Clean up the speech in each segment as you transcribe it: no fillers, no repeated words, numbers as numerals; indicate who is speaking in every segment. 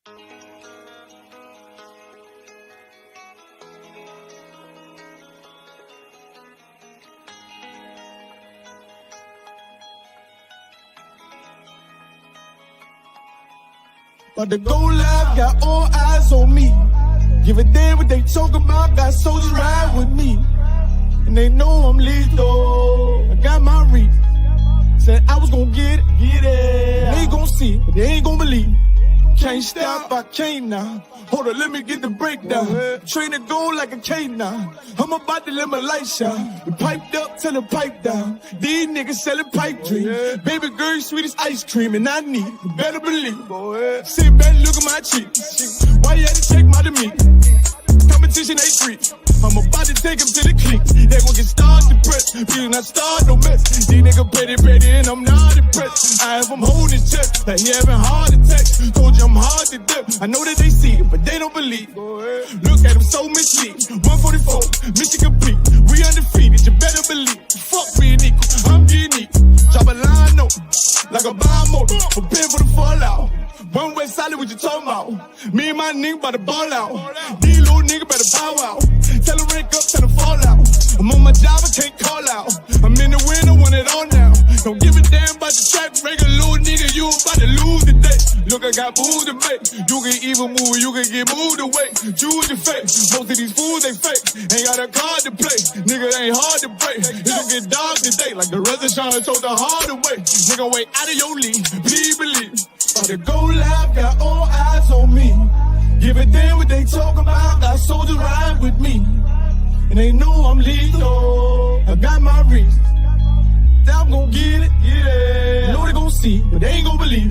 Speaker 1: About to go live, got all eyes on me. Give a damn what they talk about, got soldiers ride with me. And they know I'm lethal, I got my reach. Said I was gonna get it. They gon' see, but they ain't gon' believe. Can't stop, I can't now. Hold on, let me get the breakdown. Train to go like a K now. I'm about to let my light shine. We piped up till the pipe down. These niggas selling pipe dreams. Baby girl, you sweet as ice cream, and I need, you better believe. Sit back, look at my cheeks. Why you had to check my demeanor? Competition ain't free. I'm about to take them to the cleats. They gon' get started depressed. Being not start no mess. These niggas petty, and I'm not impressed. I have them holding his chest, like he having heart attacks. Told you I'm hard to death. I know that they see it, but they don't believe. Look at them so misleading. 144, mission complete. We undefeated, you better believe. Fuck being equal, I'm unique. Drop a line note, like a bomb motor. Prepare for the fallout. One way solid, what you talking about? Me and my nigga bout to ball out. These little nigga better bow out. Tell her rank up, tell her fall out. I'm on my job, I can't call out. I'm in the wind, I want it all now. Don't give a damn about the track record, little nigga, you about to lose today. Look, I got moves to make. You can even move, you can get moved away. Choose your fate. Most of these fools, they fake. Ain't got a card to play. Nigga, ain't hard to break. It's gonna get dark today, like the rest of Sean told the hard way. Nigga, way out of your league, please believe. About to go live, got all eyes on me. Give a damn what they talk about, got soldiers ride with me. And they know I'm lethal, I got my reach. I'm gon' get it, yeah. Know they gon' see, but they ain't gon' believe.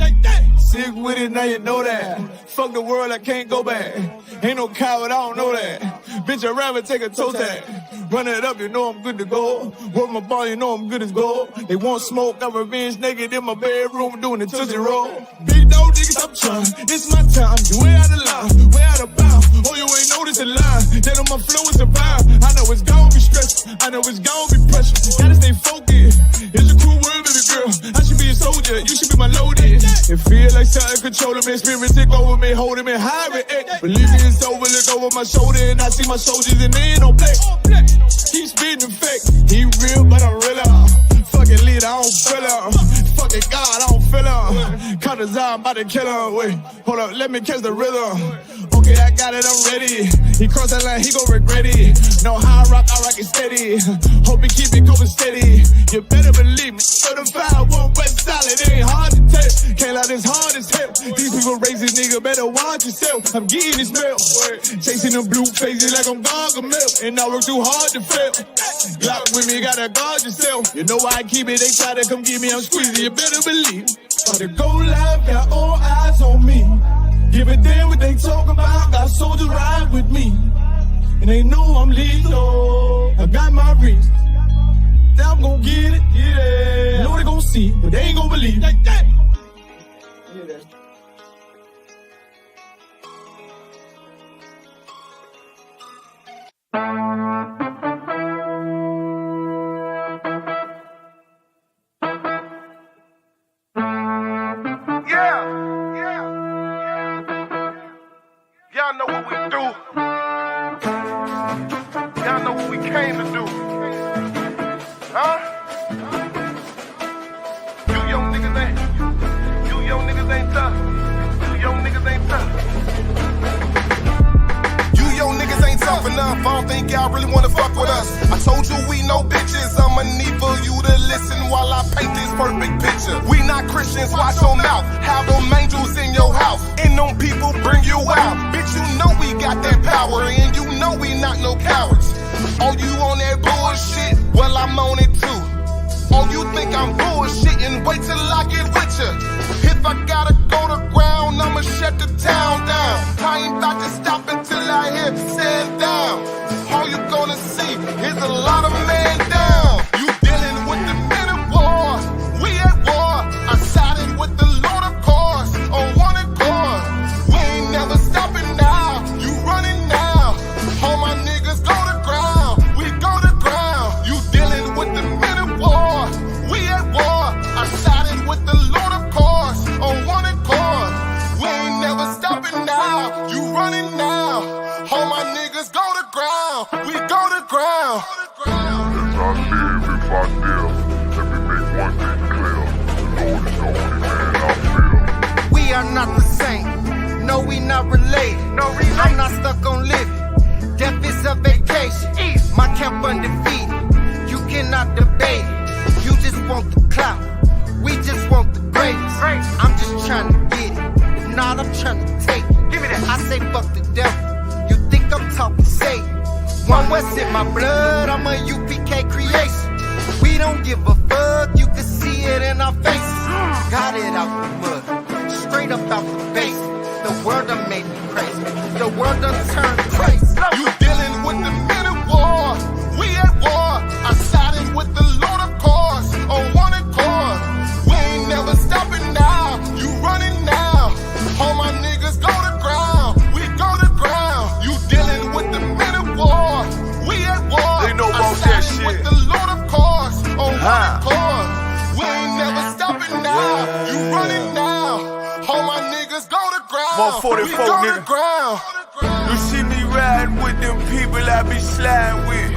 Speaker 1: Sick with it, now you know that. Fuck the world, I can't go back. Ain't no coward, I don't know that. Bitch, I'd rather take a toe tag. Run it up, you know I'm good to go. Work my ball, you know I'm good as gold. They want smoke, got revenge naked in my bedroom doing the Tootsie Roll. Big dog niggas, I'm trying. It's my time, you way out of line, way out of bounds. Oh, you ain't noticed the line. That on my flow is a vibe. I know it's gon' be stressful. I know it's gon' be pressure. Gotta stay focused. It's a cruel world, baby girl. I should be a soldier, you should be my loaded. It feel like something controlling me, spirit take over me, holding me high with it. Believe me, it's over, look over my shoulder, and I see my soldiers, and they ain't no play. Keep spitting fake, he real, but I'm real. Fucking leader, I don't feel him. Fucking God, I don't feel him. Cut his eye, I'm about to kill him. Wait, hold up, let me catch the rhythm. Okay, I got it, I'm ready. He crossed that line, he gon' regret it. No high rock, I rock it steady. Hope he keep it going steady. You better believe me, certified, one west solid, it ain't hard to tell. Can't lie, this hard as hell. These people racist, nigga, better watch yourself. I'm getting this mail. Chasing them blue faces like I'm Gargamel. And I work too hard to fail. Glock with me, gotta guard yourself. You know why I keep it, they try to come get me, I'm squeezing, you better believe. About to go live, got all eyes on me. Give a damn what they talk about, got soldiers ride with me. And they know I'm lethal, I got my reach. I'm gon' get it, yeah. Know they gon' see, but they ain't gon' believe. Like that. Yeah.
Speaker 2: Y'all know what we do. Y'all know what we came to do. Huh? You young niggas ain't tough. You young niggas ain't tough. You young niggas ain't tough enough. I don't think y'all really wanna fuck with us. I told you we no bitches. I'ma need for you to listen while I paint this perfect picture. We not Christians, watch your mouth. Have them angels in your house. And them people bring you out. Bitch, you know we got that power. And you know we not no cowards. Oh, you on that bullshit? Well, I'm on it too. Oh, you think I'm bullshitting? Wait till I get with ya. If I gotta go to ground, I'ma shut the town down. I ain't about to stop until I hear stand down. All you gonna see is a lot of man down. You dealing with the men of war. We at war. I sided with the Lord, of course. On one accord. We ain't never stopping now. You running now. All my niggas go to ground. We go to ground. You dealing with the men of war. We at war. I sided with
Speaker 3: if I dare, let me make one thing clear. The Lord is the only man I fear.
Speaker 4: We are not the same. No, we not related. I'm not stuck on living. Death is a vacation. My camp undefeated. You cannot debate it. You just want the clout. We just want the greatest. I'm just trying to get it. If not, I'm trying to take it. Give me that. I say fuck the devil. You think I'm talking Satan? One West in my blood. I'm a UPK creation. We don't give a fuck. You can see it in our faces. Got it out the mud. Straight up out the base. The world done made me crazy. The world done turned crazy.
Speaker 2: You dealing with the men of war. We at war. I sided with the Lord of course. On one accord. We ain't never stopping now. You running now. All my niggas go to ground. We go to ground. You dealing with the men of war. We at war.
Speaker 3: They know about
Speaker 2: I
Speaker 3: that
Speaker 2: sided
Speaker 3: shit.
Speaker 2: with the Lord of course. On one accord. We ain't never stopping now. You running now. All my niggas go to ground.
Speaker 3: 144,
Speaker 2: we go
Speaker 3: nigga.
Speaker 2: to ground.
Speaker 3: You see me riding with them people I be sliding with.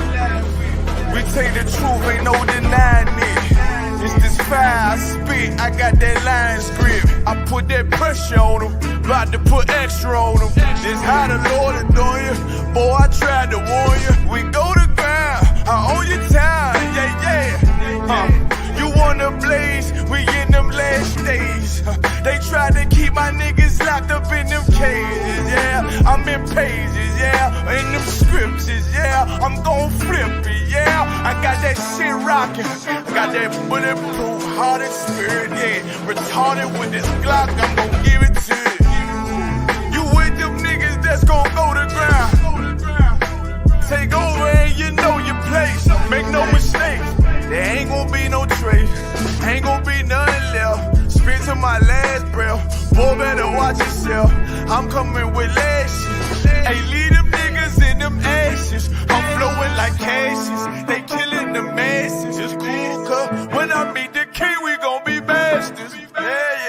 Speaker 3: We take the truth, ain't no denying it. It's this fire I spit, I got that line script. I put that pressure on them, about to put extra on them. This how the Lord is doing you. Boy, I tried to warn you. We go to ground, I own your time, yeah. You wanna blaze, we in them last days. They tried to keep my niggas locked up in them cages, yeah. I'm in pages, yeah. In them scriptures, yeah. I'm gon' flip it, yeah. I got that shit rockin'. I got that bulletproof hearted spirit, yeah. Retarded with this Glock, I'm gon' give it to you. You with them niggas that's gon' go to ground. Take over and you know your place. Make no mistake. There ain't gon' be no trace, ain't gon' be nothing left. Spit to my last breath, boy better watch yourself. I'm coming with lashes, hey leave them niggas in them ashes. I'm flowing like Cassius, they killing the masses. It's cool cause when I meet the king we gon' be bastards, yeah.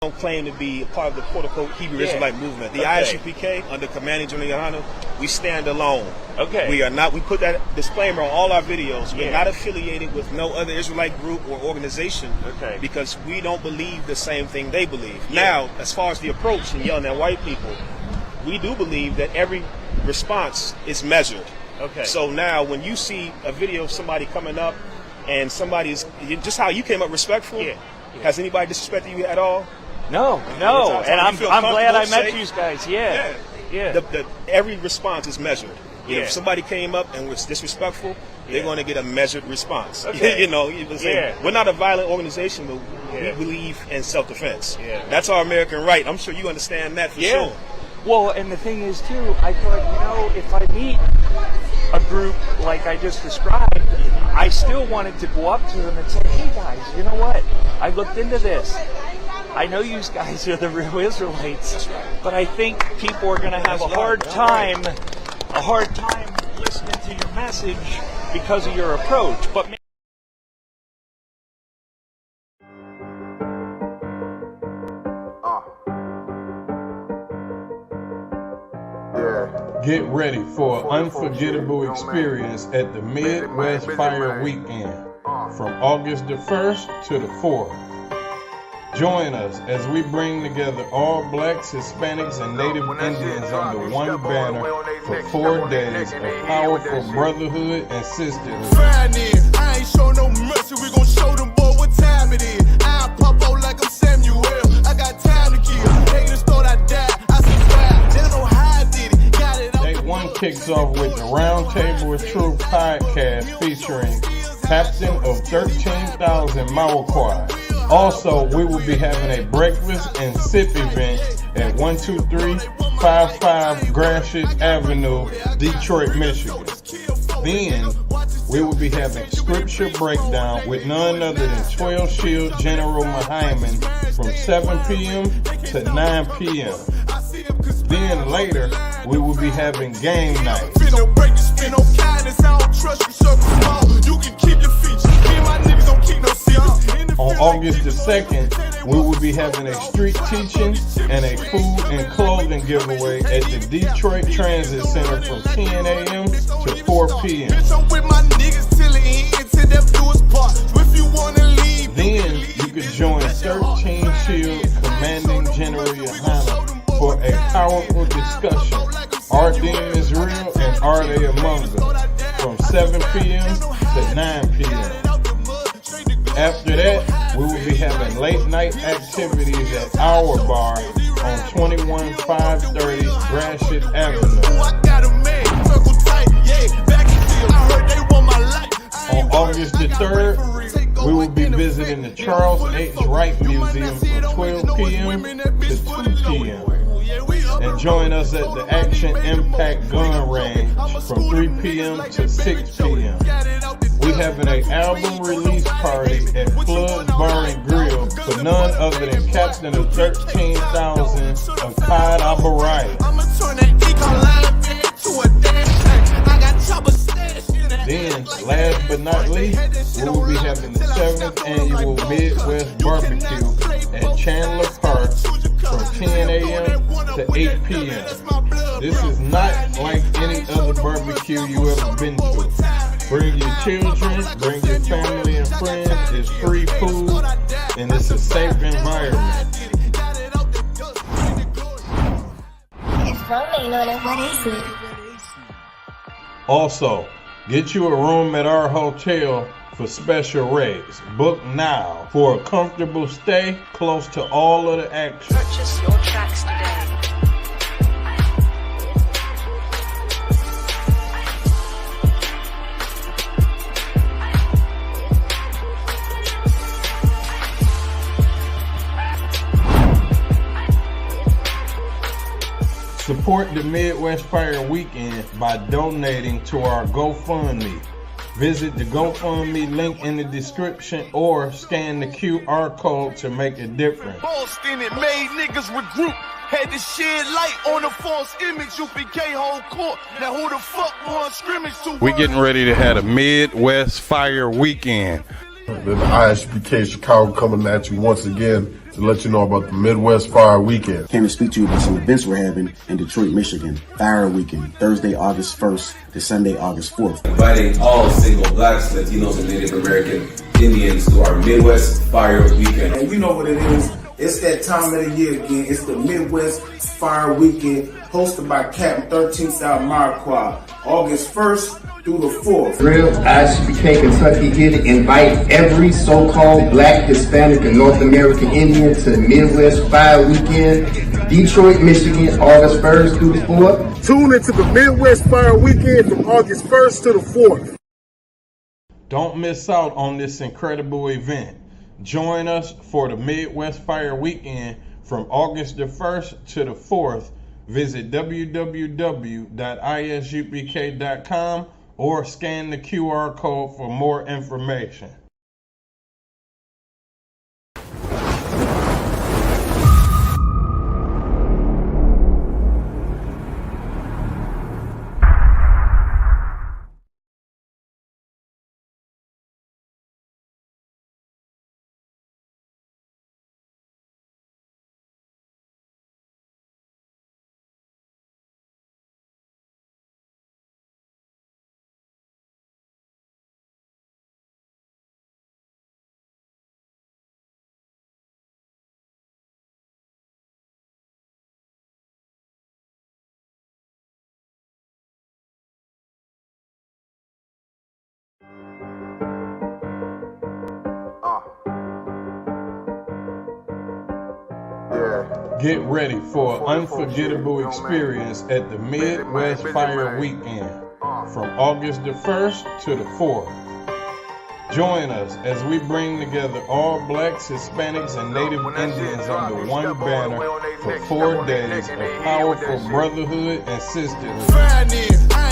Speaker 5: Don't claim to be a part of the quote-unquote Hebrew Israelite movement. The ISUPK, under commanding General Yohana, we stand alone.
Speaker 6: Okay.
Speaker 5: We are not. We put that disclaimer on all our videos. We're not affiliated with no other Israelite group or organization.
Speaker 6: Okay.
Speaker 5: Because we don't believe the same thing they believe. Now, as far as the approach and yelling at white people, we do believe that every response is measured.
Speaker 6: Okay.
Speaker 5: So now, when you see a video of somebody coming up and somebody's just how you came up respectful. Has anybody disrespected you at all?
Speaker 6: No, and I'm glad I met you guys. Yeah.
Speaker 5: Every response is measured. You know, if somebody came up and was disrespectful, they're going to get a measured response.
Speaker 6: Okay.
Speaker 5: You know, we're not a violent organization, but we believe in self-defense. That's our American right. I'm sure you understand that for sure.
Speaker 6: Well, and the thing is too, I thought, if I meet a group like I just described, I still wanted to go up to them and say, hey guys, you know what? I looked into this. I know you guys are the real Israelites, but I think people are going to have a hard time listening to your message because of your approach. But
Speaker 7: Get ready for an unforgettable experience at the Midwest Fire Weekend from August the 1st to the 4th. Join us as we bring together all blacks, Hispanics, and Native Indians under one banner for 4 days of powerful brotherhood and sisterhood.
Speaker 1: I ain't show no mercy, we gon' show them boy what time it is. I pop out like I'm Samuel, I got time to kill. Haters thought I died, I survived, they don't know how I did it. Got it
Speaker 7: Day 1 kicks off with the Round Table of Truth podcast featuring Captain of 13,000 Mauquai. Also, we will be having a breakfast and sip event at 12355 Gratiot Avenue, Detroit, Michigan. Then, we will be having scripture breakdown with none other than 12 Shield General Mahaiman from 7 p.m. to 9 p.m. Then later, we will be having game night.
Speaker 1: No break, spin no kindness, I don't trust you, so small. You can keep your features. Me and my niggas don't keep no secrets.
Speaker 7: On August the 2nd, we will be having a street teaching and a food and clothing giveaway at the Detroit Transit Center from 10 a.m. to 4 p.m. Then you can join 13 Shield Commanding General Yohana for a powerful discussion. Are demons real and are they among us? From 7 p.m. to 9 p.m. After that, we will be having late night activities at our bar on 21530 Gratiot Avenue. On August the 3rd, we will be visiting the Charles H. Wright Museum from 12 p.m. to 2 p.m. And join us at the Action Impact Gun Range from 3 p.m. to 6 p.m. We having an album release party at Flood's Bar and Grill for none other than Captain of 13,000 of Clyde Alvarado. Then, last but not least, we will be having the 7th annual Midwest Barbecue at Chandler Park from 10 a.m. to 8 p.m. This is not like any other barbecue you ever been to. Bring your children, bring your family and friends. It's free food and it's a safe environment.
Speaker 8: If phone ain't on it, what is it?
Speaker 7: Also, get you a room at our hotel for special rates. Book now for a comfortable stay close to all of the action.
Speaker 9: Purchase your tracks today.
Speaker 7: Support the Midwest Fire Weekend by donating to our GoFundMe. Visit the GoFundMe link in the description or scan the QR code to make a difference.
Speaker 3: Boston, it made niggas regroup. Had to shed light on the false image. UPK whole court. Now who the fuck won scrimmage to?
Speaker 7: We getting ready to have a Midwest Fire Weekend.
Speaker 10: Then the ISUPK Chicago coming at you once again to let you know about the Midwest Fire Weekend.
Speaker 11: Came to speak to you about some events we're having in Detroit, Michigan. Fire Weekend, Thursday, August 1st to Sunday, August 4th.
Speaker 12: Inviting all single blacks, Latinos, and Native American Indians to our Midwest Fire Weekend.
Speaker 13: And you know what it is. It's that time of the year again. It's the Midwest Fire Weekend, hosted by Captain 13th South Marquardt, August 1st through the 4th.
Speaker 14: Real ISUPK Kentucky here to invite every so-called black, Hispanic, and North American Indian to the Midwest Fire Weekend, Detroit, Michigan, August 1st through the 4th.
Speaker 10: Tune into the Midwest Fire Weekend from August 1st to the 4th.
Speaker 7: Don't miss out on this incredible event. Join us for the Midwest Fire Weekend from August the 1st to the 4th. Visit www.isupk.com or scan the QR code for more information. Get ready for an unforgettable experience at the Midwest Fire Weekend from August the 1st to the 4th. Join us as we bring together all blacks, Hispanics, and Native Indians under one banner for 4 days of powerful brotherhood and sisterhood.
Speaker 1: I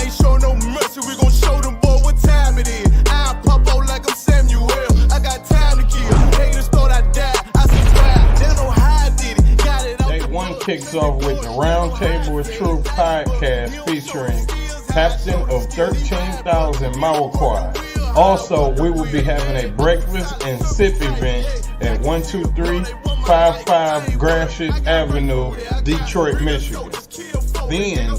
Speaker 1: ain't show no mercy, we gon' show them boy what time it is. I pop out like I'm Samuel, I got time to kill. Haters thought I died, I survived, they don't know how I did it. Got it
Speaker 7: Day 1 kicks off with the Round Table of Truth podcast captain of 13,000 Mauquai. Also, we will be having a breakfast and sip event at 12355 Gratiot Avenue, Detroit, Michigan. Then,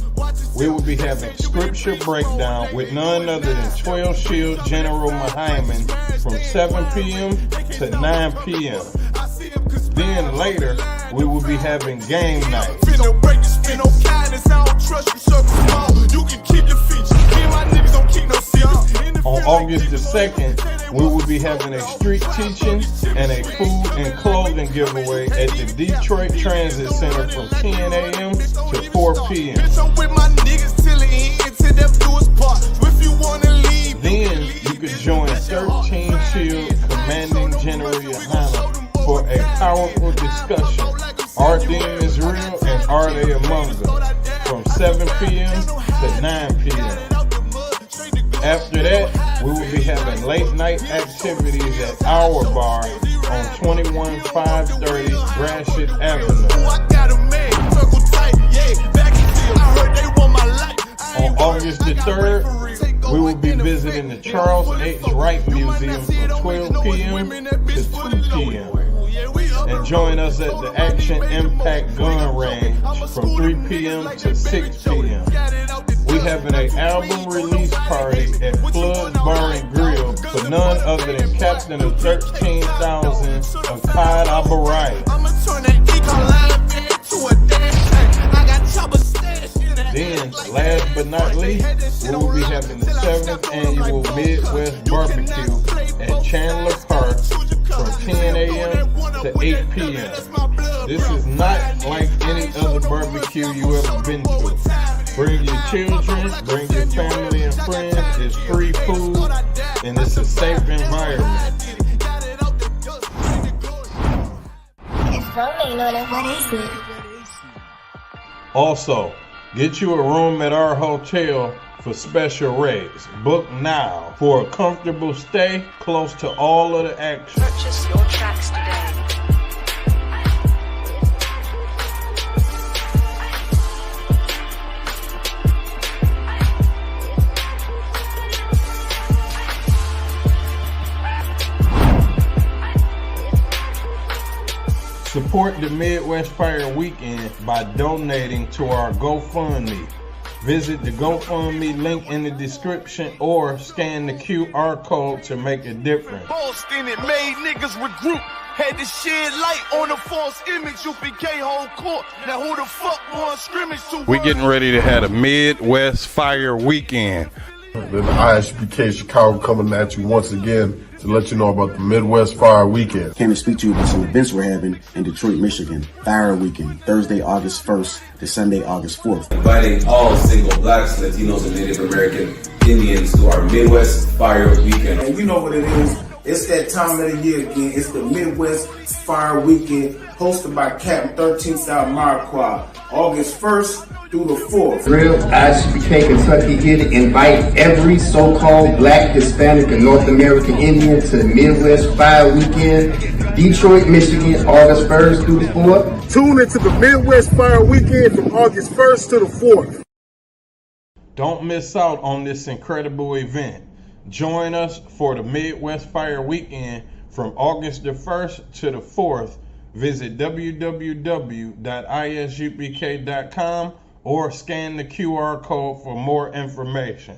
Speaker 7: we will be having scripture breakdown with none other than 12 Shield General Muhammad from 7 p.m. to 9 p.m. Then later, we will be having game night. On August the 2nd, we will be having a street teaching and a food and clothing giveaway at the Detroit Transit Center from 10 a.m. to 4 p.m. Then you can join 13 Shield Commanding General Yohana for a powerful discussion. Our theme is real and are they among us? From 7 p.m. to 9 p.m. After that, we will be having late night activities at our bar on 21530 Gratiot Avenue. On August the 3rd, we will be visiting the Charles H. Wright Museum from 12 p.m. to 2 p.m. And join us at the Action Impact Gun Range from 3 p.m. to 6 p.m. We having an album release party at Flood's Bar and Grill for none other than Captain of 13,000 Akkad Abarai. Then, last but not least, we will be having the 7th annual Midwest Barbecue at Chandler Park from 10 a.m. to 8 p.m. This is not like any other barbecue you ever been to. Bring your children, bring your family and friends. It's free food and it's a safe environment.
Speaker 8: If Rum ain't on it, what is it?
Speaker 7: Also, get you a room at our hotel for special rates. Book now for a comfortable stay close to all of the action.
Speaker 9: Purchase your tracks today.
Speaker 7: Support the Midwest Fire Weekend by donating to our GoFundMe. Visit the GoFundMe link in the description or scan the QR code to make a difference.
Speaker 3: Boston, it made niggas regroup. Had to shed light on the false image. UPK whole court. Now who the fuck won scrimmage to?
Speaker 7: We getting ready to have a Midwest Fire Weekend.
Speaker 10: Then the ISUPK Chicago coming at you once again to let you know about the Midwest Fire Weekend.
Speaker 11: Came to speak to you about some events we're having in Detroit, Michigan. Fire Weekend, Thursday, August 1st to Sunday, August 4th.
Speaker 12: Inviting all single blacks, Latinos, and Native American Indians to our Midwest Fire Weekend.
Speaker 13: And you know what it is. It's that time of the year again. It's the Midwest Fire Weekend hosted by Captain 13,000 Mauquai. August 1st through the 4th.
Speaker 14: Real ISUPK Kentucky here to invite every so-called Black, Hispanic, and North American Indian to the Midwest Fire Weekend, Detroit, Michigan, August 1st through the 4th.
Speaker 1: Tune into the Midwest Fire Weekend from August 1st to the 4th.
Speaker 7: Don't miss out on this incredible event. Join us for the Midwest Fire Weekend from August the 1st to the 4th. Visit www.isupk.com or scan the QR code for more information.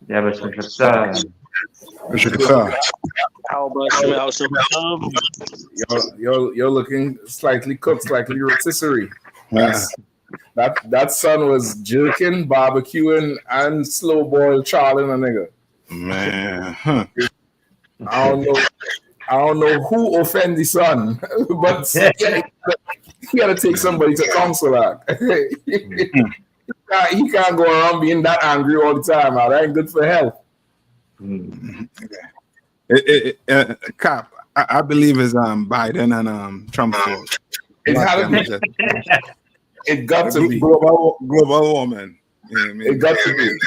Speaker 9: Yeah, but
Speaker 15: How about some
Speaker 16: You're looking slightly cooked, slightly rotisserie. That son was jerking, barbecuing, and slow boil charling a nigga.
Speaker 17: Man,
Speaker 16: I don't know who offend the son, but he gotta take somebody to counsel that. He can't go around being that angry all the time. Man. That ain't good for health.
Speaker 17: Cap, I believe it's Biden and Trump fault.
Speaker 16: It had to be. It got to be
Speaker 17: global warming. You know what I mean?
Speaker 16: It got to be.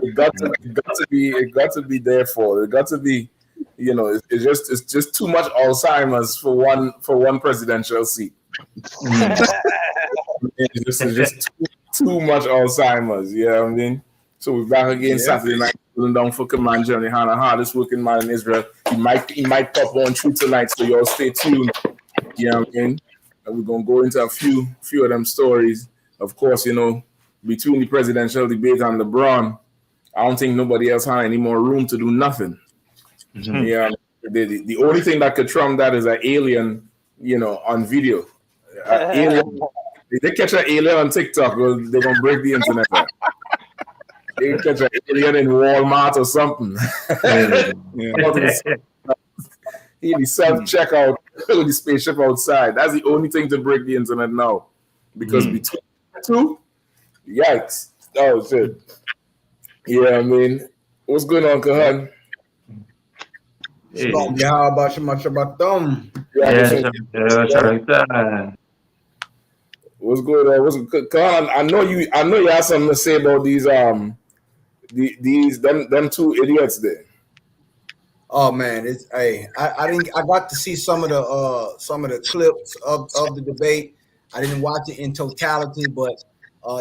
Speaker 16: It got to be their fault. It got to be. You know, it's just too much Alzheimer's for one presidential seat. It's just too much Alzheimer's. You know what I mean? So we're back again Saturday night, pulling down for Command Journey. Hannah, hardest working man in Israel. He might pop on through tonight, so y'all stay tuned. You know what I mean? And we're gonna go into a few of them stories. Of course, you know, between the presidential debate and LeBron, I don't think nobody else had any more room to do nothing. Mm-hmm. Yeah, the only thing that could trump that is an alien, you know, on video. Alien, if they catch an alien on TikTok, they're gonna break the internet. They catch an alien in Walmart or something. He self-checkout with the spaceship outside. That's the only thing to break the internet now. Because between the two, yikes. Oh, shit. Yeah, I mean, what's going on, Kahan?
Speaker 18: How about you? Much about them?
Speaker 16: What's going on? Kahan, I know you have something to say about these them two idiots there.
Speaker 18: Oh man, I got to see some of the clips of the debate. I didn't watch it in totality, but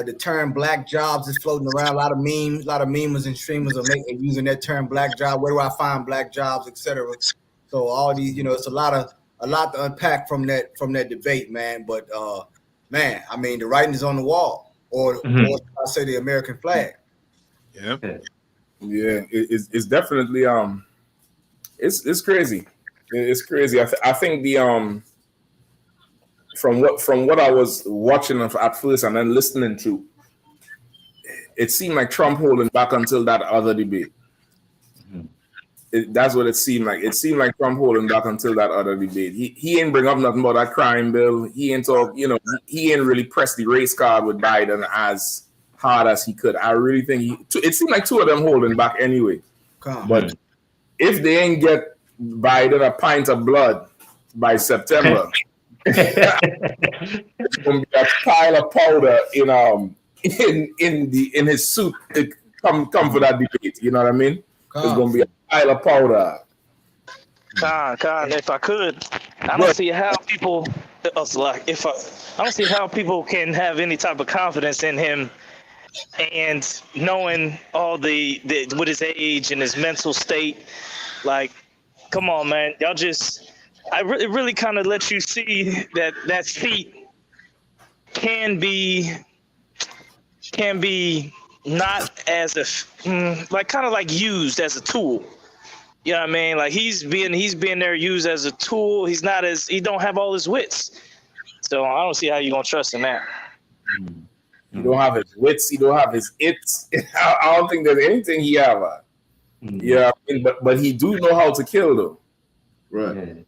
Speaker 18: the term "black jobs" is floating around. A lot of memers and streamers are using that term "black job." Where do I find black jobs, etc. So all these, you know, it's a lot to unpack from that debate, man. But man, I mean, the writing is on the wall, or I say the American flag.
Speaker 16: Yeah, it's definitely It's crazy. It's crazy. I think the from what I was watching at first and then listening to, it seemed like Trump holding back until that other debate. That's what it seemed like. It seemed like Trump holding back until that other debate. He ain't bring up nothing about that crime bill. He ain't talk. You know, he ain't really press the race card with Biden as hard as he could. I really think it seemed like two of them holding back anyway. But if they ain't get Biden a pint of blood by September, it's gonna be a pile of powder in his suit to come for that debate. You know what I mean? It's gonna be a pile of powder.
Speaker 15: Khan, if I could, I don't see how people. I don't see how people can have any type of confidence in him, and knowing all the with his age and his mental state, like. Come on, man. Y'all just, it really kind of lets you see that seat can be not as kind of used as a tool. You know what I mean? Like he's being there used as a tool. He don't have all his wits. So I don't see how you're going to trust in that.
Speaker 16: You don't have his wits. You don't have his its. I don't think there's anything he have. Yeah, I mean, but he do know how to kill though. Right.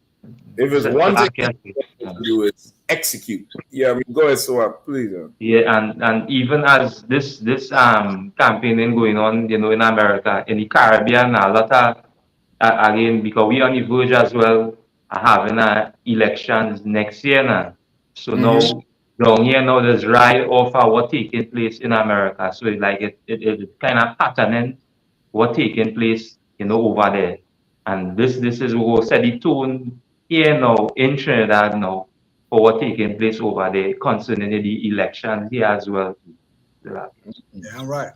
Speaker 16: If it's one thing to do, is execute. Yeah, I mean, go ahead, Swap, please.
Speaker 9: Yeah, and even as this campaigning going on, you know, in America, in the Caribbean, a lot of again because we on the verge as well having elections next year now. So now down here now there's right off what taking place in America. So it kind of patterning what taking place, you know, over there. And this is what set the tone here now in Trinidad now for what taking place over there concerning the election here as well.
Speaker 18: Damn right.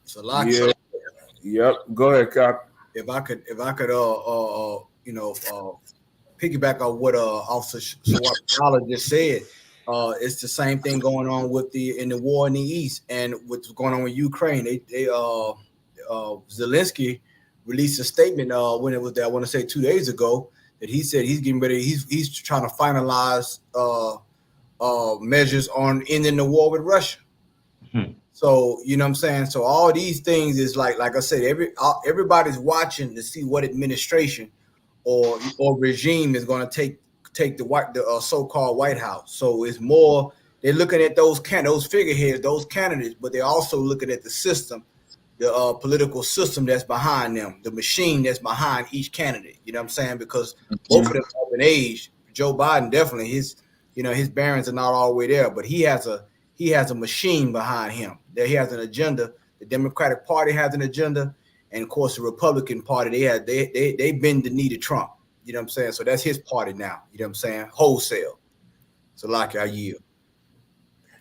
Speaker 18: So
Speaker 16: Yeah. Yep. Go ahead, Cap.
Speaker 18: If I could, piggyback on what Officer Shawab just said. It's the same thing going on with in the war in the East and what's going on with Ukraine. Zelensky released a statement when it was there, I want to say 2 days ago, that he said he's getting ready. He's trying to finalize measures on ending the war with Russia. So you know what I'm saying. So all these things is like I said, everybody's watching to see what administration or regime is going to take the so-called White House. So it's more they're looking at those figureheads, those candidates, but they're also looking at the system, the political system that's behind them, the machine that's behind each candidate. You know what I'm saying? Because both of them are in age. Joe Biden definitely his barons are not all the way there, but he has a machine behind him. That he has an agenda. The Democratic Party has an agenda, and of course the Republican Party they bend the knee to Trump. You know what I'm saying? So that's his party now. You know what I'm saying? Wholesale. So like I yield.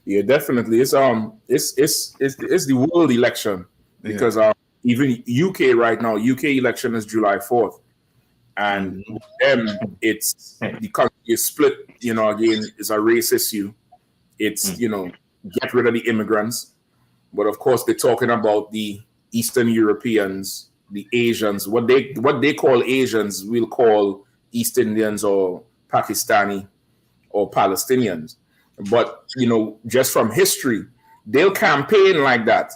Speaker 16: Yeah, definitely. It's the world election because even UK right now, UK election is July 4th, and with them it's the country is split. You know, again, it's a race issue. It's get rid of the immigrants, but of course they're talking about the Eastern Europeans, the Asians, what they call Asians, we'll call East Indians or Pakistani or Palestinians. But just from history, they'll campaign like that.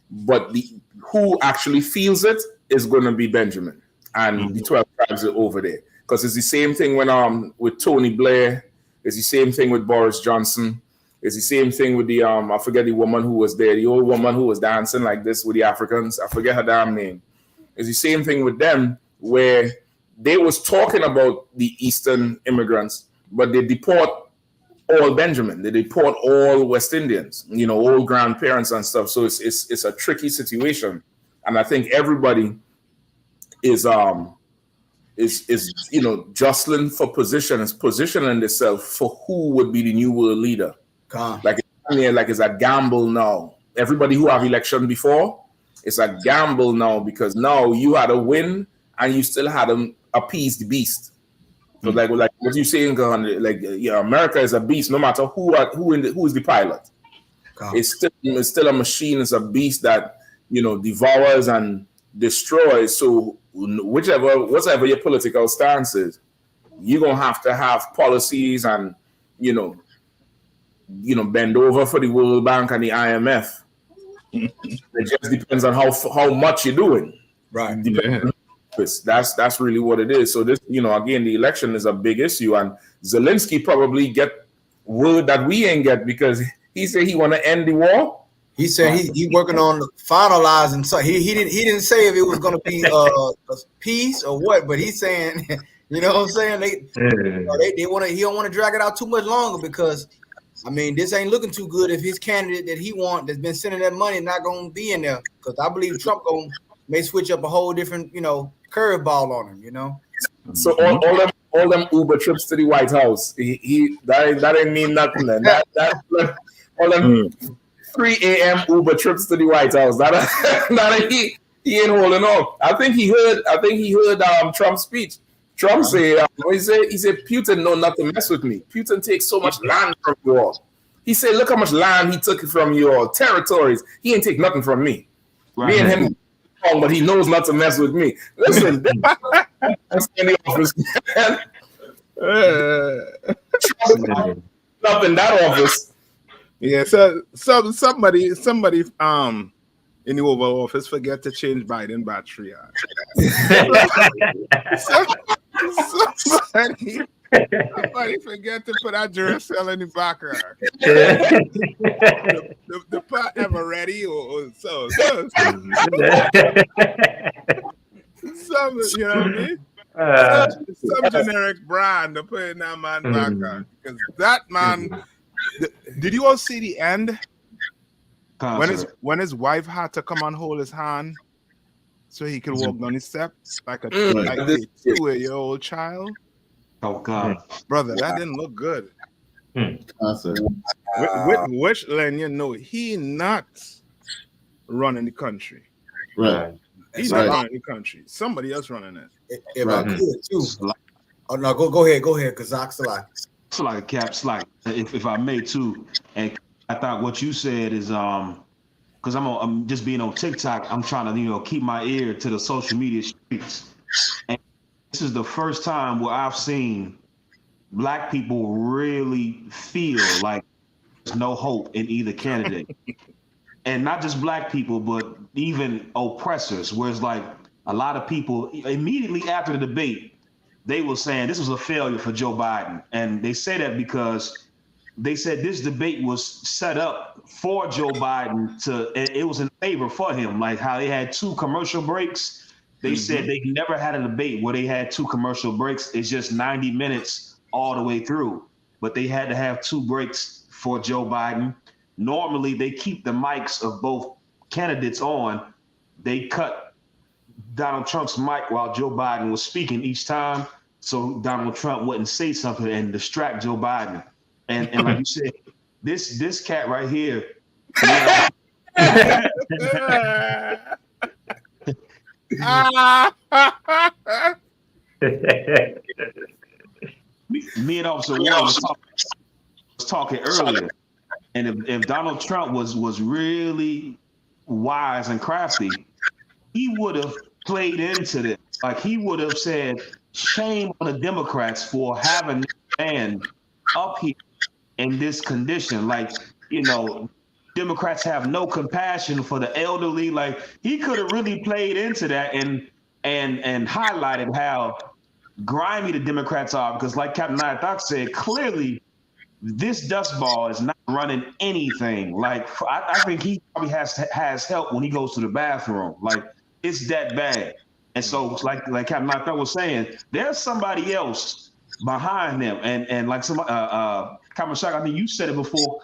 Speaker 16: But who actually feels it is going to be Benjamin and the 12 tribes are over there. Because it's the same thing when with Tony Blair, it's the same thing with Boris Johnson. It's the same thing with the I forget the woman who was there, the old woman who was dancing like this with the Africans. I forget her damn name. It's the same thing with them where they was talking about the Eastern immigrants, but they deport all Benjamin. They deport all West Indians, all grandparents and stuff. So it's a tricky situation, and I think everybody is jostling for position, is positioning themselves for who would be the new world leader. Like it's a gamble now. Everybody who have election before, it's a gamble now because now you had a win and you still had to appease the beast. So like what you saying, America is a beast no matter who is the pilot. It's still a machine. It's a beast that devours and destroys. So whatever your political stance is, you're gonna have to have policies and bend over for the World Bank and the IMF. It just depends on how much you're doing.
Speaker 18: Right.
Speaker 16: That's really what it is. So this, again, the election is a big issue, and Zelensky probably get word that we ain't get because he said he want to end the war.
Speaker 18: He said he working on finalizing. So he didn't say if it was going to be a peace or what, but he's saying, you know what I'm saying? They want to. He don't want to drag it out too much longer because, I mean, this ain't looking too good if his candidate that he want that's been sending that money not going to be in there because I believe Trump may switch up a whole different curveball on him.
Speaker 16: So all them Uber trips to the White House, that ain't mean nothing. Then all them 3 a.m. Uber trips to the White House. He ain't holding on. I think he heard Trump's speech. Trump said he said Putin know not to mess with me. Putin takes so much land from you all. He said, look how much land he took from your territories. He ain't take nothing from me. Right. Me and him, but he knows not to mess with me. Listen, that's in the office. Up in that office.
Speaker 17: Yeah, so somebody in the Oval Office forget to change Biden battery. Somebody forget to put that Duracell in the background. the pot ever ready or so. Some, you know what I mean? Some generic brand to put in that man background. Because that man, did you all see the end? When his wife had to come and hold his hand so he could walk down the steps like a 2-year-old child.
Speaker 19: Oh God,
Speaker 17: brother, that didn't look good.
Speaker 7: Concert.
Speaker 17: Which Len, you know, he not running the country.
Speaker 7: Right.
Speaker 17: He's not running the country. Somebody else running it.
Speaker 18: If I could too. Oh no, go ahead, Kazak Salak.
Speaker 19: Salak, Cap, Salak. If I may too, and I thought what you said is because I'm just being on TikTok. I'm trying to keep my ear to the social media streets, and this is the first time where I've seen Black people really feel like there's no hope in either candidate. And not just Black people, but even oppressors, where it's like a lot of people immediately after the debate, they were saying this was a failure for Joe Biden. And they say that because they said this debate was set up for Joe Biden it was in favor for him, like how they had 2 commercial breaks. They said they never had a debate where they had 2 commercial breaks. It's just 90 minutes all the way through, but they had to have 2 breaks for Joe Biden. Normally, they keep the mics of both candidates on. They cut Donald Trump's mic while Joe Biden was speaking each time, so Donald Trump wouldn't say something and distract Joe Biden. And like you said, this cat right here. Me and Officer Warren was talking earlier. And if Donald Trump was really wise and crafty, he would have played into this. Like he would have said, shame on the Democrats for having a man up here in this condition. Like, Democrats have no compassion for the elderly. Like he could have really played into that and highlighted how grimy the Democrats are. Because like Captain Nythok said, clearly this dust ball is not running anything. Like I think he probably has help when he goes to the bathroom. Like it's that bad. And so like Captain Nythok was saying, there's somebody else behind them. And like some Captain Shaka, I mean, you said it before.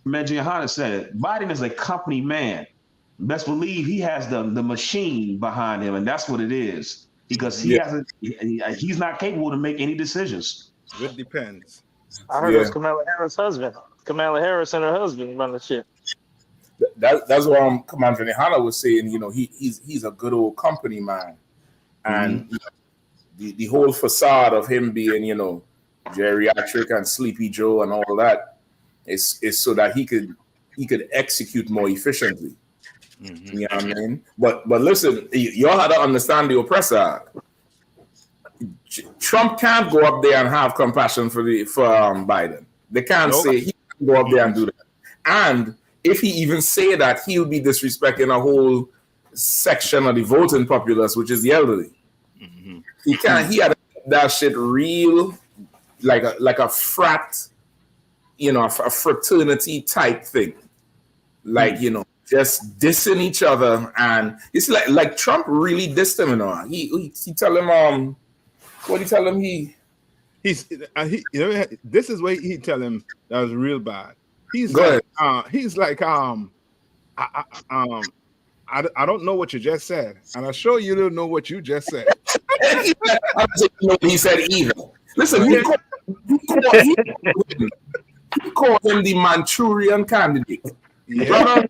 Speaker 19: Mangiahana said it. Biden is a company man. Best believe he has the machine behind him, and that's what it is. Because he's not capable to make any decisions.
Speaker 17: It depends.
Speaker 15: I heard it was Kamala Harris' husband. Kamala Harris and her husband run the shit.
Speaker 16: That's what Commander Nehana was saying. He's a good old company man, and the whole facade of him being geriatric and Sleepy Joe and all that is so that he could execute more efficiently. You know what I mean? But listen, y'all had to understand the oppressor. Trump can't go up there and have compassion for Biden. They can't say he can go up there and do that. And if he even say that, he'll be disrespecting a whole section of the voting populace, which is the elderly. He can't. He had to keep that shit real, like a frat, a fraternity type thing, just dissing each other. And it's like Trump really dissed him. He tell him what he tell him
Speaker 17: this is what he tell him that was real bad. He's like I don't know what you just said, and I'm sure you don't know what you just said.
Speaker 16: He said either. Listen, he called him the Manchurian candidate. Brother,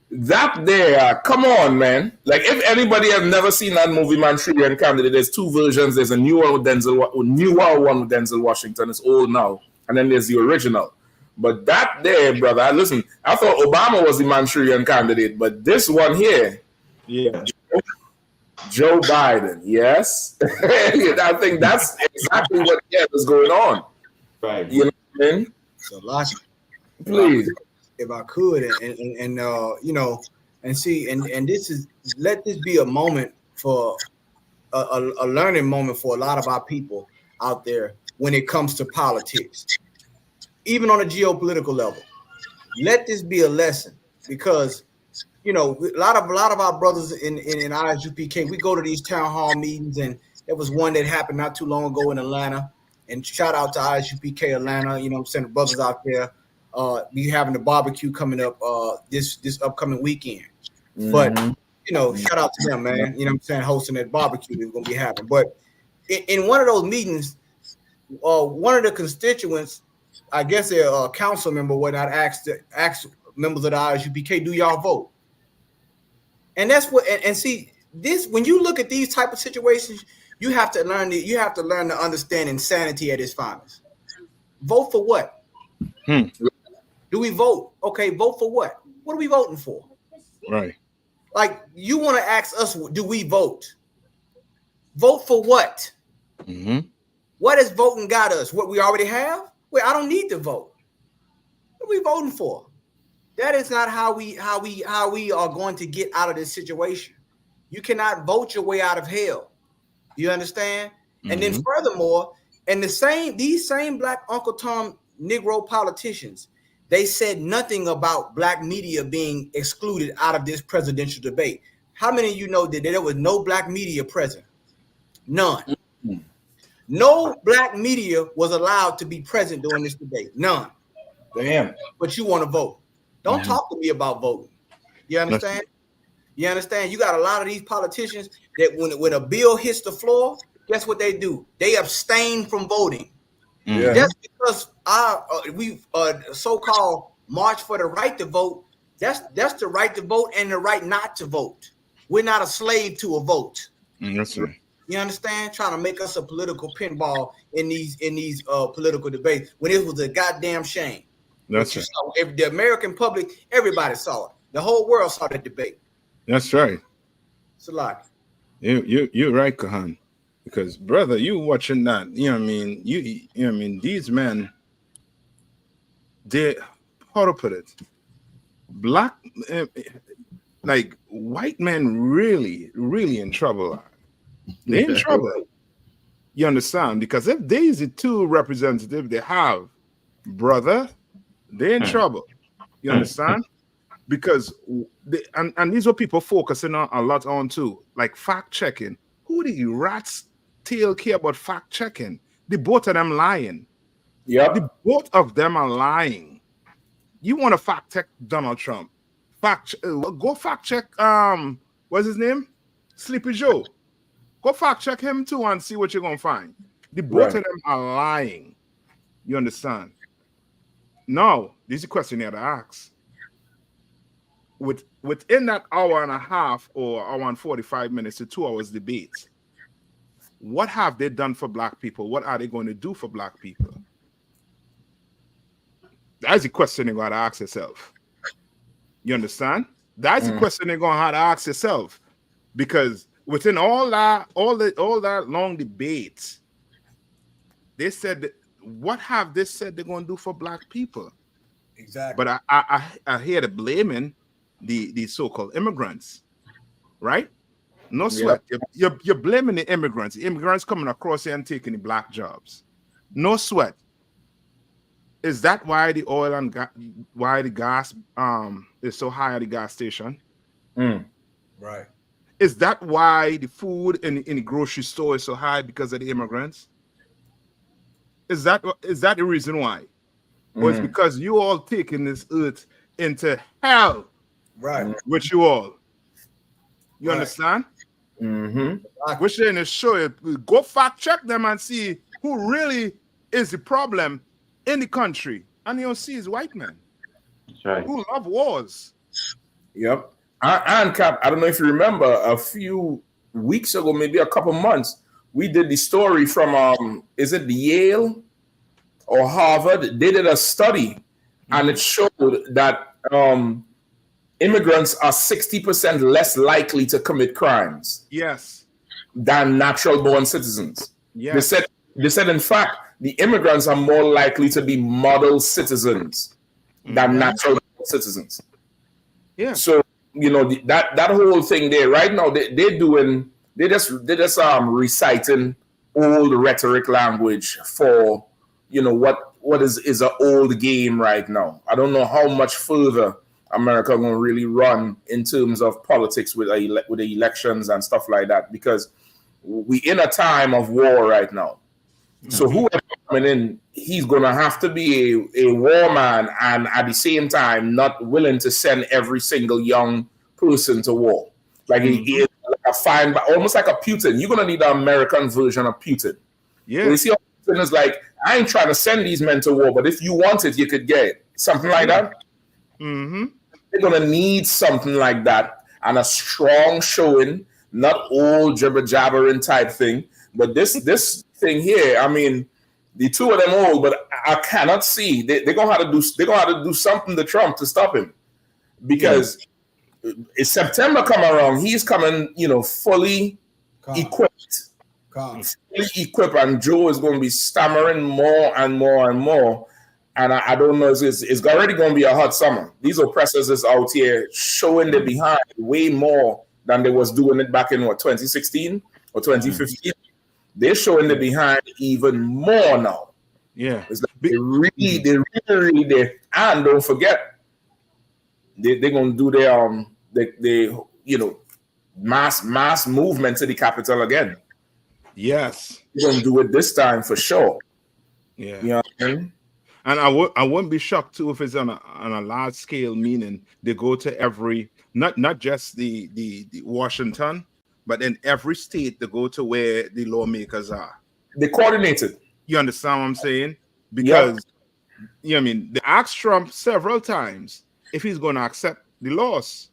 Speaker 16: that there, come on, man. Like, if anybody has never seen that movie Manchurian Candidate, there's 2 versions. There's a newer one with Denzel Washington. It's old now, and then there's the original. But that there, brother, listen, I thought Obama was the Manchurian Candidate, but this one here, Joe Biden, yes. I think that's exactly what was going on.
Speaker 19: Right.
Speaker 16: You know what I mean?
Speaker 18: So, logic.
Speaker 16: Please.
Speaker 18: If I could, and this is, let this be a moment for a learning moment for a lot of our people out there when it comes to politics, even on a geopolitical level. Let this be a lesson, because a lot of our brothers in ISUPK, we go to these town hall meetings, and there was one that happened not too long ago in Atlanta. And shout out to ISUPK Atlanta, the brothers out there. We having the barbecue coming up this upcoming weekend. But shout out to them, man. Hosting that barbecue we're gonna be having. But in one of those meetings, one of the constituents, I guess a council member, whatnot, asked members of the ISUPK, do y'all vote? And that's what, and see this, when you look at these type of situations, you have to learn to understand insanity at its finest. Vote for what? Do we vote? Okay, vote for what? What are we voting for?
Speaker 17: Right.
Speaker 18: Like, you want to ask us, do we vote? Vote for what? What has voting got us? What we already have? Well, I don't need to vote. What are we voting for? That is not how we are going to get out of this situation. You cannot vote your way out of hell. You understand? And then furthermore, and these same Black Uncle Tom Negro politicians, they said nothing about Black media being excluded out of this presidential debate. How many of you know that there was no Black media present? None. No Black media was allowed to be present during this debate. None.
Speaker 16: Damn.
Speaker 18: But you want to vote. Don't talk to me about voting. You understand? You understand? You got a lot of these politicians that when a bill hits the floor, guess what they do? They abstain from voting. Just because we so-called march for the right to vote, that's the right to vote and the right not to vote. We're not a slave to a vote.
Speaker 17: That's right.
Speaker 18: You understand? Trying to make us a political pinball in these political debates when it was a goddamn shame.
Speaker 17: That's right.
Speaker 18: The American public, everybody saw it. The whole world saw the debate.
Speaker 17: That's right.
Speaker 18: It's a lot.
Speaker 17: You're right, Kahan. Because brother, you watching that? You know what I mean? You know what I mean? These men, how to put it? Black, like white men, really in trouble. They in trouble. You understand? Because if these are two representatives they have, brother, they're in trouble. You understand? Because and these are people focusing on a lot on too, like fact checking. Who the rats tail care about fact checking? The both of them lying.
Speaker 16: Yeah,
Speaker 17: the both of them are lying. You want to fact check Donald Trump? Go fact check. What's his name? Sleepy Joe. Go fact check him too and see what you're gonna find. The both of them are lying. You understand? Now, this is a question you have to ask. Within that hour and a half or hour and 45 minutes to 2 hours debate, what have they done for Black people? What are they going to do for Black people? That's the question you're going to ask yourself. You understand? That's the question you're going to have to ask yourself. Because within all that long debate, they said, what have they said they're going to do for Black people?
Speaker 18: Exactly.
Speaker 17: But I hear the blaming the so-called immigrants, right? No sweat. Yep. You're blaming the immigrants. The immigrants coming across here and taking the Black jobs. No sweat. Is that why the oil and why the gas is so high at the gas station?
Speaker 18: Right.
Speaker 17: Is that why the food in the grocery store is so high because of the immigrants? Is that the reason why? Or it's because you all taking this earth into hell,
Speaker 18: right?
Speaker 17: With you all, you understand? Which then is show you. Go fact check them and see who really is the problem in the country, and you'll see is white men who love wars.
Speaker 16: Yep. And Cap, I don't know if you remember, a few weeks ago, maybe a couple months, we did the story from is it Yale or Harvard? They did a study, and it showed that immigrants are 60% less likely to commit crimes.
Speaker 17: Yes.
Speaker 16: Than natural-born citizens.
Speaker 17: Yes.
Speaker 16: They said, in fact, the immigrants are more likely to be model citizens than natural-born citizens.
Speaker 17: Yeah.
Speaker 16: So you know that whole thing there right now, they're just reciting old rhetoric language for what is an old game right now. I don't know how much further America gonna really run in terms of politics with the elections and stuff like that, because we in a time of war right now. So whoever coming in, he's gonna have to be a war man, and at the same time not willing to send every single young person to war. Like he is like almost like a Putin. You're gonna need the American version of Putin.
Speaker 17: Yeah.
Speaker 16: So you see Putin is like, I ain't trying to send these men to war, but if you want it, you could get it. Something like that.
Speaker 17: Mm-hmm.
Speaker 16: They're gonna need something like that and a strong showing, not old jibber jabbering type thing. But this thing here, I mean, the two of them old, but I cannot see. They're gonna have to do something to Trump to stop him. Because if September come around, he's coming, fully equipped. Fully equipped, and Joe is going to be stammering more and more and more. And I don't know, it's already going to be a hot summer. These oppressors is out here showing their behind way more than they was doing it back in 2016 or 2015. They're showing their behind even more now.
Speaker 17: Yeah,
Speaker 16: it's like they really, and don't forget, they're going to do their mass movement to the capital again.
Speaker 17: Yes,
Speaker 16: they're going to do it this time for sure.
Speaker 17: Yeah,
Speaker 16: you know what I mean?
Speaker 17: And I wouldn't be shocked too if it's on a large scale, meaning they go to every not just the Washington, but in every state they go to where the lawmakers are.
Speaker 16: They coordinated.
Speaker 17: You understand what I'm saying? Because I mean, they asked Trump several times if he's going to accept the laws.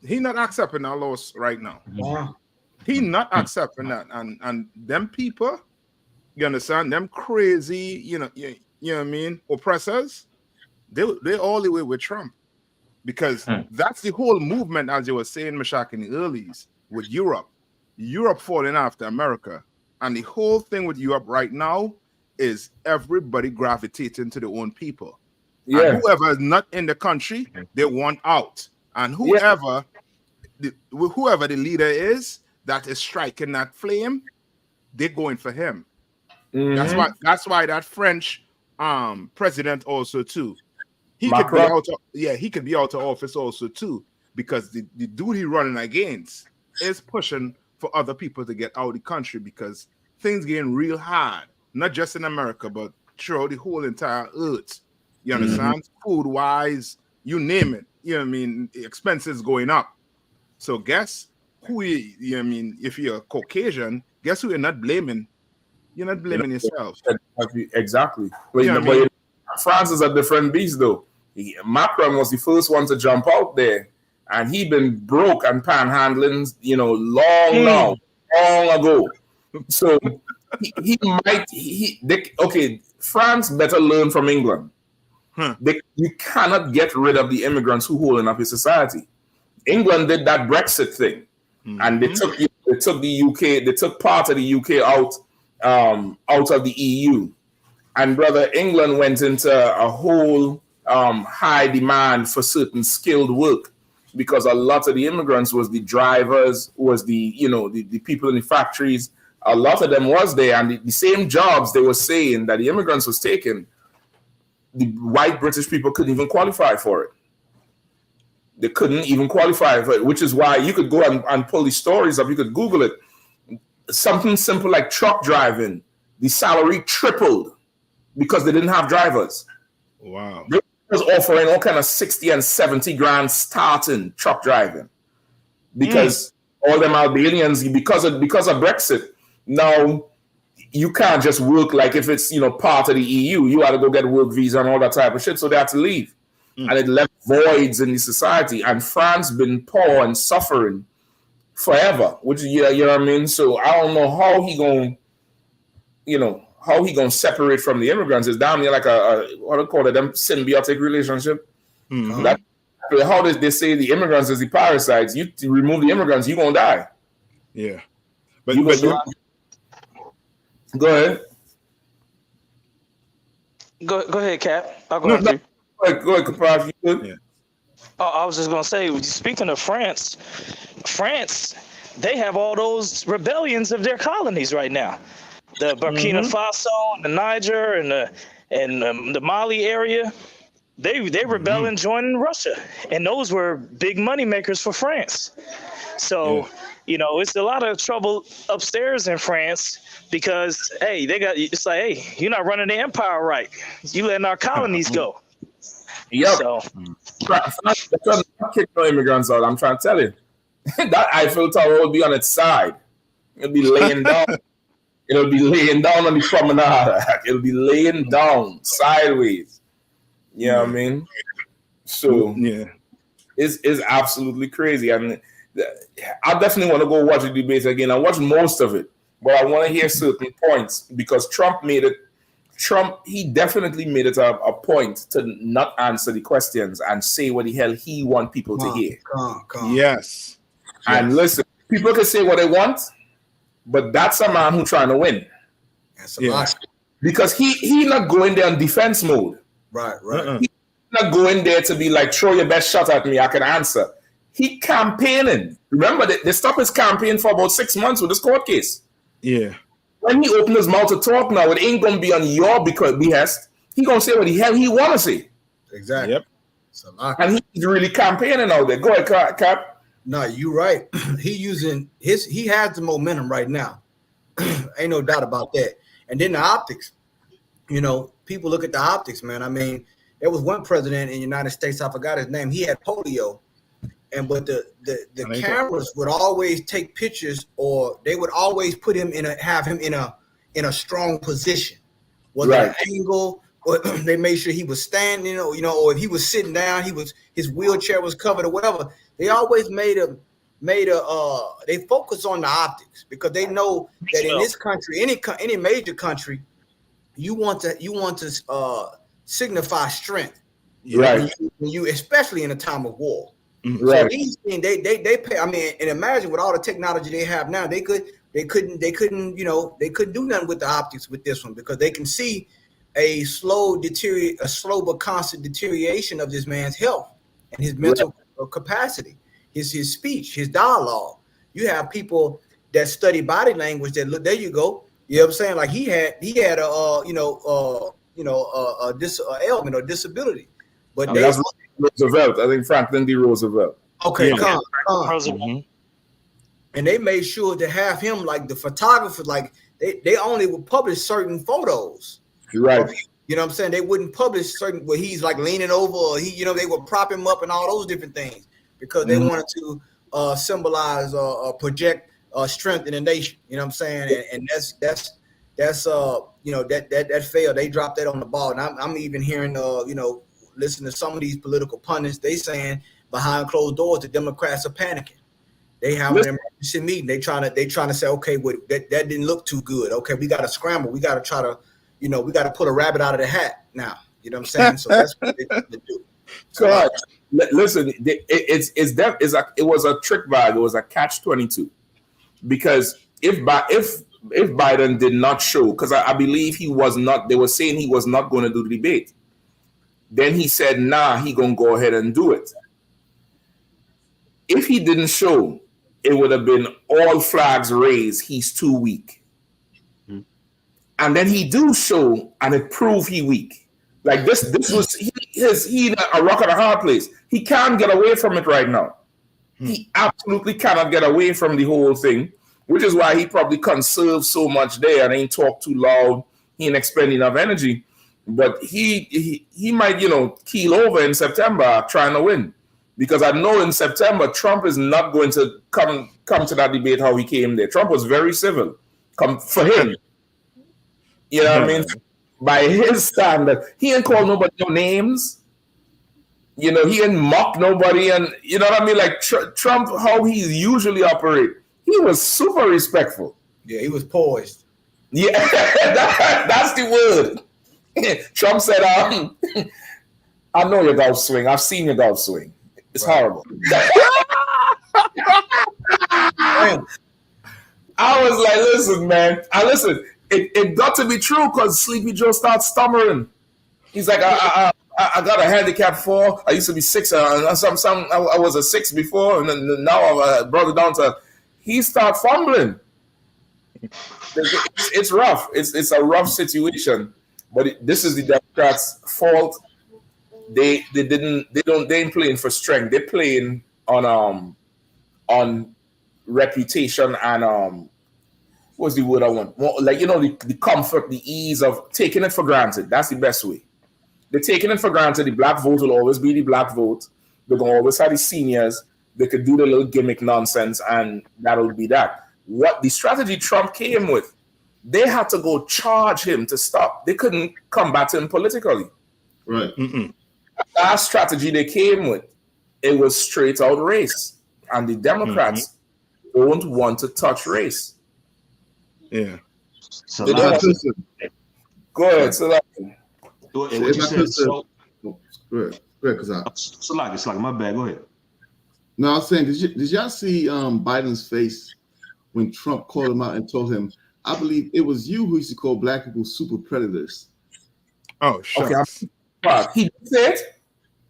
Speaker 17: He's not accepting our laws right now. He's not accepting that, and them people, you understand, them crazy, you know what I mean, oppressors, they're all the way with Trump, because that's the whole movement, as you were saying, Mashak, in the earlies with Europe falling after America, and the whole thing with Europe right now is everybody gravitating to their own people. And whoever is not in the country, they want out, and whoever the leader is that is striking that flame, they're going for him. That's why that French president also too. He could be out of office also too, because the dude he running against is pushing for other people to get out of the country, because things getting real hard, not just in America, but throughout the whole entire earth. You understand? Food wise, you name it. You know what I mean? Expenses going up. So guess who I mean, if you're Caucasian, guess who you're not blaming? You're not blaming yourself.
Speaker 16: Exactly. But France is a different beast, though. Macron was the first one to jump out there, and he been broke and panhandling, long ago. So France better learn from England. You cannot get rid of the immigrants who holding up his society. England did that Brexit thing, and they took the UK, they took part of the UK out of the EU. And brother, England went into a whole high demand for certain skilled work, because a lot of the immigrants was the drivers, was the people in the factories. A lot of them was there, and the same jobs they were saying that the immigrants was taking, the white British people couldn't even qualify for it. They couldn't even qualify for it, which is why you could go and pull the stories up. You could Google it. Something simple like truck driving, the salary tripled because they didn't have drivers.
Speaker 17: Wow.
Speaker 16: They was offering all kind of 60 and 70 grand starting truck driving, because all them Albanians, because of Brexit, now you can't just work like if it's part of the EU. You got to go get a work visa and all that type of shit. So they had to leave. And it left voids in the society. And France been poor and suffering forever, which you know what I mean? So I don't know how he gonna separate from the immigrants. It's down there like a what do you call it, them symbiotic relationship. That how did they say the immigrants is the parasites? You remove the immigrants, you gonna die.
Speaker 17: Yeah.
Speaker 16: Go ahead.
Speaker 15: Go ahead, Cap. I'll go after you.
Speaker 16: Go ahead, Kapaz. You good?
Speaker 15: Oh, I was just gonna say, speaking of France, they have all those rebellions of their colonies right now. The Burkina Faso, and the Niger, and the Mali area. They rebelling, joining Russia, and those were big money makers for France. So it's a lot of trouble upstairs in France, because it's like, hey, you're not running the empire right. You letting our colonies go.
Speaker 16: Yep.
Speaker 15: So
Speaker 16: they're kick no immigrants out. I'm trying to tell you. That Eiffel Tower will be on its side. It'll be laying down. It'll be laying down on the promenade. It'll be laying down sideways. You know what I mean? So
Speaker 17: yeah,
Speaker 16: it's absolutely crazy. I mean, I definitely want to go watch the debates again. I watched most of it, but I want to hear certain points because Trump, he definitely made it a point to not answer the questions and say what the hell he want people to hear.
Speaker 17: Yes.
Speaker 16: And listen, people can say what they want, but that's a man who's trying to win.
Speaker 18: That's a lot.
Speaker 16: Because he not going there in defense mode.
Speaker 18: Right.
Speaker 16: He's not going there to be like, throw your best shot at me, I can answer. He campaigning. Remember, they stopped his campaign for about 6 months with this court case.
Speaker 17: Yeah.
Speaker 16: When he opened his mouth to talk now, it ain't going to be on your behest. He going to say what the hell he want to say.
Speaker 18: Exactly.
Speaker 17: Yep.
Speaker 18: It's a lot.
Speaker 16: And he's really campaigning out there. Go ahead, Cap.
Speaker 18: No, you're right. He has the momentum right now. Ain't no doubt about that. And then the optics. You know, people look at the optics, man. I mean, there was one president in the United States, I forgot his name. He had polio. But the cameras would always take pictures, or they would always put him have him in a strong position. Whether an angle, or they made sure he was standing, or if he was sitting down, his wheelchair was covered or whatever. They always they focus on the optics because they know that in this country, any major country, you want to signify strength,
Speaker 16: right?
Speaker 18: When you especially in a time of war.
Speaker 16: Right.
Speaker 18: So these things they pay. I mean, and imagine with all the technology they have now, they couldn't do nothing with the optics with this one because they can see a slow but constant deterioration of this man's health and his mental capacity, his speech, his dialogue. You have people that study body language that look. There you go. You know what I'm saying? Like he had a ailment or disability, but
Speaker 16: that's Roosevelt. I think Franklin D. Roosevelt.
Speaker 18: Okay, and they made sure to have him like the photographer. Like they only would publish certain photos.
Speaker 16: Right.
Speaker 18: You know what I'm saying? They wouldn't publish certain where he's like leaning over, or they would prop him up and all those different things because they wanted to symbolize project strength in the nation. You know what I'm saying? And that's that failed. They dropped that on the ball, and I'm even hearing listen to some of these political pundits. They saying behind closed doors the Democrats are panicking. They have an emergency meeting. They trying to say, okay, that didn't look too good. Okay, we got to scramble. We got to try to, we got to pull a rabbit out of the hat now. You know what I'm saying? So that's what they do.
Speaker 16: So listen, it was a trick bag. It was a catch-22 because if Biden did not show, because I believe he was not. They were saying he was not going to do the debate. Then he said, nah, he gonna go ahead and do it. If he didn't show, it would have been all flags raised. He's too weak. And then he do show, and it proved he weak. Like this was he in a rock and a hard place. He can't get away from it right now. He absolutely cannot get away from the whole thing, which is why he probably conserved so much there and ain't talk too loud. He ain't expend enough energy. But he might, keel over in September trying to win. Because I know in September, Trump is not going to come to that debate how he came there. Trump was very civil. Come for him. You know what I mean? By his standard, he ain't call nobody no names. He ain't mock nobody. And you know what I mean? Like Trump, how he usually operate, he was super respectful.
Speaker 18: Yeah, he was poised.
Speaker 16: Yeah, that's the word. Trump said, I know your golf swing. I've seen your golf swing. It's horrible. I was like, listen, man. It got to be true because Sleepy Joe starts stammering. He's like, I got a handicap 4. I used to be 6. I was a 6 before, and then now I've brought it down to. He started fumbling. It's rough. It's a rough situation. But this is the Democrats' fault. They ain't playing for strength. They're playing on reputation and what's the word I want? More, like the comfort, the ease of taking it for granted. That's the best way. They're taking it for granted. The black vote will always be the black vote. They're gonna always have the seniors. They could do the little gimmick nonsense, and that'll be that. What the strategy Trump came with they had to go charge him to stop. They couldn't combat him politically.
Speaker 10: Right.
Speaker 16: That strategy they came with, it was straight out race. And the Democrats don't want to touch race.
Speaker 17: Yeah.
Speaker 19: So
Speaker 16: They don't want to. Go ahead, so
Speaker 19: what you said, so
Speaker 10: Go ahead, because
Speaker 19: it's like my bad. Go ahead.
Speaker 10: No, I was saying, did y'all see Biden's face when Trump called him out and told him, I believe it was you who used to call black people super predators.
Speaker 17: Oh, shucks.
Speaker 16: Okay, he did it?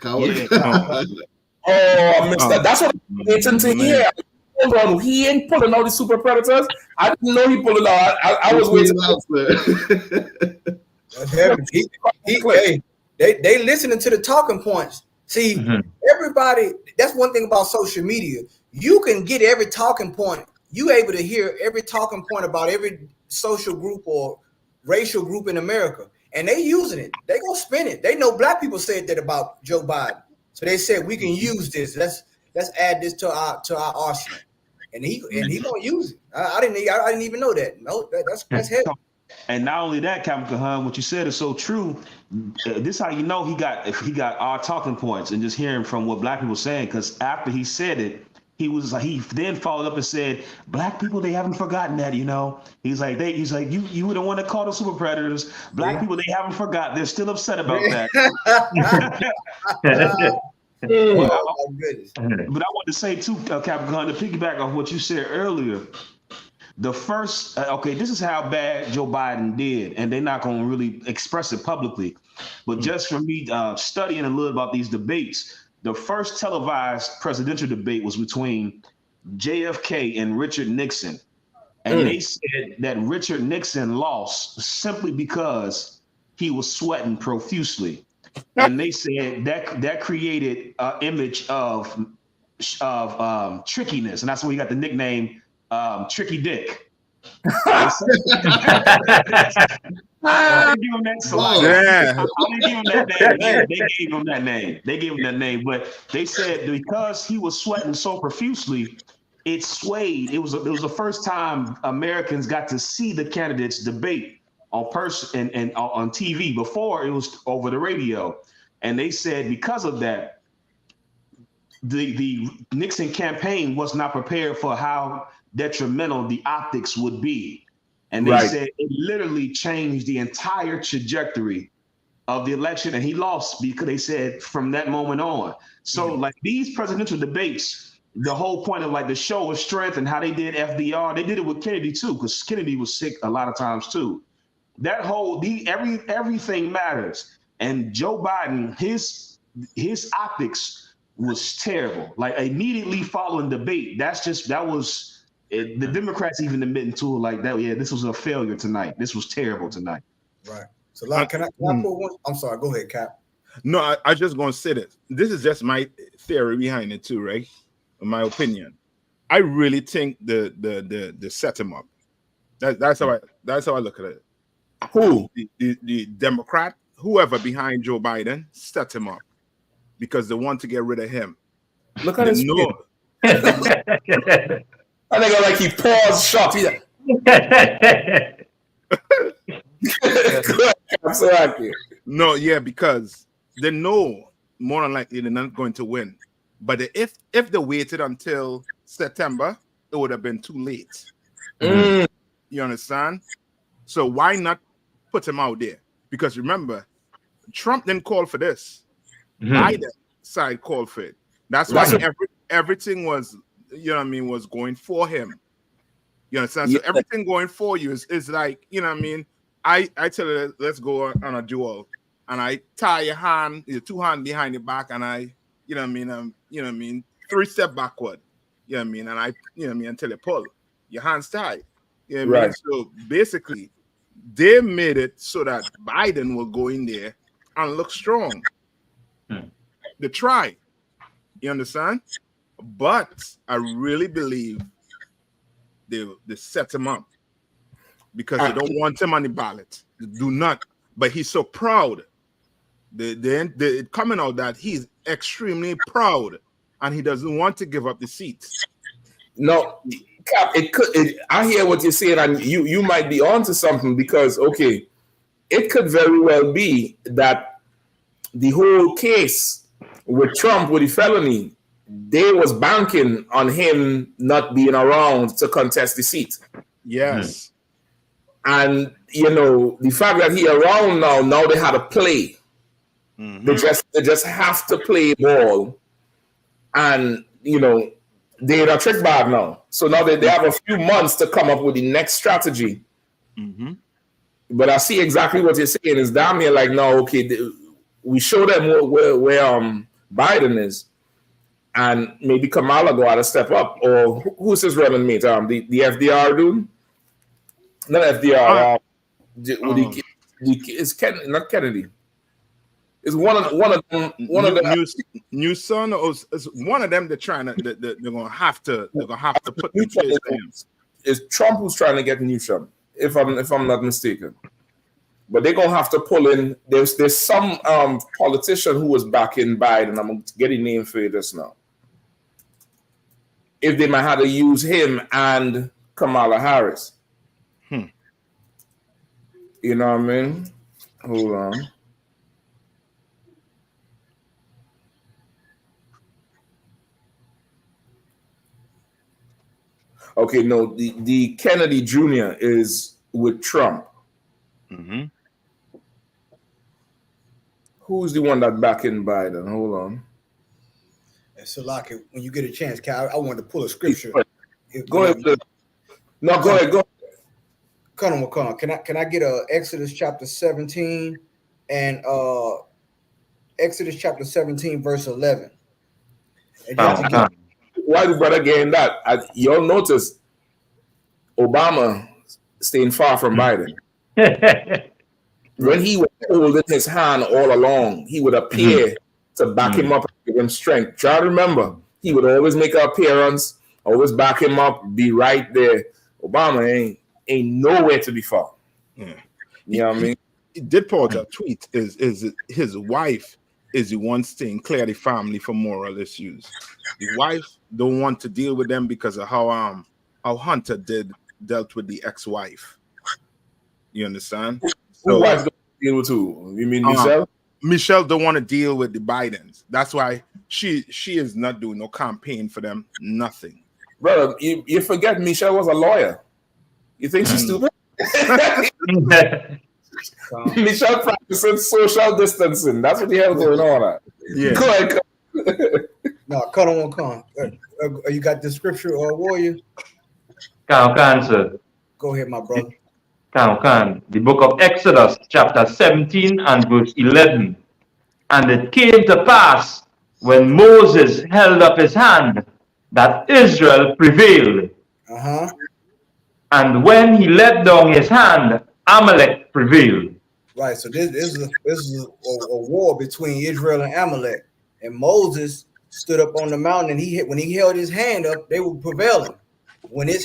Speaker 10: Coward.
Speaker 16: Oh, I missed that. That's what I'm waiting to hear. Hold on, he ain't pulling out the super predators. I didn't know he pulled it out. I was waiting.
Speaker 18: They listening to the talking points. See, everybody, that's one thing about social media. You can get every talking point. You able to hear every talking point about every social group or racial group in America. And they using it. They gonna spin it. They know black people said that about Joe Biden. So they said we can use this. Let's add this to our arsenal. And he gonna use it. I didn't even know that. No, that's heavy.
Speaker 19: And not only that, Captain Kahan, what you said is so true. This is how you know he got our talking points, and just hearing from what black people saying. Because after he said it, he then followed up and said, "Black people, they haven't forgotten that, you know." He's like you were the one that called us super predators. Black people, they haven't forgotten. They're still upset about that. But I want to say too, Captain Kahan, to piggyback off what you said earlier. The first, this is how bad Joe Biden did, and they're not going to really express it publicly. But just from me studying a little about these debates, the first televised presidential debate was between JFK and Richard Nixon. And they said that Richard Nixon lost simply because he was sweating profusely. And they said that created an image of trickiness. And that's where he got the nickname Tricky Dick. I didn't give him that slide. I didn't give him that name. They gave him that name. They gave him that name. But they said because he was sweating so profusely, it swayed. It was the first time Americans got to see the candidates debate on person and on TV. Before it was over the radio. And they said because of that, the Nixon campaign was not prepared for how detrimental the optics would be. And they said it literally changed the entire trajectory of the election, and he lost because they said from that moment on. So like these presidential debates, the whole point of like the show of strength and how they did FDR, they did it with Kennedy too, because Kennedy was sick a lot of times too. That whole everything matters. And Joe Biden, his optics was terrible. Like immediately following debate, that was the Democrats even admitting to it like that. Yeah, this was a failure tonight. This was terrible tonight.
Speaker 18: Right. So can I put one? I'm sorry. Go ahead, Cap.
Speaker 17: No, I just gonna say this. This is just my theory behind it too, right? In my opinion, I really think the set him up. That's how I look at it.
Speaker 16: Who
Speaker 17: the Democrat, whoever behind Joe Biden, set him up because they want to get rid of him.
Speaker 16: Look at his I think like he paused shot.
Speaker 17: No, yeah, because they know more than likely they're not going to win. But if they waited until September, it would have been too late. You understand? So why not put him out there? Because remember, Trump didn't call for this. Biden side called for it. That's why everything was, was going for him. You understand? So everything going for you is like, I tell you, let's go on a duel, and I tie your two hand behind your back, and I, 3 step backward. And I, until you pull, your hands tied. So basically, they made it so that Biden will go in there and look strong. They try. You understand? But I really believe they set him up because they don't want him on the ballot. They do not. But he's so proud. They're coming out that he's extremely proud and he doesn't want to give up the seats.
Speaker 16: No, Cap, I hear what you're saying, and you might be onto something because okay, it could very well be that the whole case with Trump with the felony, they was banking on him not being around to contest the seat.
Speaker 17: Yes.
Speaker 16: And you know, the fact that he around now they had to play. They just have to play ball. And you know, they're in a trick bag now. So now they have a few months to come up with the next strategy. But I see exactly what you're saying. Is damn near like, no, okay, we show them where Biden is, and maybe Kamala go out to step up. Or who's his running mate? The FDR dude? Not FDR. It's not Kennedy. It's one of them.
Speaker 17: Newsom, or is one of them. They're trying to. They're gonna have to put in place for him.
Speaker 16: It's Trump who's trying to get Newsom, if I'm not mistaken. But they're gonna have to pull in. There's some politician who was backing Biden. I'm getting name for you just now. If they might have to use him and Kamala Harris. You know what I mean? Hold on. Okay, no, the Kennedy Jr. is with Trump. Who's the one that backing Biden? Hold on.
Speaker 18: So, like, when you get a chance, Cal, I wanted to pull a scripture.
Speaker 16: Go ahead. No, go ahead. Go ahead.
Speaker 18: Come on. Can I get Exodus chapter 17 and Exodus chapter 17 verse 11?
Speaker 16: Why the brother getting that? You'll notice Obama staying far from Biden. When he was holding his hand all along, he would appear to back him up and give him strength. Try to remember, he would always make an appearance, always back him up, be right there. Obama ain't nowhere to be found. You know what I mean?
Speaker 17: He did put a tweet. Is his wife is the one staying clear of the family for moral issues. The wife don't want to deal with them because of how Hunter dealt with the ex-wife. You understand?
Speaker 16: Who wife don't deal with who? You mean Michelle?
Speaker 17: Michelle don't want to deal with the Bidens. That's why she is not doing no campaign for them. Nothing.
Speaker 16: Brother, you forget Michelle was a lawyer. You think she's stupid? Michelle practicing social distancing. That's what the hell going on.
Speaker 17: Yeah.
Speaker 16: Go ahead.
Speaker 18: No, cut on. You got the scripture or warrior?
Speaker 9: Sir.
Speaker 18: Go ahead, my brother.
Speaker 9: The book of Exodus, chapter 17 and verse 11. And it came to pass when Moses held up his hand that Israel prevailed. And when he let down his hand, Amalek prevailed.
Speaker 18: Right. So this is a war between Israel and Amalek. And Moses stood up on the mountain, and when he held his hand up, they were prevailing. When he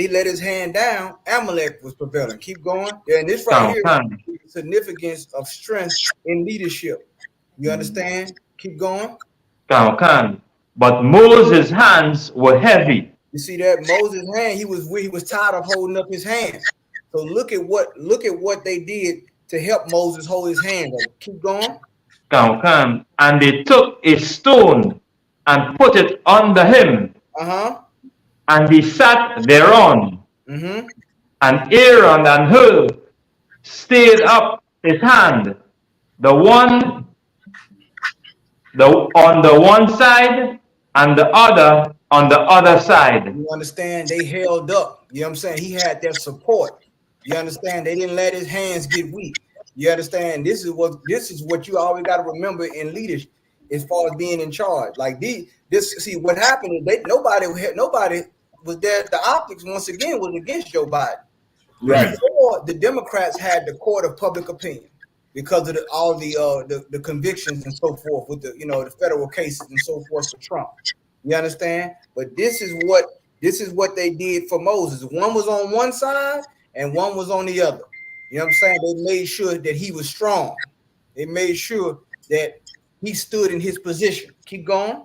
Speaker 18: let his hand down, Amalek was prevailing. Keep going. Yeah, and this right here is the significance of strength in leadership. You understand? Keep going.
Speaker 9: But Moses' hands were heavy.
Speaker 18: You see that Moses' hand, he was tired of holding up his hand. So look at what they did to help Moses hold his hand up. Keep going.
Speaker 9: And they took a stone and put it under him. And he sat thereon. And Aaron and Hur stayed up his hand, on the one side and the other on the other side.
Speaker 18: You understand? They held up. You know what I'm saying? He had that support. You understand? They didn't let his hands get weak. You understand? This is what you always got to remember in leadership as far as being in charge. Like see what happened is nobody was there. The optics once again was against Joe Biden.
Speaker 16: Right.
Speaker 18: Before, the Democrats had the court of public opinion because of all the convictions and so forth with the federal cases and so forth for Trump. You understand? But this is what they did for Moses. One was on one side and one was on the other. You know what I'm saying? They made sure that he was strong. They made sure that he stood in his position. Keep going.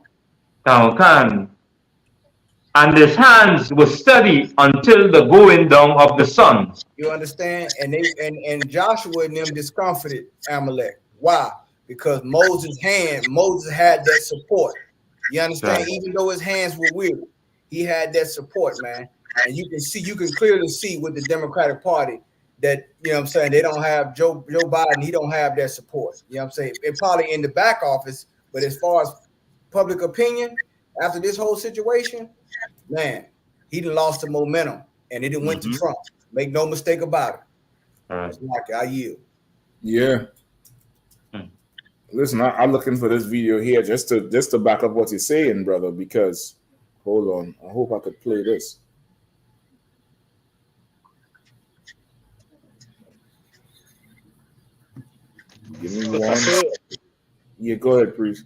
Speaker 9: and his hands were steady until the going down of the sun.
Speaker 18: You understand? And Joshua and them discomfited Amalek. Why? Because Moses had that support. You understand?
Speaker 9: Right.
Speaker 18: Even though his hands were weary, he had that support, man. And you can clearly see with the Democratic Party that, you know what I'm saying, they don't have Joe Biden, he don't have that support. You know what I'm saying? It probably in the back office, but as far as public opinion, after this whole situation, man, he done lost the momentum and it went to Trump. Make no mistake about it. It's like I yield.
Speaker 16: Yeah. Listen, I'm looking for this video here just to back up what you're saying, brother, because hold on. I hope I could play this. Give me one. Yeah, go ahead, please.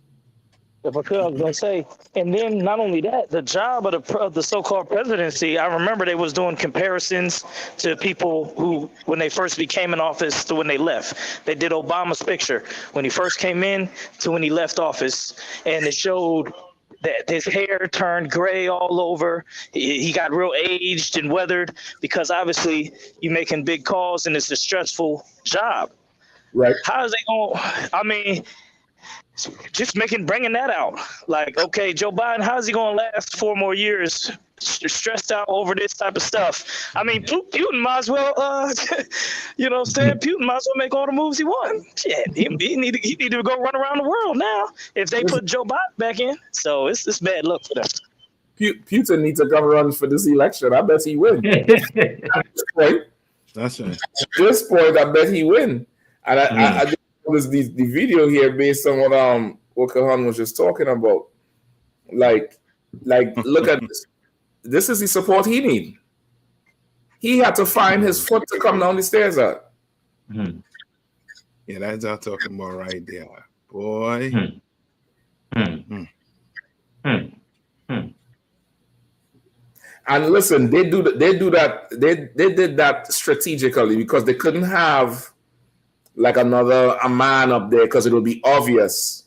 Speaker 15: If I could, I was gonna say, and then not only that, the job of the so-called presidency. I remember they was doing comparisons to people who, when they first became in office, to when they left. They did Obama's picture when he first came in to when he left office, and it showed that his hair turned gray all over. He got real aged and weathered because obviously you're making big calls and it's a stressful job.
Speaker 16: Right?
Speaker 15: How is they going? I mean, just bringing that out. Like, okay, Joe Biden, how's he going to last 4 more years stressed out over this type of stuff? I mean, Putin might as well, you know what I'm saying? Putin might as well make all the moves he wants. Shit, he need to go run around the world now if they put Joe Biden back in. So it's bad luck for them.
Speaker 16: Putin needs to come run for this election. I bet he win. At this point,
Speaker 17: That's right.
Speaker 16: At this point, I bet he win. And I just noticed the video here based on what Kahan was just talking about. Like look at this. This is the support he need. He had to find his foot to come down the stairs at.
Speaker 17: Yeah, that's what I'm talking about right there, boy.
Speaker 16: And listen, they did that strategically because they couldn't have like a man up there because it will be obvious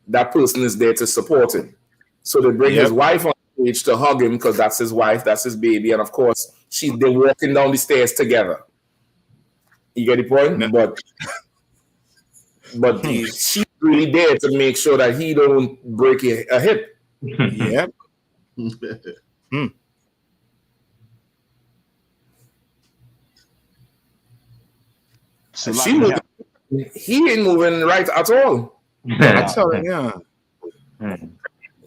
Speaker 16: that person is there to support him. So they bring his wife on stage to hug him because that's his wife, that's his baby, and of course they're walking down the stairs together. You get the point? No. But she's really there to make sure that he don't break a hip.
Speaker 17: Yep.
Speaker 16: So he ain't moving right at all.
Speaker 17: I'm telling you.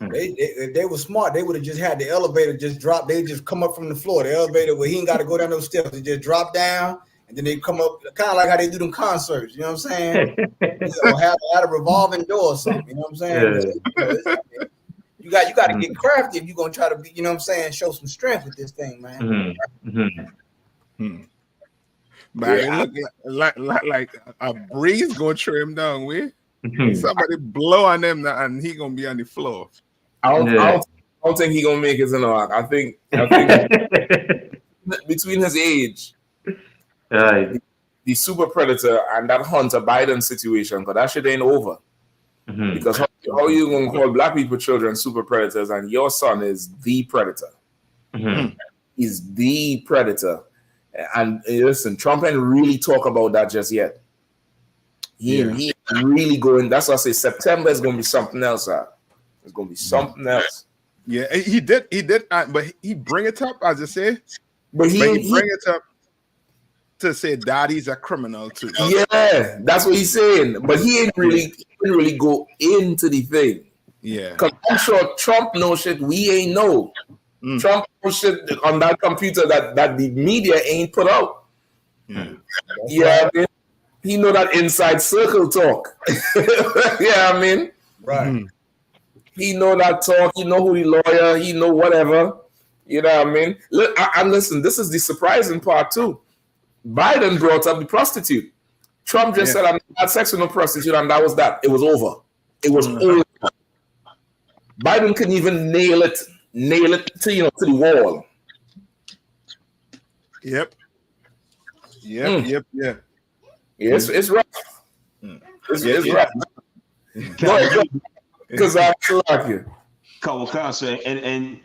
Speaker 18: They were smart. They would have just had the elevator just drop. They just come up from the floor. The elevator where he ain't got to go down those steps. They just drop down and then they come up, kind of like how they do them concerts. You know what I'm saying? Or have a revolving door or something. You know what I'm saying? Yeah. You got to get crafty if you're gonna try to be. You know what I'm saying? Show some strength with this thing, man.
Speaker 17: But it look like a breeze gonna trim down with. Somebody blow on them and he gonna be on the floor.
Speaker 16: I don't think he gonna make it in the arc. I think between his age, the super predator and that Hunter Biden situation, because that shit ain't over. Because how you gonna call black people children super predators and your son is the predator? He's the predator. And listen, Trump ain't really talk about that just yet. He really going. That's why I say September is going to be something else. It's going to be something else.
Speaker 17: Yeah, he did, but he bring it up as I say.
Speaker 16: But he
Speaker 17: bring it up to say daddy's a criminal too.
Speaker 16: Yeah, that's what he's saying. But he ain't really go into the thing.
Speaker 17: Yeah,
Speaker 16: because I'm sure Trump knows shit we ain't know. Trump knows shit on that computer that the media ain't put out. Yeah, I mean, he know that inside circle talk. Yeah, I mean,
Speaker 18: right.
Speaker 16: He know that talk. He know who the lawyer. He know whatever. You know what I mean? And listen, this is the surprising part too. Biden brought up the prostitute. Trump just said, "I had sex with no prostitute," and that was that. It was over. It was over. Biden couldn't even nail it to the wall.
Speaker 17: Yep.
Speaker 16: It's rough. It's rough. Go ahead, because I'm like you.
Speaker 19: Kawakasa, and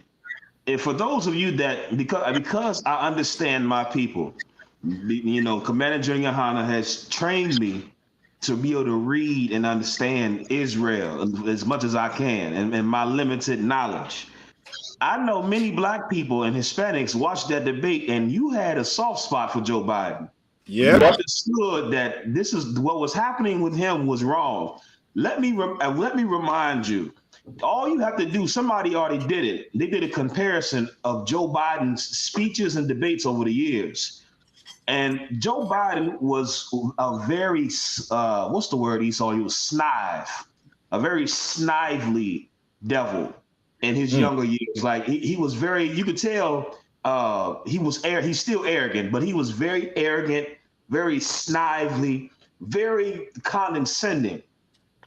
Speaker 19: And for those of you that, because I understand my people, Commander General Yohana has trained me to be able to read and understand Israel as much as I can, and my limited knowledge. I know many black people and Hispanics watched that debate, and you had a soft spot for Joe Biden.
Speaker 17: Yeah.
Speaker 19: You understood that this is what was happening with him was wrong. Let me remind you. All you have to do, somebody already did it. They did a comparison of Joe Biden's speeches and debates over the years. And Joe Biden was a very, what's the word, Esau? He was snive, a very snively devil in his younger years. Like he was very, you could tell he's still arrogant, but he was very arrogant, very snively, very condescending.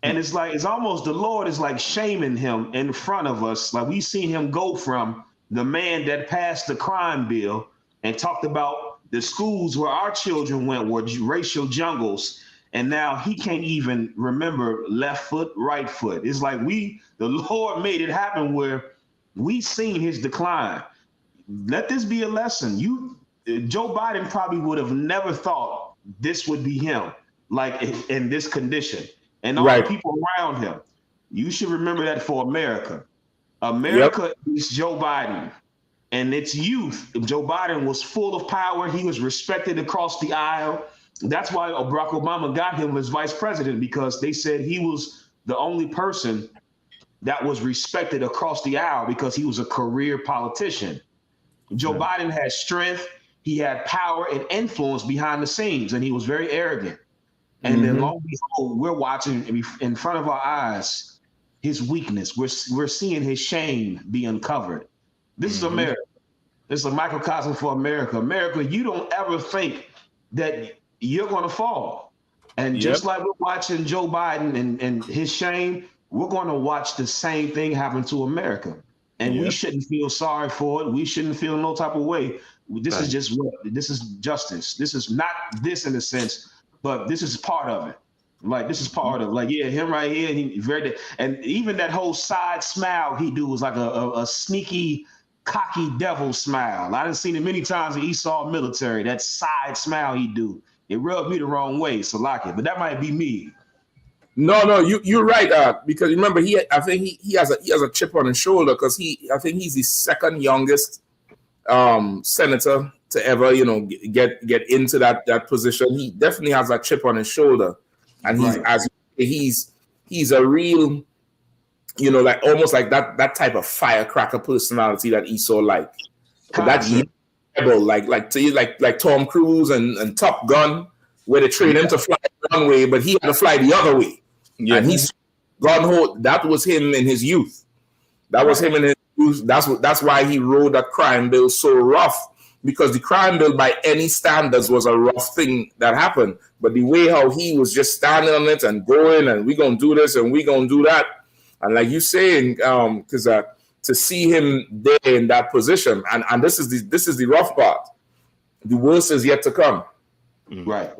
Speaker 19: And it's like, it's almost the Lord is like shaming him in front of us. Like we seen him go from the man that passed the crime bill and talked about the schools where our children went were racial jungles. And now he can't even remember left foot, right foot. It's like the Lord made it happen where we seen his decline. Let this be a lesson. Joe Biden probably would have never thought this would be him, like in this condition. And all the people around him. You should remember that for America. America is Joe Biden and its youth. Joe Biden was full of power. He was respected across the aisle. That's why Barack Obama got him as vice president, because they said he was the only person that was respected across the aisle because he was a career politician. Joe Biden had strength. He had power and influence behind the scenes, and he was very arrogant. And then long behold, we're watching in front of our eyes his weakness. We're seeing his shame be uncovered. This is America. This is a microcosm for America. America, you don't ever think that you're going to fall. And just like we're watching Joe Biden and his shame, we're going to watch the same thing happen to America. And we shouldn't feel sorry for it. We shouldn't feel no type of way. This is just this is justice. This is not this in a sense, but this is part of it. Like this is part of him right here. He and even that whole side smile he do was like a sneaky, cocky devil smile. I done seen it many times in Esau military. That side smile he do, it rubbed me the wrong way. So but that might be me.
Speaker 16: No, you're right. Because remember, I think he has a chip on his shoulder because I think he's the second youngest senator to ever get into that position. He definitely has a chip on his shoulder, and he's a real like almost like that type of firecracker personality that Esau like. That like Tom Cruise and Top Gun, where they train him to fly one way, but he had to fly the other way. Yeah. And he's gone home. That was him in his youth. That was him in his youth. That's why he wrote that crime bill so rough, because the crime bill by any standards was a rough thing that happened. But the way how he was just standing on it and going, and we're gonna do this and we're gonna do that, and like you saying, because to see him there in that position, and this is the rough part. The worst is yet to come.
Speaker 19: Right.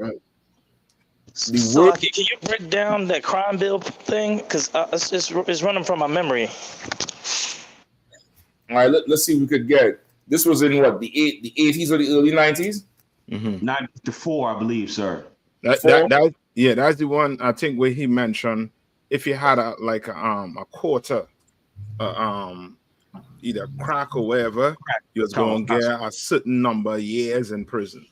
Speaker 15: So, can you break down that crime bill thing? Because it's running from my memory.
Speaker 16: All right, let's see if we could get it. This was in what, the 80s or the early 90s?
Speaker 19: 94, I believe, sir.
Speaker 17: That's the one I think where he mentioned if you had a quarter, either crack or whatever, you was going to get a certain number of years in prison.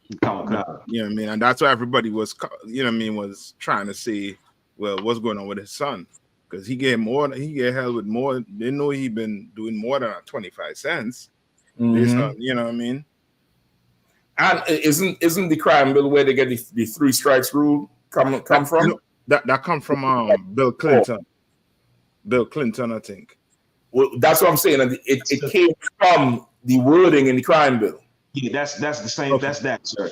Speaker 17: You know what I mean? And that's why everybody was, was trying to see, well, what's going on with his son? Because he get held with more. They know he been doing more than 25 cents. You know what I mean?
Speaker 16: And isn't the crime bill where they get the 3 strikes rule come from?
Speaker 17: That come from Bill Clinton. Bill Clinton, I think.
Speaker 16: Well, that's what I'm saying. It came from the wording in the crime bill.
Speaker 19: Yeah, that's the same. Okay. That's that, sir.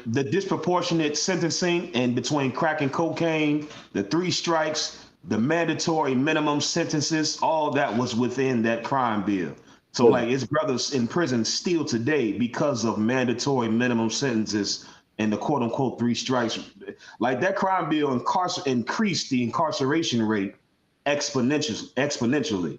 Speaker 19: The disproportionate sentencing and between crack and cocaine, the 3 strikes, the mandatory minimum sentences, all that was within that crime bill. So like his brothers in prison still today because of mandatory minimum sentences and the quote unquote 3 strikes. Like that crime bill increased the incarceration rate exponentially.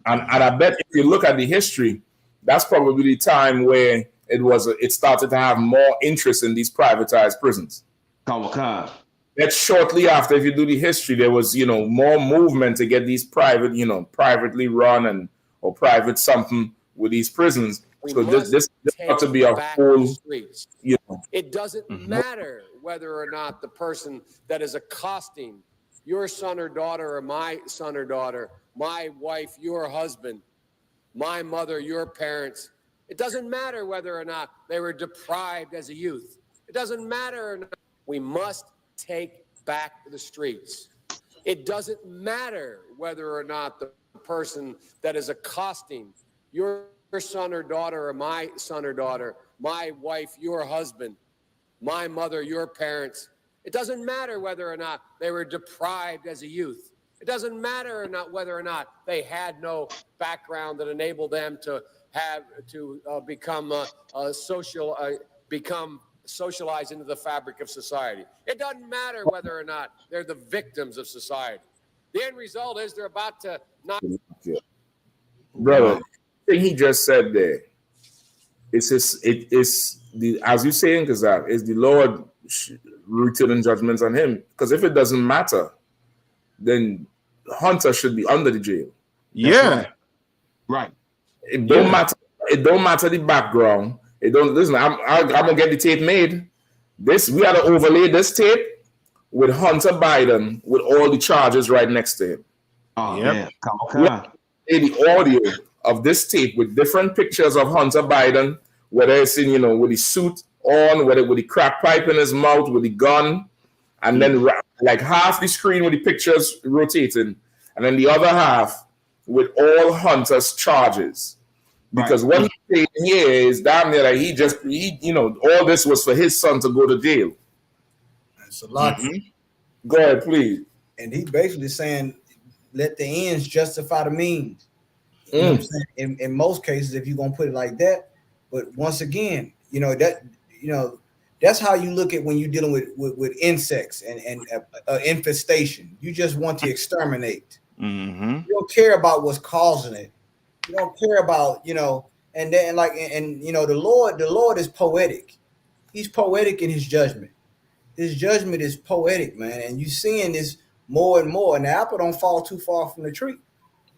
Speaker 16: And I bet if you look at the history, that's probably the time where it started to have more interest in these privatized prisons. That shortly after, if you do the history, there was more movement to get these privately run or private something with these prisons. So this ought to be a whole
Speaker 20: It doesn't matter whether or not the person that is accosting your son or daughter or my son or daughter, my wife, your husband, my mother, your parents. It doesn't matter whether or not they were deprived as a youth. It doesn't matter or not. We must take back the streets. It doesn't matter whether or not the person that is accosting your son or daughter or my son or daughter, my wife, your husband, my mother, your parents. It doesn't matter whether or not they were deprived as a youth. It doesn't matter or not whether or not they had no background that enabled them to become socialized into the fabric of society. It doesn't matter whether or not they're the victims of society. The end result is they're about to not.
Speaker 16: Brother, the thing he just said there, as you saying, Kazak, is the Lord returning judgments on him. Because if it doesn't matter, then Hunter should be under the jail.
Speaker 17: Yeah.
Speaker 19: Right.
Speaker 16: It don't matter. It don't matter the background. It don't listen. I'm gonna get the tape made. We had to overlay this tape with Hunter Biden with all the charges right next to him.
Speaker 19: Oh yeah.
Speaker 16: We had to play the audio of this tape with different pictures of Hunter Biden, whether it's in with the suit on, whether with the crack pipe in his mouth, with the gun, and then like half the screen with the pictures rotating, and then the other half with all Hunter's charges. Because what he's saying here is damn near like he all this was for his son to go to jail.
Speaker 18: That's a lot.
Speaker 16: Go ahead, please.
Speaker 18: And he's basically saying, let the ends justify the means. You know what I'm saying? In most cases, if you're gonna put it like that, but once again, that's how you look at when you're dealing with insects and infestation. You just want to exterminate. You don't care about what's causing it. You don't care about, and then the Lord is poetic. He's poetic in his judgment. His judgment is poetic, man. And you're seeing this more and more. And the apple don't fall too far from the tree.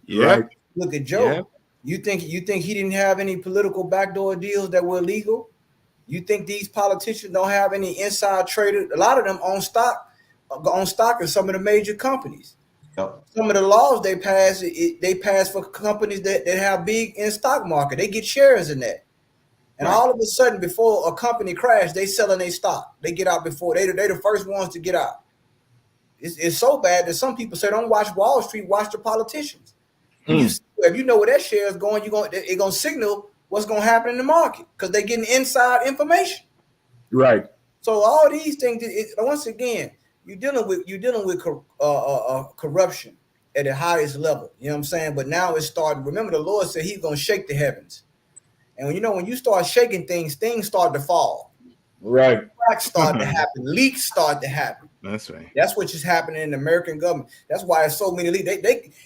Speaker 17: Yeah.
Speaker 18: Right? Look at Joe. Yeah. You think he didn't have any political backdoor deals that were illegal? You think these politicians don't have any inside traders? A lot of them own stock in some of the major companies. Yep. Some of the laws they pass for companies that have big in stock market. They get shares in that. And all of a sudden, before a company crash, they selling their stock. They get out before they're the first ones to get out. It's so bad that some people say, don't watch Wall Street, watch the politicians. If you know where that share is going, it's gonna signal what's gonna happen in the market because they're getting inside information.
Speaker 16: Right.
Speaker 18: So all these things, once again, you're dealing with corruption at the highest level. You know what I'm saying? But now it's starting. Remember, the Lord said He's gonna shake the heavens, and when you start shaking things start to fall.
Speaker 16: Right.
Speaker 18: Cracks start to happen. Leaks start to happen.
Speaker 17: That's right.
Speaker 18: That's what is happening in the American government. That's why there's so many leaks.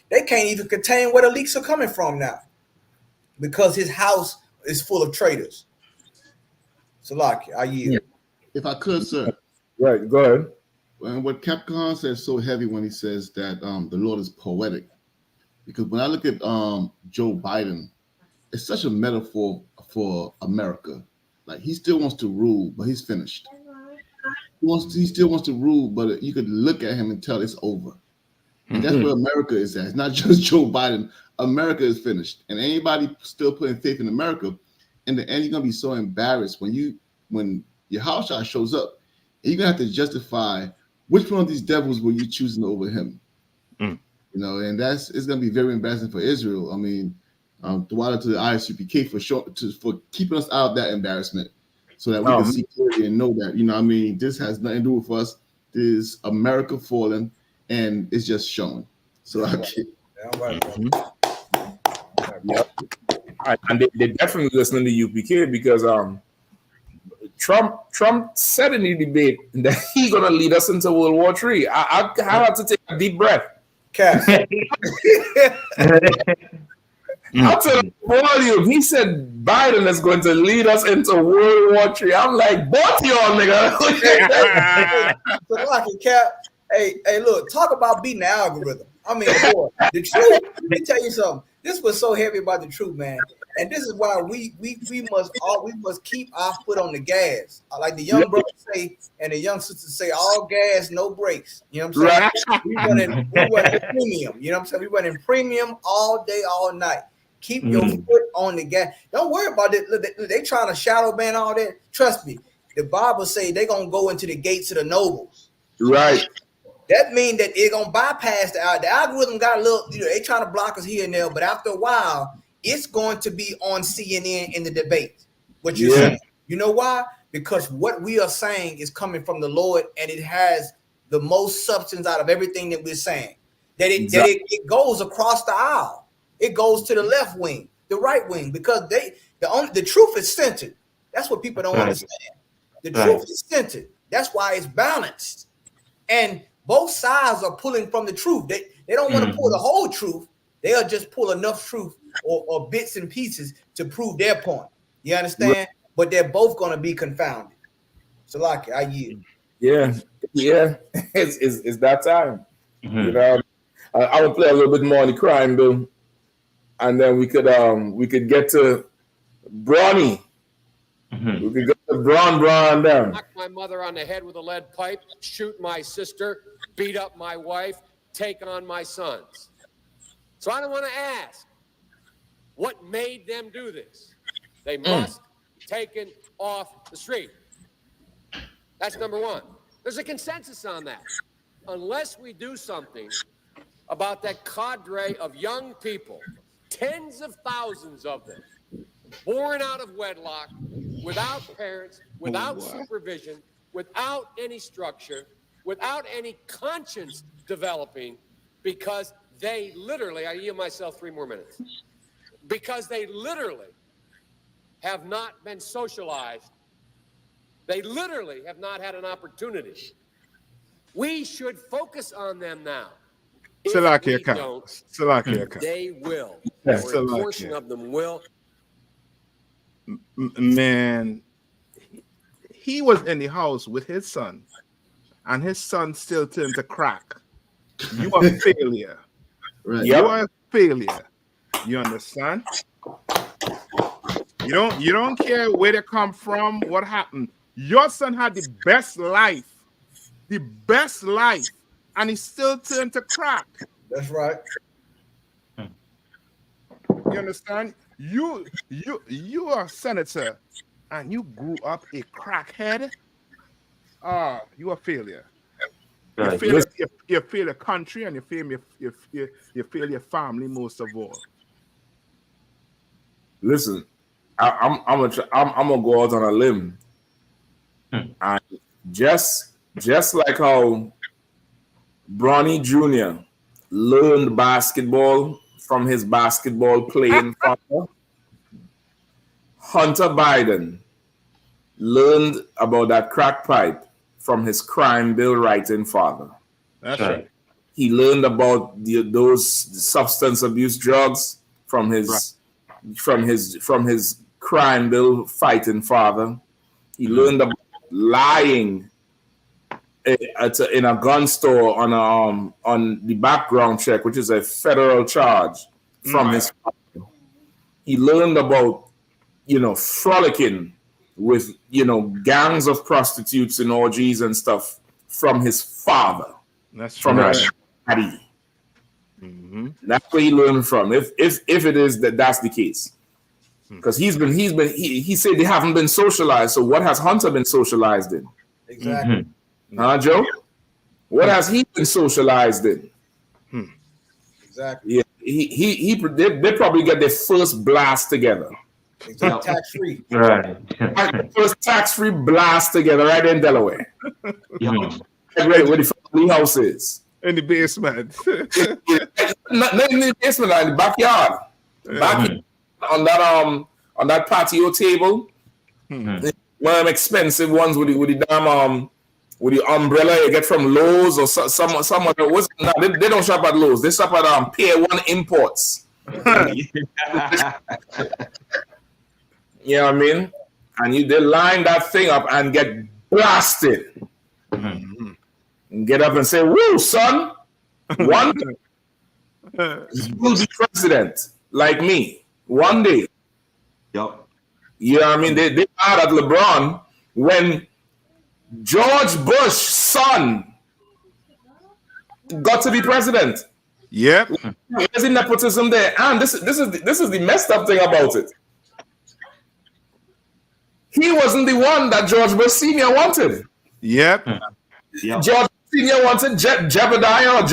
Speaker 18: They can't even contain where the leaks are coming from now, because his house is full of traitors. Salaki, I yield.
Speaker 10: If I could, sir.
Speaker 16: Right. Go ahead.
Speaker 10: And what Capcom says so heavy when he says that the Lord is poetic, because when I look at Joe Biden, it's such a metaphor for America. Like he still wants to rule, but he's finished. He still wants to rule, but you could look at him and tell it's over. And that's where America is at. It's not just Joe Biden. America is finished. And anybody still putting faith in America, in the end, you're gonna be so embarrassed when your house shot shows up, and you're gonna have to justify which one of these devils were you choosing over him. And it's gonna be very embarrassing for Israel. I mean, throughout to the ISUPK for keeping us out of that embarrassment, so that we can see clearly and know that this has nothing to do with us. This is America falling, and it's just showing. So I can't.
Speaker 16: And they're definitely listening to UPK because Trump said in the debate that he's gonna lead us into World War III. I have to take a deep breath.
Speaker 18: Cass.
Speaker 16: I'll tell you, he said Biden is going to lead us into World War III. I'm like, both y'all, nigga.
Speaker 18: Hey, look, talk about beating the algorithm. I mean, boy, the truth. Let me tell you something. This was so heavy about the truth, man. And this is why we must keep our foot on the gas. Like the young brothers say and the young sisters say, all gas, no brakes. You know what I'm saying? We running premium. You know what I'm saying? We running premium all day, all night. Keep your foot on the gas. Don't worry about it. Look, they trying to shadow ban all that. Trust me. The Bible say they're gonna go into the gates of the nobles.
Speaker 16: Right.
Speaker 18: That means that they're gonna bypass the algorithm. Got a little, they trying to block us here and there, but after a while, it's going to be on CNN in the debate. What you're saying, you know why? Because what we are saying is coming from the Lord, and it has the most substance out of everything that we're saying. That it goes across the aisle. It goes to the left wing, the right wing, because the truth is centered. That's what people don't understand. The truth is centered. That's why it's balanced, and both sides are pulling from the truth. They don't want to pull the whole truth. They'll just pull enough truth or bits and pieces to prove their point. You understand? Right. But they're both going to be confounded. So, like, I yield.
Speaker 16: Yeah. It's that time. You know, I will play a little bit more on the crime bill, and then we could get to Bronny. We could get to Bron down.
Speaker 20: Knock my mother on the head with a lead pipe, shoot my sister, beat up my wife, take on my sons. So I don't want to ask what made them do this. They must be taken off the street. That's number one. There's a consensus on that. Unless we do something about that cadre of young people, tens of thousands of them, born out of wedlock, without parents, without supervision, without any structure, without any conscience developing, because they literally, I yield myself 3 more minutes, because they literally have not been socialized. They literally have not had an opportunity. We should focus on them now. If we don't, they will. Or a portion of them will.
Speaker 17: Man, he was in the house with his son, and his son still turned to crack. You are a failure.
Speaker 10: Right.
Speaker 17: You are a failure. You understand? You don't care where they come from, what happened. Your son had the best life, and he still turned to crack.
Speaker 18: That's right.
Speaker 17: You understand? You are a senator, and you grew up a crackhead. You are a failure.
Speaker 16: Right.
Speaker 17: You fail your country, and you fail your family most of all.
Speaker 16: Listen, I'm gonna go out on a limb, and just like how Bronny Jr. learned basketball from his basketball playing father, Hunter Biden learned about that crack pipe from his crime bill writing father.
Speaker 17: That's right.
Speaker 16: He learned about those substance abuse drugs from his crime bill fighting father. He learned about lying in a gun store on the background check, which is a federal charge, from his father. He learned about frolicking with gangs of prostitutes and orgies and stuff from his father.
Speaker 17: That's
Speaker 16: from his daddy. That's where he learned from. If it is that's the case, because he said they haven't been socialized. So what has Hunter been socialized in?
Speaker 18: Exactly.
Speaker 16: Joe? What has he been socialized in?
Speaker 18: Exactly.
Speaker 16: Yeah, they probably get their first blast together.
Speaker 18: Exactly. Tax free.
Speaker 16: Right. First tax-free blast together right in Delaware. Where the family house is.
Speaker 17: In the basement.
Speaker 16: Not in the basement, in the backyard. On that patio table. One of them expensive ones with the damn with the umbrella you get from Lowe's or some other. They don't shop at Lowe's. They shop at Pier 1 Imports. You know what I mean? And they line that thing up and get blasted.
Speaker 17: Mm-hmm.
Speaker 16: And get up and say, "Woo, son, one day you will be president like me. One day."
Speaker 19: Yep.
Speaker 16: You know what I mean? They mad at LeBron when George Bush's son got to be president.
Speaker 17: Yep.
Speaker 16: There's the nepotism there. And this is the messed up thing about it. He wasn't the one that George Bush Sr. wanted.
Speaker 17: Yep.
Speaker 16: George Sr. wanted Jebediah.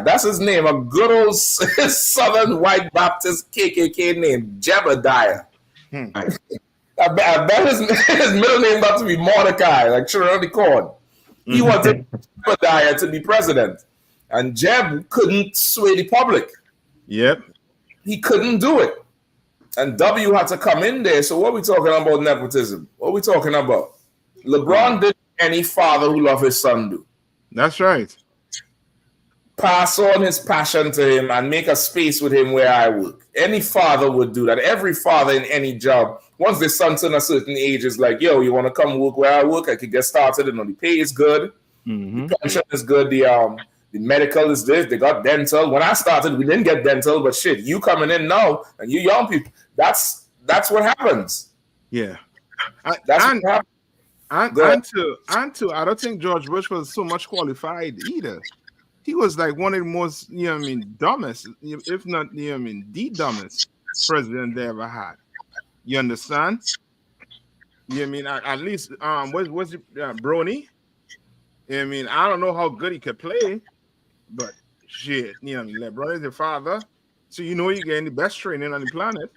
Speaker 16: That's his name. A good old Southern white Baptist KKK name, Jebediah. I bet his middle name got to be Mordecai, like Children the Cord. He wanted Jebediah to be president. And Jeb couldn't sway the public.
Speaker 17: Yep.
Speaker 16: He couldn't do it. And W had to come in there. So what are we talking about nepotism? What are we talking about? LeBron did any father who loved his son do.
Speaker 17: That's right.
Speaker 16: Pass on his passion to him and make a space with him where I work. Any father would do that. Every father in any job, once their son turns a certain age, is like, yo, you want to come work where I work? I could get started. And the pay is good. The pension is good. The medical is this. They got dental. When I started, we didn't get dental, but shit, you coming in now and you young people, that's what happens.
Speaker 17: Yeah.
Speaker 16: That's what happens.
Speaker 17: And too, I don't think George Bush was so much qualified either. He was like one of the most, dumbest, if not, the dumbest president they ever had. You understand? At least, was it Brony? I don't know how good he could play, but shit, LeBron is the father, so you're getting the best training on the planet.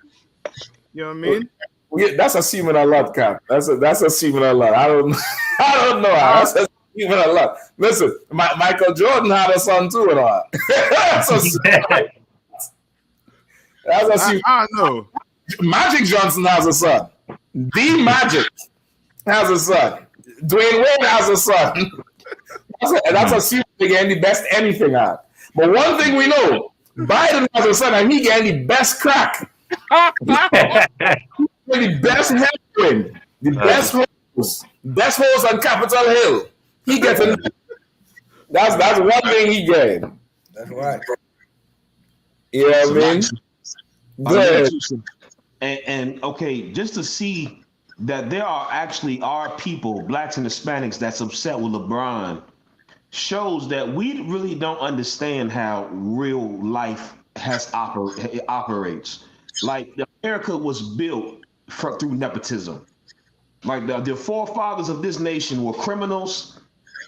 Speaker 17: You know what I mean?
Speaker 16: Yeah, that's assuming a lot, Cap. That's assuming a lot. I don't know. That's assuming a lot. Listen, Michael Jordan had a son too, and all. That's assuming.
Speaker 17: I know.
Speaker 16: Magic Johnson has a son. D Magic has a son. Dwayne Wade has a son. That's assuming they getting the best anything out. But one thing we know, Biden has a son, and he getting the best crack. The best heroin, the best hoes on Capitol Hill. He gets it. That's one thing he getting.
Speaker 18: That's right.
Speaker 16: You know what I mean? Good.
Speaker 19: And okay, just to see that there are people, blacks and Hispanics, that's upset with LeBron, shows that we really don't understand how real life operates. Like America was built through nepotism. Like the forefathers of this nation were criminals,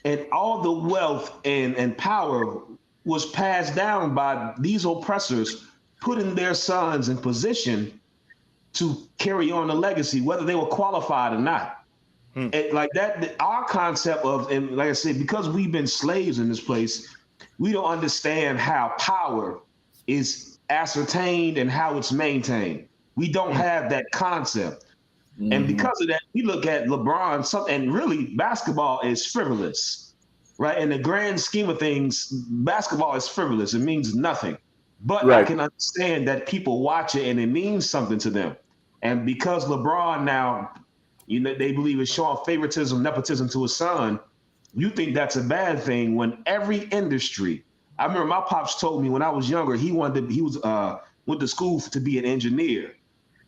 Speaker 19: and all the wealth and power was passed down by these oppressors, putting their sons in position to carry on the legacy, whether they were qualified or not. And like that, our concept of, and like I said, because we've been slaves in this place, we don't understand how power is ascertained and how it's maintained. We don't have that concept. And because of that, we look at LeBron, and really basketball is frivolous, right? In the grand scheme of things, basketball is frivolous. It means nothing. But I can understand that people watch it and it means something to them. And because LeBron now, they believe is showing favoritism, nepotism to his son, you think that's a bad thing when every industry. I remember my pops told me when I was younger, went to school to be an engineer,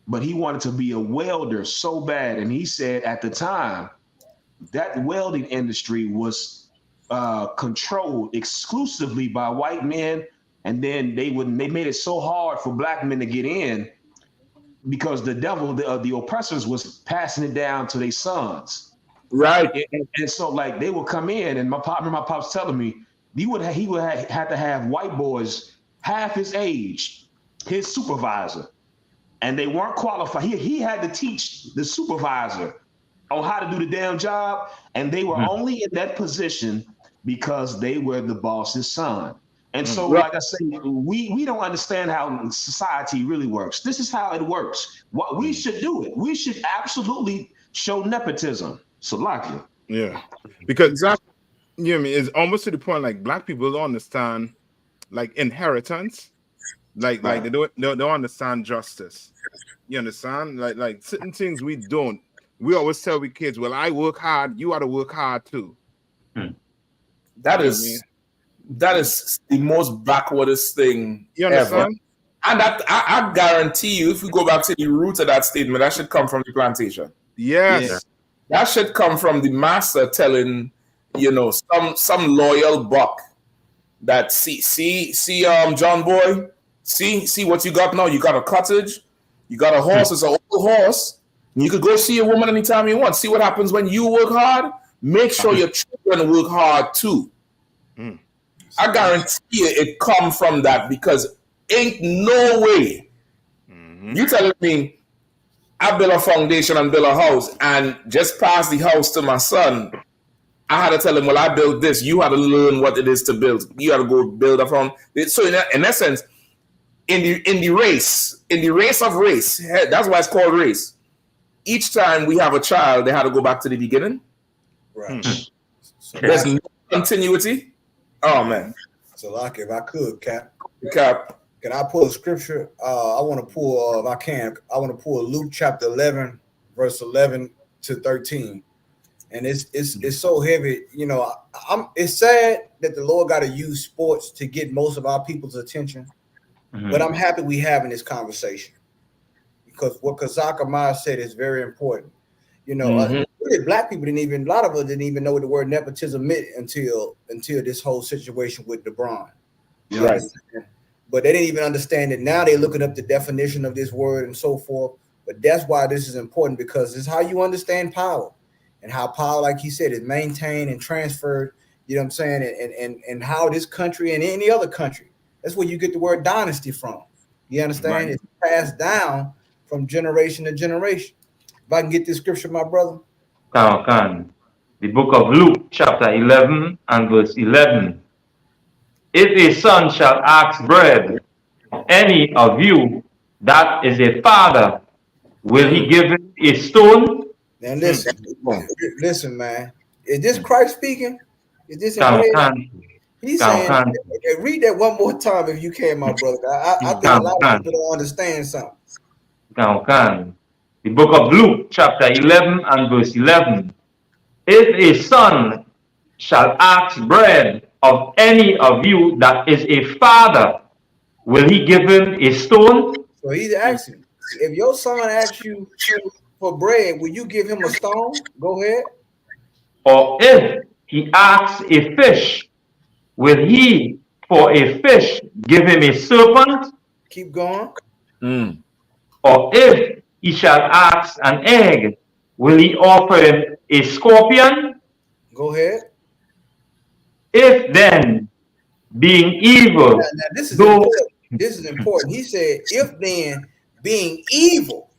Speaker 19: but he wanted to be a welder so bad. And he said at the time, that welding industry was controlled exclusively by white men. And then they made it so hard for black men to get in because the devil, the oppressors, was passing it down to their sons.
Speaker 16: Right.
Speaker 19: And so like they would come in, and my pops telling me he would have to have white boys half his age, his supervisor, and they weren't qualified. He had to teach the supervisor on how to do the damn job, and they were only in that position because they were the boss's son. And so, like I say, we don't understand how society really works. This is how it works. What we should do it. We should absolutely show nepotism. Salakia.
Speaker 17: Yeah, because it's almost to the point like black people don't understand like inheritance. Like they don't understand justice. You understand? Like certain things we don't. We always tell we kids, well, I work hard, you ought to work hard too.
Speaker 16: That
Speaker 17: You know
Speaker 16: is that is the most backwardest thing
Speaker 17: You
Speaker 16: ever.
Speaker 17: understand?
Speaker 16: And that I guarantee you, if we go back to the root of that statement, that should come from the plantation.
Speaker 17: Yes.
Speaker 16: That should come from the master telling, some loyal buck that see John Boy, see what you got now. You got a cottage, you got a horse, it's an old horse. You could go see a woman anytime you want. See what happens when you work hard. Make sure your children work hard too. I guarantee you it come from that, because ain't no way. You telling me I built a foundation and built a house and just passed the house to my son. I had to tell him, well, I built this. You had to learn what it is to build. You had to go build a foundation. So in essence, in the race of race, that's why it's called race. Each time we have a child, they had to go back to the beginning.
Speaker 18: Right.
Speaker 16: There's no continuity. Oh man.
Speaker 18: So like, if I could, Cap,
Speaker 16: can
Speaker 18: I pull a scripture? I want to pull, if I can, I want to pull Luke chapter 11, verse 11 to 13. And it's so heavy, it's sad that the Lord got to use sports to get most of our people's attention. But I'm happy we having this conversation, because what Kazak Amar said is very important. Really, black people a lot of us didn't even know what the word nepotism meant until this whole situation with LeBron.
Speaker 16: Right.
Speaker 18: But they didn't even understand it. Now they're looking up the definition of this word and so forth. But that's why this is important, because it's how you understand power, and how power, like he said, is maintained and transferred. You know what I'm saying? And how this country and any other country, that's where you get the word dynasty from. You understand? Right. It's passed down from generation to generation. If I can get this scripture, my brother.
Speaker 9: Can. The book of Luke, chapter 11 and verse 11. If a son shall ask bread of any of you that is a father, will he give him a stone?
Speaker 18: Now listen, man. Is this Christ speaking? Is this He's saying, read that one more time if you can, my brother. I think a lot of people don't understand something.
Speaker 9: The book of Luke, chapter 11 and verse 11. If a son shall ask bread of any of you that is a father, will he give him a stone?
Speaker 18: So he's asking, if your son asks you for bread, will you give him a stone? Go ahead.
Speaker 9: Or if he asks a fish, will he for a fish give him a serpent?
Speaker 18: Keep going.
Speaker 9: Or if he shall ask an egg, will he offer him a scorpion?
Speaker 18: Go ahead.
Speaker 9: If then, being evil,
Speaker 18: now this is important. This is important. He said, if then, being evil.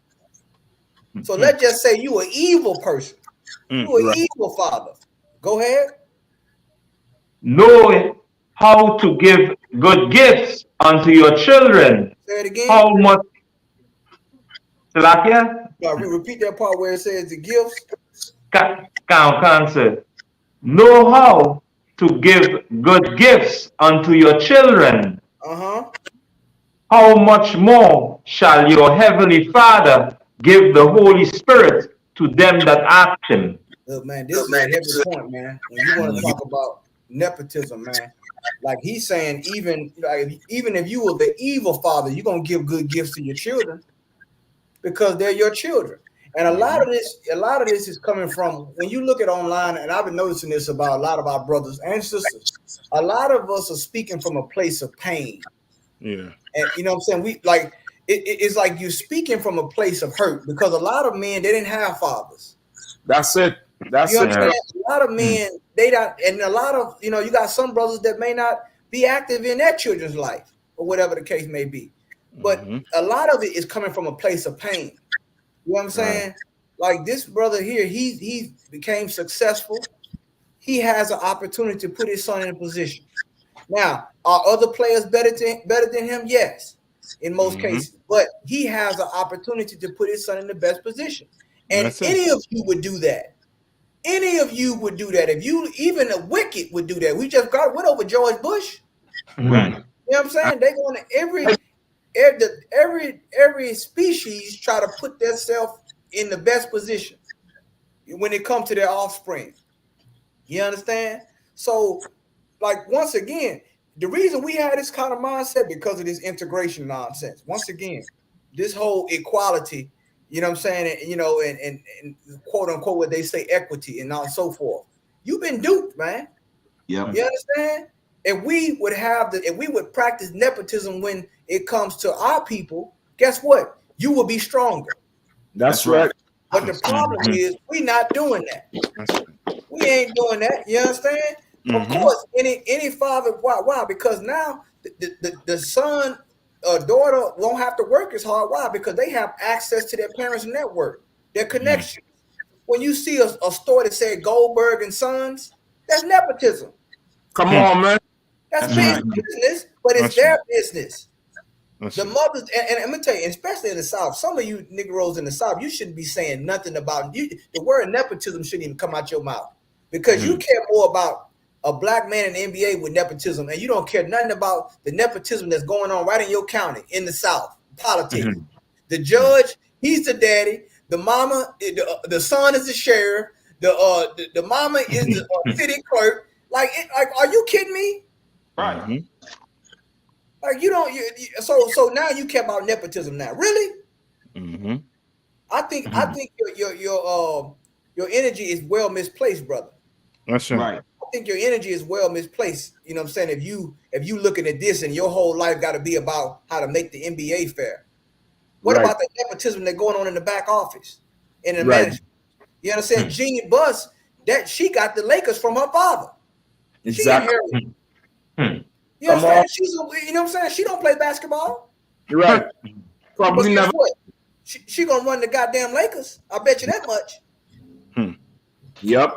Speaker 18: So let's just say you an evil person. You an evil father. Go ahead.
Speaker 9: Know how to give good gifts unto your children.
Speaker 18: Say it again.
Speaker 9: How much? Salakia?
Speaker 18: Repeat that part where it says the gifts.
Speaker 9: Cancer. Know how to give good gifts unto your children. How much more shall your heavenly Father give the Holy Spirit to them that ask him?
Speaker 18: Look, man, this is a heavy point, man. When you want to talk about nepotism, man, like he's saying, even if you were the evil father, you're gonna give good gifts to your children because they're your children. And a lot of this is coming from, when you look at online, and I've been noticing this about a lot of our brothers and sisters. A lot of us are speaking from a place of pain.
Speaker 17: Yeah.
Speaker 18: And you know what I'm saying? We like it's like you're speaking from a place of hurt, because a lot of men, they didn't have fathers.
Speaker 16: That's it. That's
Speaker 18: you know
Speaker 16: it.
Speaker 18: What I'm saying? A lot of men, they don't, and a lot of, you got some brothers that may not be active in their children's life or whatever the case may be. But a lot of it is coming from a place of pain. You know what I'm saying? Like this brother here, he became successful. He has an opportunity to put his son in a position. Now, are other players better than him? Yes, in most cases. But he has an opportunity to put his son in the best position. And any of you would do that. Any of you would do that. If you, even a wicked would do that. We just went over George Bush.
Speaker 9: Right.
Speaker 18: You know what I'm saying? They going to every species try to put themselves in the best position when it comes to their offspring. You understand? So, like, once again, the reason we had this kind of mindset because of this integration nonsense. Once again, this whole equality, you know what I'm saying, and, you know, and quote unquote what they say equity and on so forth. You've been duped, man.
Speaker 19: Yep.
Speaker 18: You understand? If we would practice nepotism when it comes to our people, guess what? You will be stronger.
Speaker 16: That's right.
Speaker 18: But the problem is we not doing that. We ain't doing that. You understand? Of course, any father, why? Because now the son or daughter won't have to work as hard. Why? Because they have access to their parents' network, their connections. When you see a store that said Goldberg and Sons, that's nepotism.
Speaker 16: Come on, man.
Speaker 18: That's business, but it's their business. The mothers, and I'm gonna tell you, especially in the South, some of you Negroes in the South, you shouldn't be saying nothing about you. The word nepotism shouldn't even come out your mouth because you care more about a black man in the NBA with nepotism, and you don't care nothing about the nepotism that's going on right in your county in the South. Politics. The judge, he's the daddy. The mama, the son is the sheriff. The mama is the city clerk. Like, are you kidding me?
Speaker 19: Right.
Speaker 18: Like, you don't. So now you care about nepotism now, really? I think your energy is well misplaced, brother.
Speaker 17: That's
Speaker 19: right.
Speaker 18: I think your energy is well misplaced. You know what I'm saying? If you looking at this and your whole life got to be about how to make the NBA fair, what about the nepotism that's going on in the back office and in the management? You understand? Jeannie Buss, that she got the Lakers from her father.
Speaker 16: Exactly.
Speaker 18: She inherited. You understand? She's, you know what I'm saying? She don't play basketball.
Speaker 16: You're right.
Speaker 18: Probably never. What? She gonna run the goddamn Lakers. I bet you that much.
Speaker 16: Yep.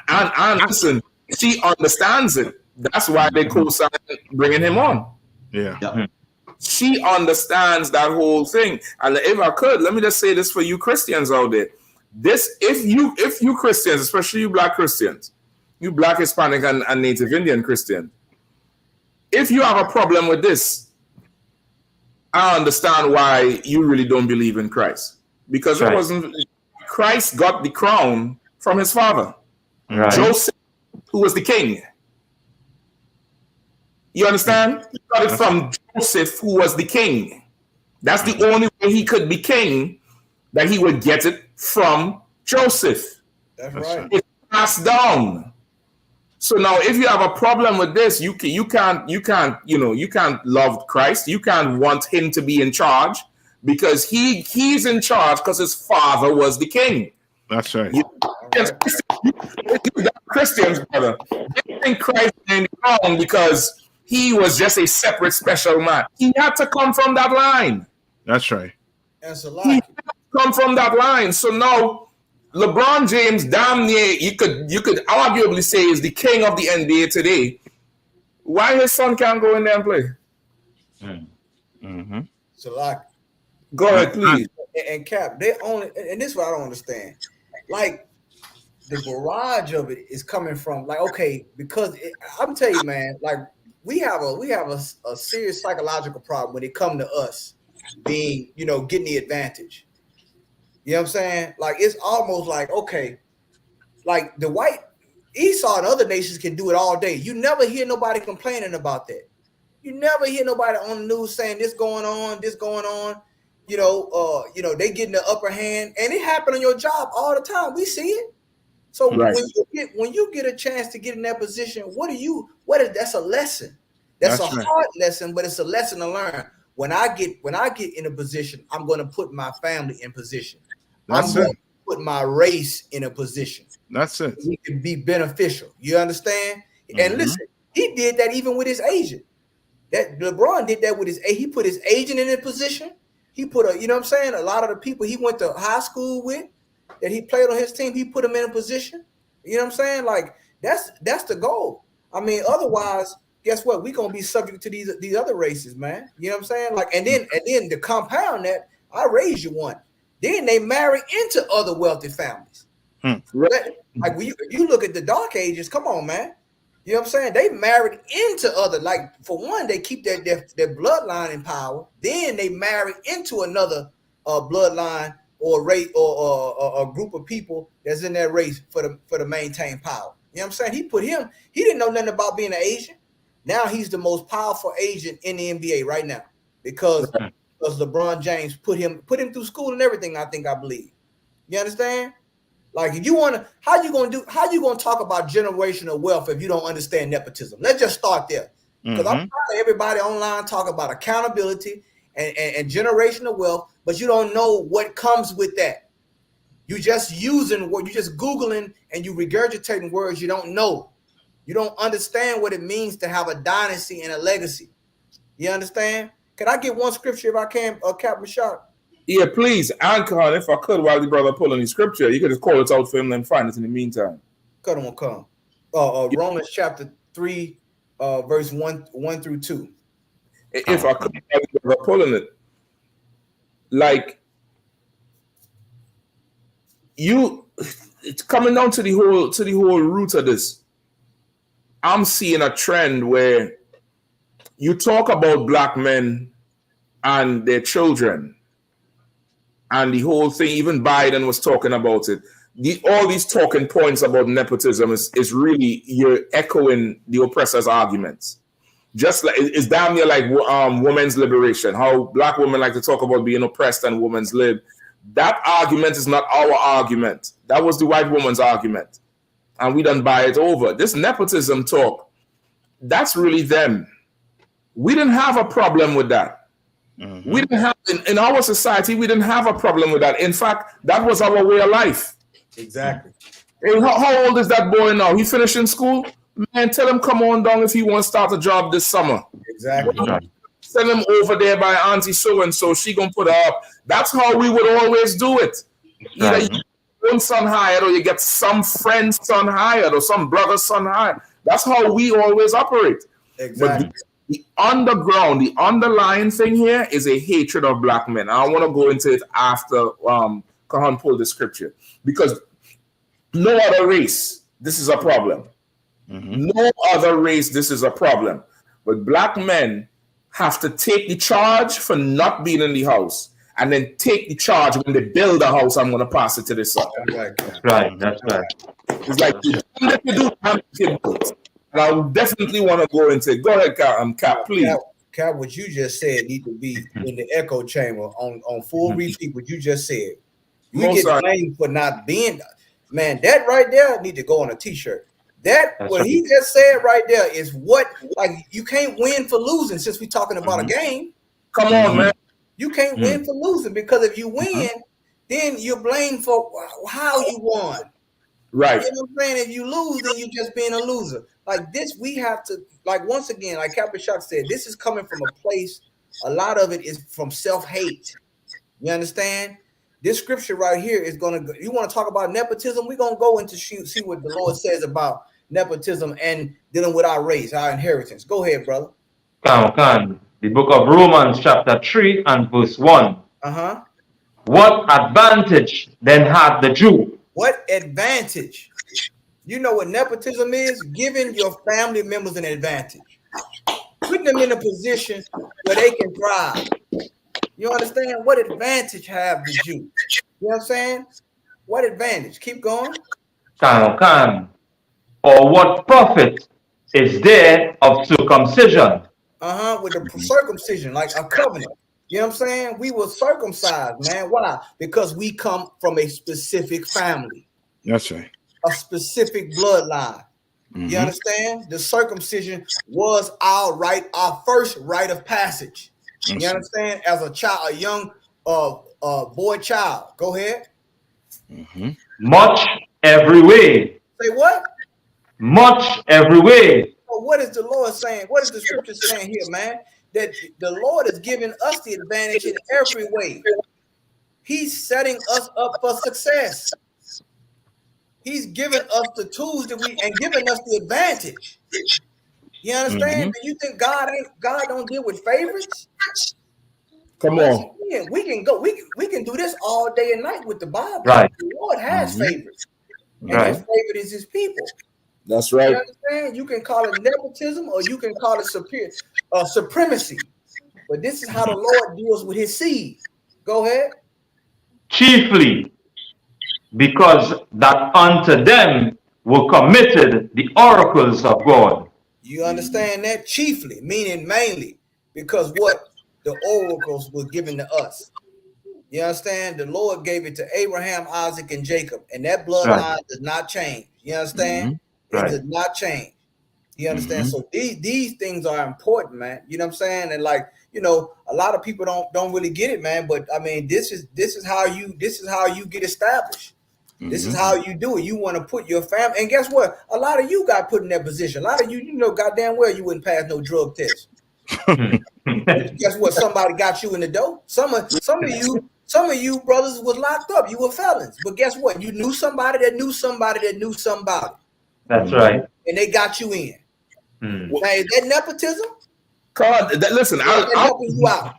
Speaker 16: And listen, she understands it. That's why they co-signed bringing him on.
Speaker 17: Yeah.
Speaker 16: She understands that whole thing. And if I could, let me just say this for you Christians out there. If you Christians, especially you black Christians, you black, Hispanic, and Native Indian Christians, if you have a problem with this, I understand why you really don't believe in Christ. Because it wasn't Christ got the crown from his father.
Speaker 9: Right.
Speaker 16: Joseph, who was the king. You understand? He got it from Joseph, who was the king. That's the only way he could be king, that he would get it from Joseph.
Speaker 18: That's right.
Speaker 16: It's passed down. So now, if you have a problem with this, you can't love Christ. You can't want him to be in charge because he's in charge because his father was the king.
Speaker 17: That's right.
Speaker 16: Christians, brother, they think Christ ain't wrong because he was just a separate, special man. He had to come from that line.
Speaker 17: That's right.
Speaker 18: That's a
Speaker 16: He
Speaker 18: lot.
Speaker 16: had to come from that line. So now, LeBron James, damn near, you could arguably say is the king of the NBA today. Why his son can't go in there and play?
Speaker 18: So like,
Speaker 16: go ahead, please.
Speaker 18: And Cap, they only, and this is what I don't understand. Like, the barrage of it is coming from, like, okay, because I'm telling you, man, like, we have a serious psychological problem when it comes to us being, getting the advantage. You know what I'm saying? Like, it's almost like, okay, like the white Esau and other nations can do it all day. You never hear nobody complaining about that. You never hear nobody on the news saying this going on. They getting the upper hand, and it happen on your job all the time. We see it. So when you get a chance to get in that position, that's a lesson. That's a hard lesson, but it's a lesson to learn. When I get in a position, I'm going to put my family in position. I'm going to put my race in a position.
Speaker 17: That's it.
Speaker 18: It can be beneficial. You understand? And listen, he did that even with his agent. That LeBron did that with he put his agent in a position. He put a lot of the people he went to high school with, that he played on his team, he put them in a position. You know what I'm saying? Like, that's the goal. I mean, otherwise, guess what? We're gonna be subject to these other races, man. You know what I'm saying? Like, and then to compound that, I raised you one. Then they marry into other wealthy families. Like, when you look at the dark ages, come on, man. You know what I'm saying? They married into other, like for one, they keep their bloodline in power. Then they marry into another bloodline or race or a group of people that's in that race for the maintain power. You know what I'm saying? He didn't know nothing about being an Asian. Now he's the most powerful Asian in the NBA right now because LeBron James put him through school and everything. I believe. You understand? Like if you want to, how you gonna talk about generational wealth if you don't understand nepotism? Let's just start there. Because I'm tired of everybody online talk about accountability and generational wealth, but you don't know what comes with that. You just using what you just Googling and you regurgitating words you don't know. You don't understand what it means to have a dynasty and a legacy. You understand? Can I get one scripture if I can, Captain Sharp?
Speaker 16: Yeah, please, Anchor, if I could, while the brother pulling the scripture, you could just call it out for him and find it in the meantime.
Speaker 18: Come. Romans chapter 3, verse 1 through 2.
Speaker 16: If I could, while the brother pulling it, like it's coming down to the whole root of this. I'm seeing a trend where you talk about black men and their children. And the whole thing, even Biden was talking about it. All these talking points about nepotism is really you're echoing the oppressor's arguments. Just like it's damn near like women's liberation. How black women like to talk about being oppressed and women's lib. That argument is not our argument. That was the white woman's argument, and we don't buy it over. This nepotism talk, that's really them. We didn't have a problem with that. We didn't have in our society. We didn't have a problem with that. In fact, that was our way of life.
Speaker 18: Exactly.
Speaker 16: Hey, how old is that boy now? He finishing school? Man, tell him come on down if he wants to start a job this summer.
Speaker 18: Exactly.
Speaker 16: Send him over there by Auntie so and so. She gonna put her up. That's how we would always do it. Either you get your own son hired, or you get some friend's son hired, or some brother's son hired. That's how we always operate.
Speaker 18: Exactly.
Speaker 16: But the underground, the underlying thing here is a hatred of black men. I want to go into it after Kahan pulled the scripture, because no other race, this is a problem. No other race, this is a problem. But black men have to take the charge for not being in the house, and then take the charge when they build a house. I'm going to pass it to the son.
Speaker 9: That's right. That's right.
Speaker 16: It's like you do. And I would definitely want to go into it. Go ahead, Cap, please.
Speaker 18: Cap, what you just said need to be in the echo chamber on full repeat. What you just said, you get blamed for not being. Man, that right there need to go on a T-shirt. That's what he just said right there is what, like, you can't win for losing. Since we're talking about a game,
Speaker 16: come on, man.
Speaker 18: You can't win for losing, because if you win, then you're blamed for how you won.
Speaker 16: Right.
Speaker 18: You know what I'm saying? If you lose, then you're just being a loser. Like this, we have to, like, once again, like Captain Shock said, this is coming from a place, a lot of it is from self-hate. You understand? This scripture right here is going to, you want to talk about nepotism? We're going to go into see what the Lord says about nepotism and dealing with our race, our inheritance. Go ahead, brother.
Speaker 9: Come. The book of Romans chapter 3 and verse 1. What advantage then had the Jew?
Speaker 18: What advantage? You know what nepotism is? Giving your family members an advantage. Putting them in a position where they can thrive. You understand? What advantage have the Jew? You know what I'm saying? What advantage? Keep going.
Speaker 9: Come. Or what profit is there of circumcision?
Speaker 18: With the circumcision, like a covenant. You know what I'm saying? We were circumcised, man. Why? Because we come from a specific family.
Speaker 17: That's right.
Speaker 18: A specific bloodline. You understand? The circumcision was our first rite of passage. You understand? As a child, a young boy child. Go ahead.
Speaker 9: Much every way.
Speaker 18: Say what?
Speaker 9: Much every way.
Speaker 18: So what is the Lord saying? What is the scripture saying here, man? That the Lord is giving us the advantage in every way. He's setting us up for success. He's giving us the tools that and giving us the advantage. You understand? Do you think God don't deal with favorites?
Speaker 16: Come on.
Speaker 18: We can go. We can do this all day and night with the Bible.
Speaker 9: Right.
Speaker 18: The Lord has favorites. And his favorite is his people.
Speaker 16: That's right.
Speaker 18: You understand? You can call it nepotism or you can call it supremacy. But this is how the Lord deals with his seed. Go ahead.
Speaker 9: Chiefly because that unto them were committed the oracles of God.
Speaker 18: You understand that? Chiefly, meaning mainly, because what the oracles were given to us. You understand? The Lord gave it to Abraham, Isaac, and Jacob, and that bloodline does not change. You understand? It does not change. You understand? So these things are important, man. You know what I'm saying? And like, you know, a lot of people don't really get it, man. But I mean, this is how you get established. This is how you do it. You want to put your family, and guess what? A lot of you got put in that position. A lot of you, you know, goddamn well you wouldn't pass no drug test. Guess what? Somebody got you in the door. Some of you brothers was locked up. You were felons. But guess what? You knew somebody that knew somebody that knew somebody.
Speaker 9: That's right.
Speaker 18: And they got you in. Now, is that nepotism?
Speaker 16: God, listen, I'll helping you out.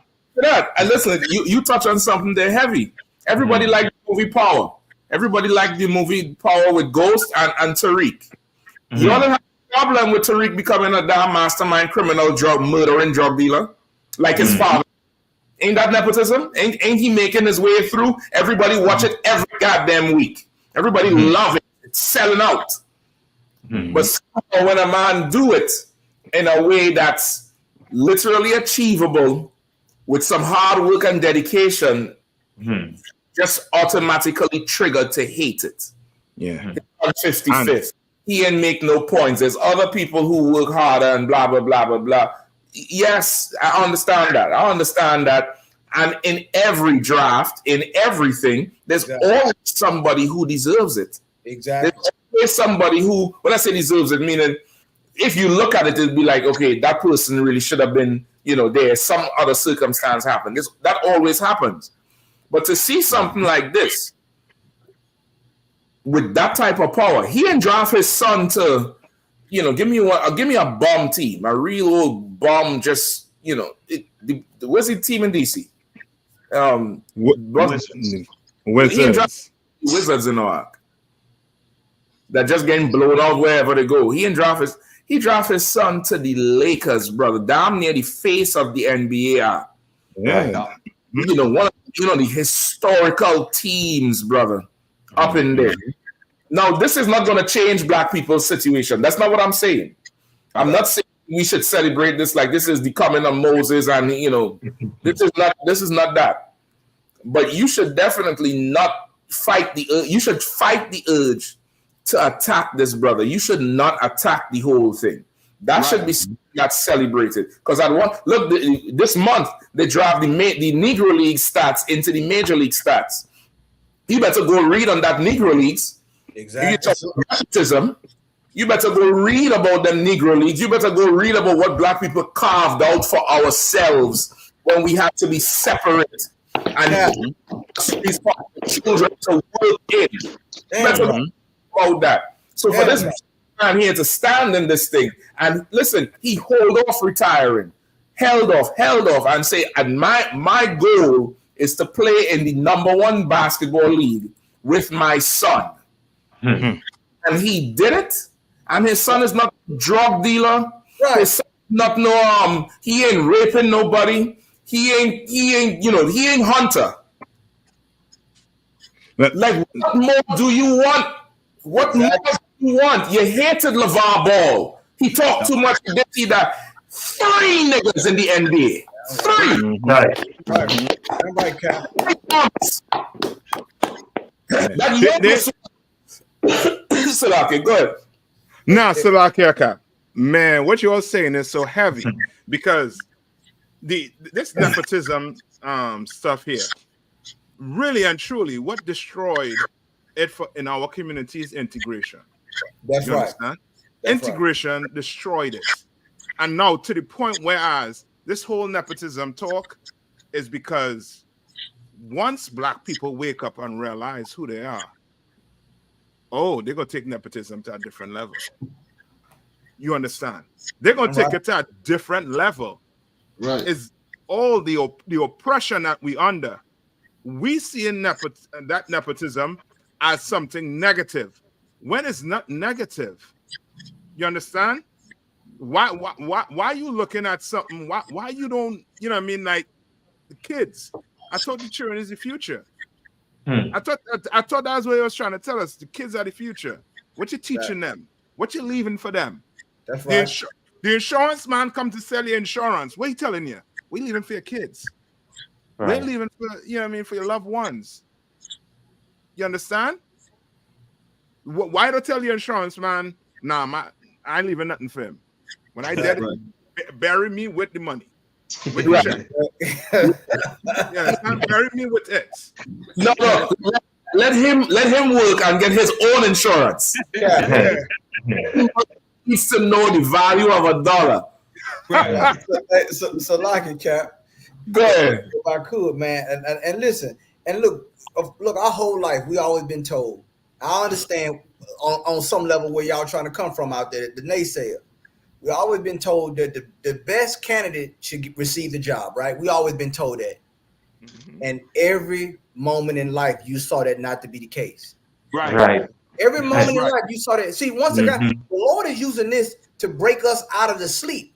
Speaker 16: And listen, you touch on something there heavy. Everybody liked the movie Power. Everybody liked the movie Power with Ghost and Tariq. You only have a problem with Tariq becoming a damn mastermind criminal, murdering drug dealer, like his father. Ain't that nepotism? Ain't he making his way through? Everybody watch it every goddamn week. Everybody love it. It's selling out. But somehow when a man do it in a way that's literally achievable with some hard work and dedication, just automatically triggered to hate it.
Speaker 17: Yeah.
Speaker 16: 55th. He ain't make no points. There's other people who work harder and blah, blah, blah, blah, blah. Yes, I understand that. And in every draft, in everything, there's always somebody who deserves it.
Speaker 18: Exactly.
Speaker 16: There's always somebody who, when I say deserves it, meaning if you look at it, it'll be like, okay, that person really should have been, you know, there. Some other circumstance happened. That always happens. But to see something like this, with that type of power, he didn't draft his son to, you know, give me a bomb team, a real old bomb. Just, you know, where's the team in DC? Wizards in Newark. That just getting blown out wherever they go. He draft his son to the Lakers, brother. Damn near the face of the NBA.
Speaker 17: Yeah.
Speaker 16: You know, the historical teams, brother, up in there. Now, this is not going to change black people's situation. That's not what I'm saying. I'm not saying we should celebrate this like this is the coming of Moses and, you know, this is not that. But you should definitely not fight you should fight the urge to attack this brother. You should not attack the whole thing. That should be not celebrated. Because this month they draft the Negro League stats into the Major League stats. You better go read on that Negro Leagues.
Speaker 18: Exactly.
Speaker 16: You better go read about them Negro Leagues. You better go read about what black people carved out for ourselves when we had to be separate and children to work in. You better go about that. So for this man here to stand in this thing and listen, he held off retiring, held off, and say, and my goal is to play in the #1 basketball league with my son. And he did it. And his son is not a drug dealer. Right. His son is not he ain't raping nobody. He ain't Hunter. Like, what more do you want? What more do you want? You hated LeVar Ball. He talked too much. You didn't see that 3 niggas in the NBA. 3.
Speaker 18: Right, Cap.
Speaker 16: Salaki, go ahead.
Speaker 17: Nah, Salaki, Cap. Man, what you're saying is so heavy because this nepotism stuff here, really and truly, what destroyed it in our community is integration.
Speaker 18: That's
Speaker 17: you
Speaker 18: right.
Speaker 17: Understand? Integration destroyed it, and now to the point whereas this whole nepotism talk is because once black people wake up and realize who they are, they're gonna take nepotism to a different level. You understand? They're gonna take it to a different level.
Speaker 10: Right.
Speaker 17: Is all the oppression that we under. We see that nepotism as something negative. When it's not negative, You understand? Why you looking at something? Why you don't, you know what I mean? Like the kids. I thought the children is the future. I thought that's what he was trying to tell us. The kids are the future. What you teaching them? What you leaving for them?
Speaker 18: That's right.
Speaker 17: The insurance man come to sell you insurance. What are you telling you? We leaving for your kids.
Speaker 9: Right.
Speaker 17: We're leaving for, you know what I mean, for your loved ones. You understand? Why don't tell your insurance man, nah, I ain't leaving nothing for him. When I dead, bury me with the money. With the check. Yeah, bury me with it.
Speaker 16: No. Let him work and get his own insurance.
Speaker 18: Yeah.
Speaker 16: He needs to know the value of $1.
Speaker 18: So like it, Cap.
Speaker 16: Go ahead.
Speaker 18: If I could, man, and listen, and look, our whole life we always been told. I understand on some level where y'all trying to come from out there, the naysayer. We always been told that the best candidate should receive the job, right? We always been told that. And every moment in life, you saw that not to be the case.
Speaker 16: Right.
Speaker 18: Every moment in life, you saw that. See, once again, the Lord is using this to break us out of the sleep.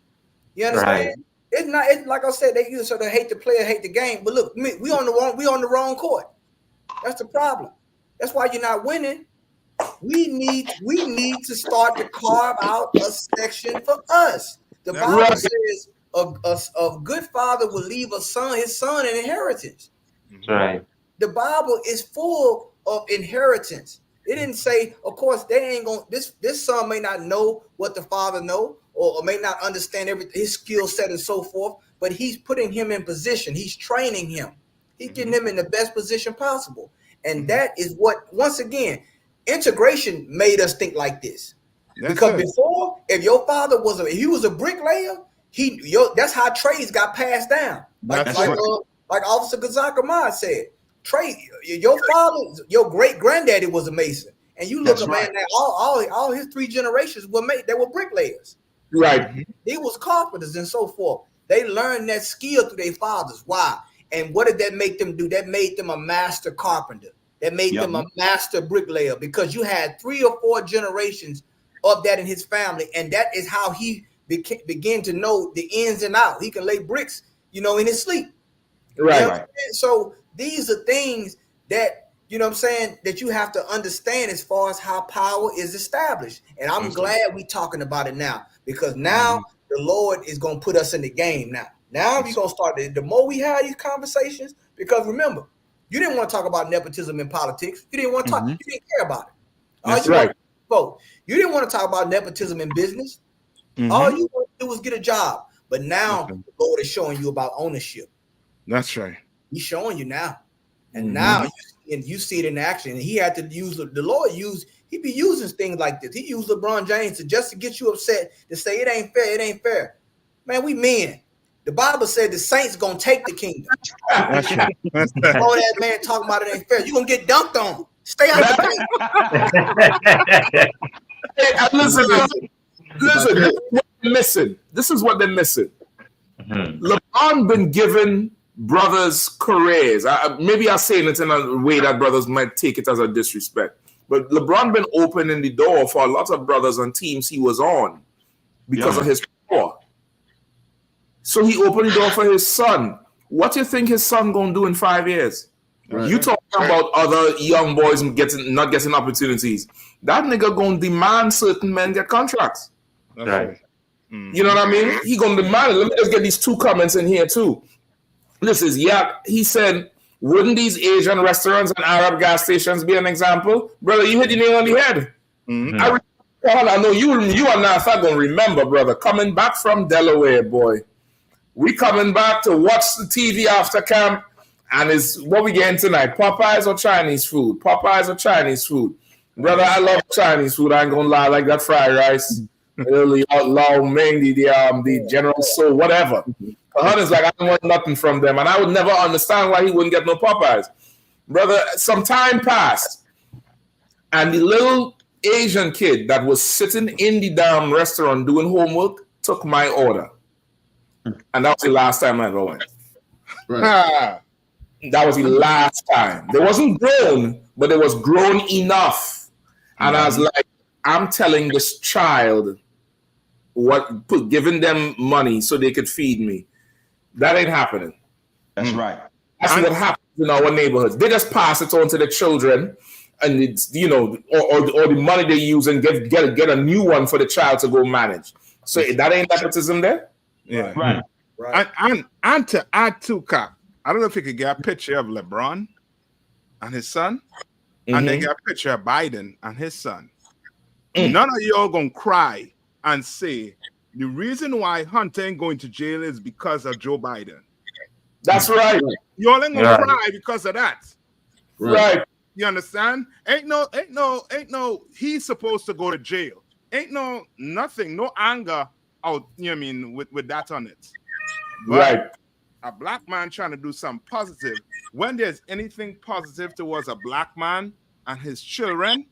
Speaker 18: You understand?
Speaker 9: Right.
Speaker 18: It's not. It's like I said, they use so they hate the player, hate the game. But look, we on the wrong court. That's the problem. That's why you're not winning. We need to start to carve out a section for us. The Bible says a good father will leave his son an inheritance.
Speaker 9: Right.
Speaker 18: The Bible is full of inheritance. It didn't say, of course, they ain't gonna. This son may not know what the father know, or may not understand his skill set and so forth. But he's putting him in position. He's training him. He's getting him in the best position possible. And that is what, once again, integration made us think like this. Because before, if your father was a bricklayer, that's how trades got passed down. Like Officer Gazaka Ahmad said, trade. Your father, your great granddaddy was a mason, and you look at man, all his 3 generations were bricklayers.
Speaker 16: Right.
Speaker 18: They was carpenters and so forth. They learned that skill through their fathers. Why? And what did that make them do? That made them a master carpenter. That made them a master bricklayer, because you had 3 or 4 generations of that in his family, and that is how he began to know the ins and outs. He can lay bricks, in his sleep.
Speaker 16: Right.
Speaker 18: You know what I'm saying? So these are things that, that you have to understand as far as how power is established. And I'm glad we're talking about it now, because now the Lord is going to put us in the game now. Now we're going to start, the more we have these conversations, because remember, you didn't want to talk about nepotism in politics. You didn't want to talk, you didn't care about it.
Speaker 16: That's right.
Speaker 18: You didn't want to talk about nepotism in business. All you want to do was get a job. But now the Lord is showing you about ownership.
Speaker 17: That's right.
Speaker 18: He's showing you now. And now you see it in action. And he had to use the Lord he be using things like this. He used LeBron James just to get you upset, to say it ain't fair, it ain't fair. Man, we men. The Bible said the saints gonna take the kingdom.
Speaker 17: That's right.
Speaker 18: All that man talking about it ain't fair. You're gonna get dunked on. Stay out of
Speaker 16: the Listen, this is what they're missing. LeBron been given brothers careers. Maybe I'm saying it in a way that brothers might take it as a disrespect. But LeBron been opening the door for a lot of brothers on teams he was on because of his power. So he opened the door for his son. What do you think his son gonna do in 5 years? Right. You talking about other young boys not getting opportunities. That nigga gonna demand certain men get contracts.
Speaker 17: Right.
Speaker 16: You know what I mean? He gonna demand it. Let me just get these 2 comments in here too. This is he said, wouldn't these Asian restaurants and Arab gas stations be an example? Brother, you hit the nail on the head. I know you and not gonna remember, brother, coming back from Delaware, boy. We coming back to watch the TV after camp, and it's what we getting tonight: Popeyes or Chinese food? Popeyes or Chinese food? Brother, I love Chinese food. I ain't gonna lie, like that fried rice, Lao Ming, the General So, whatever. Hunter's like, I don't want nothing from them, and I would never understand why he wouldn't get no Popeyes. Brother, some time passed, and the little Asian kid that was sitting in the damn restaurant doing homework took my order. And that was the last time I ever went.
Speaker 10: Right.
Speaker 16: That was the last time. They wasn't grown, but it was grown enough. And I was like, I'm telling this child giving them money so they could feed me. That ain't happening.
Speaker 19: That's right.
Speaker 16: That's what happens in our neighborhoods. They just pass it on to the children, and it's or the money they use and get a new one for the child to go manage. So that ain't nepotism there.
Speaker 17: Yeah,
Speaker 16: right.
Speaker 17: And to add to Cap, I don't know if you could get a picture of LeBron and his son, and then get a picture of Biden and his son. None of y'all gonna cry and say the reason why Hunter ain't going to jail is because of Joe Biden.
Speaker 16: That's right.
Speaker 17: Y'all ain't gonna cry because of that.
Speaker 16: Right.
Speaker 17: You understand? Ain't no he's supposed to go to jail. Ain't no nothing, no anger out, you know what I mean, with that on it. But
Speaker 16: right.
Speaker 17: A black man trying to do something positive. When there's anything positive towards a black man and his children,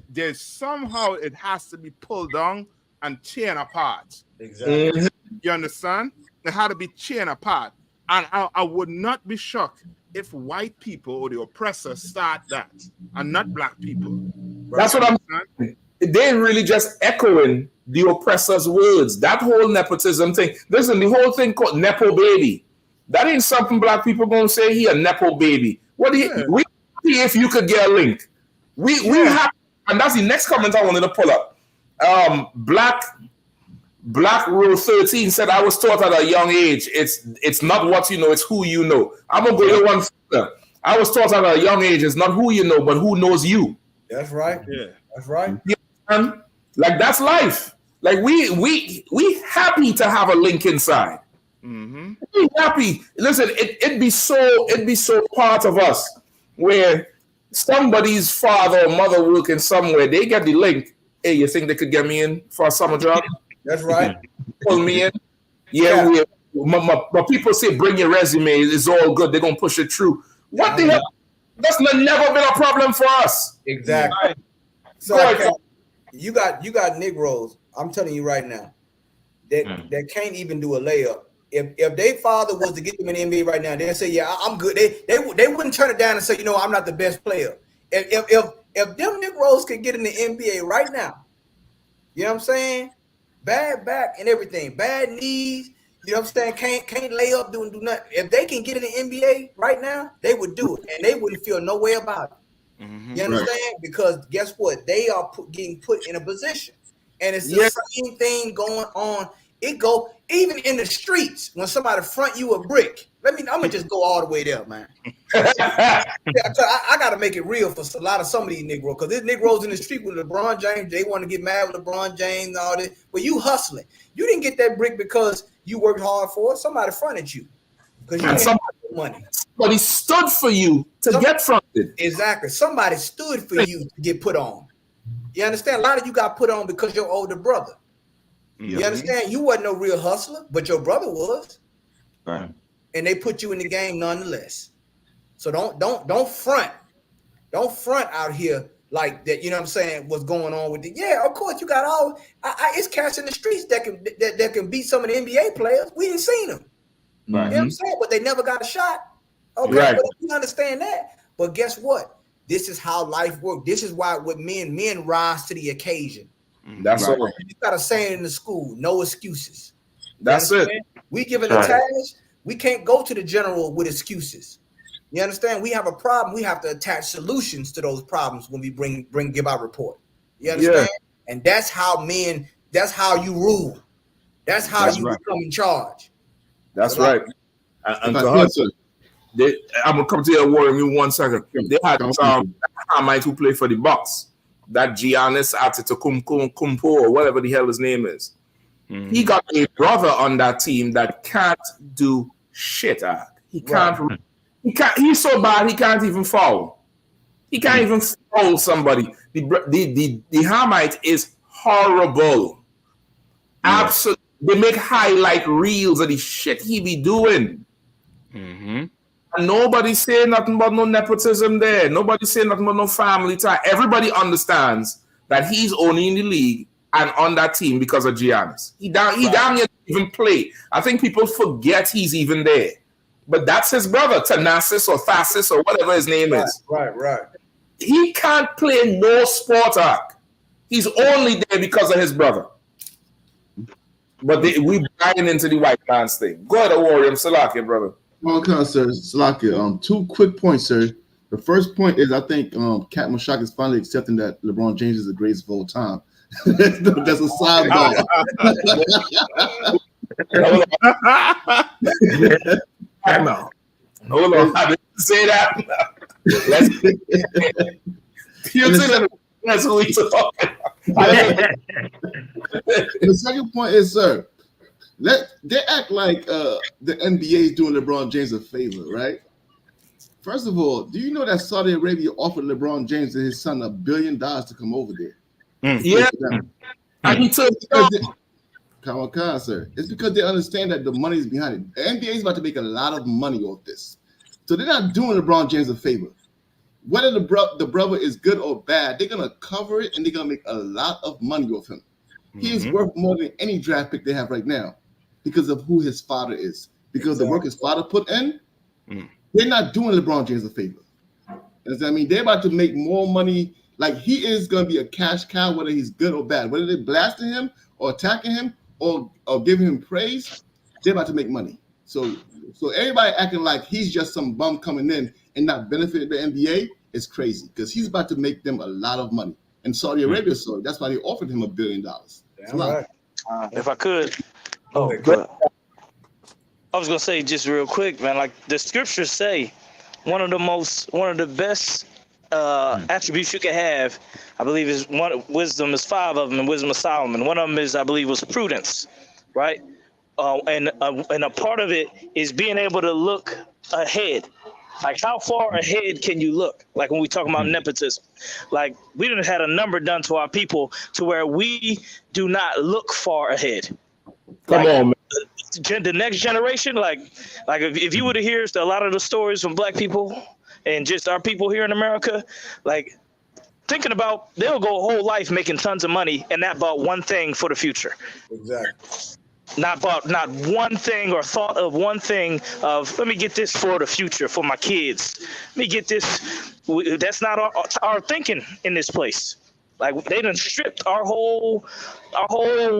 Speaker 17: there's somehow it has to be pulled down and torn apart.
Speaker 18: Exactly.
Speaker 17: You understand? It had to be torn apart. And I would not be shocked if white people or the oppressors start that and not black people.
Speaker 16: That's what I'm saying. They're really just echoing the oppressor's words. That whole nepotism thing. Listen, the whole thing called Nepo baby. That ain't something black people gonna say he a Nepo baby. What do you we see if you could get a link? We have, and that's the next comment I wanted to pull up. Black Rule 13 said, I was taught at a young age, it's not what you know, it's who you know. I'm gonna go one further. I was taught at a young age, it's not who you know, but who knows you.
Speaker 18: That's right.
Speaker 17: Yeah.
Speaker 18: That's right.
Speaker 16: Like that's life. Like we happy to have a link inside. We happy. Listen, it'd be so part of us where somebody's father or mother working somewhere, they get the link. Hey, you think they could get me in for a summer job?
Speaker 18: That's right.
Speaker 16: Pull me in. Yeah. But people say bring your resume. It's all good. They're gonna push it through. What the hell? That's never been a problem for us.
Speaker 18: Exactly. So you got Negroes. I'm telling you right now that can't even do a layup. If their father was to get them in the NBA right now, they'd say, "Yeah, I'm good." They wouldn't turn it down and say, "You know, I'm not the best player." If them Negroes could get in the NBA right now, you know what I'm saying? Bad back and everything, bad knees. You know what I'm saying? Can't lay up, do nothing. If they can get in the NBA right now, they would do it, and they wouldn't feel no way about it. You understand? Right. Because guess what? They are getting put in a position, and it's the same thing going on. It go even in the streets when somebody front you a brick. I'm gonna just go all the way there, man. I gotta make it real for some of these Negroes, because there's Negroes in the street with LeBron James. They want to get mad with LeBron James and all this. But you hustling. You didn't get that brick because you worked hard for it. Somebody fronted you because you didn't have money.
Speaker 16: Somebody stood for you to get fronted.
Speaker 18: Exactly. Somebody stood for you to get put on. You understand? A lot of you got put on because your older brother. You understand? You wasn't no real hustler, but your brother was.
Speaker 19: Right.
Speaker 18: And they put you in the game nonetheless. So don't front. Don't front out here like that. You know what I'm saying? What's going on with it? Yeah, of course you got all. It's cats in the streets that can beat some of the NBA players. We ain't seen them. You know what I'm saying? But they never got a shot. Okay, right. But we understand that. But guess what? This is how life works. This is why with men rise to the occasion.
Speaker 16: That's right.
Speaker 18: You got a saying in the school: no excuses.
Speaker 16: That's it.
Speaker 18: We given a task. We can't go to the general with excuses. You understand? We have a problem. We have to attach solutions to those problems when we give our report. You understand? Yeah. And that's how men. That's how you rule. That's how you become in charge.
Speaker 16: That's right. And to Hudson, I'm gonna come to your word in me 1 second. They had Hamite who played for the Bucks. That Giannis Antetokounmpo or whatever the hell his name is. He got a brother on that team that can't do shit. He can't. He can't. He's so bad he can't even foul. He can't even foul somebody. The Hamite is horrible. Absolutely. They make highlight reels of the shit he be doing. And nobody say nothing about no nepotism there. Nobody say nothing about no family tie. Everybody understands that he's only in the league and on that team because of Giannis. He down here even play. I think people forget he's even there. But that's his brother, Thanasis or Thasis or whatever his name is.
Speaker 18: Right.
Speaker 16: He can't play no sport arc. He's only there because of his brother. But we buying into the white man's thing. Go ahead, Warrior. Salaki, brother.
Speaker 10: Well, sir, Salaki, 2 quick points, sir. The first point is I think Cat Mashak is finally accepting that LeBron James is the greatest of all time. That's a sidebar.
Speaker 16: Hold on. I didn't say that. That's who we talking about.
Speaker 10: The second point is, sir, they act like the NBA is doing LeBron James a favor, right? First of all, do you know that Saudi Arabia offered LeBron James and his son $1 billion to come over there?
Speaker 16: Yeah. I can tell you.
Speaker 10: Come on, sir. It's because they understand that the money is behind it. The NBA is about to make a lot of money off this. So they're not doing LeBron James a favor. Whether the brother is good or bad, they're going to cover it and they're going to make a lot of money off him. He is worth more than any draft pick they have right now because of who his father is. Because the work his father put in, they're not doing LeBron James a favor. I mean, they're about to make more money. Like, he is going to be a cash cow, whether he's good or bad. Whether they're blasting him or attacking him or giving him praise, they're about to make money. So everybody acting like he's just some bum coming in and not benefiting the NBA is crazy because he's about to make them a lot of money. And Saudi Arabia saw it. That's why they offered him $1 billion.
Speaker 15: Right. If I could, I was gonna say just real quick, man. Like the scriptures say, one of the best attributes you can have, I believe, is wisdom. Is 5 of them, and wisdom of Solomon. One of them is, I believe, was prudence, right? And a part of it is being able to look ahead. Like, how far ahead can you look? Like when we talk about nepotism, like we done had a number done to our people to where we do not look far ahead.
Speaker 16: Come on, man.
Speaker 15: The next generation, like if you were to hear a lot of the stories from black people and just our people here in America, like thinking about, they'll go a whole life making tons of money and not about one thing for the future.
Speaker 18: Exactly.
Speaker 15: Not one thing or thought of one thing of, let me get this for the future, for my kids. Let me get this. That's not our thinking in this place. Like, they done stripped our whole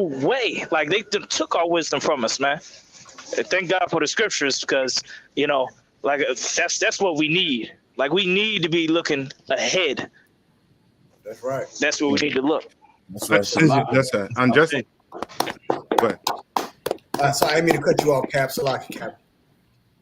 Speaker 15: way. Like, they done took our wisdom from us, man. And thank God for the scriptures, because, like, that's what we need. Like, we need to be looking ahead.
Speaker 18: That's right.
Speaker 15: That's where we need to look.
Speaker 17: That's right. I'm just. Go ahead.
Speaker 18: So I didn't mean to cut you off, Cap. Salaki, Cap.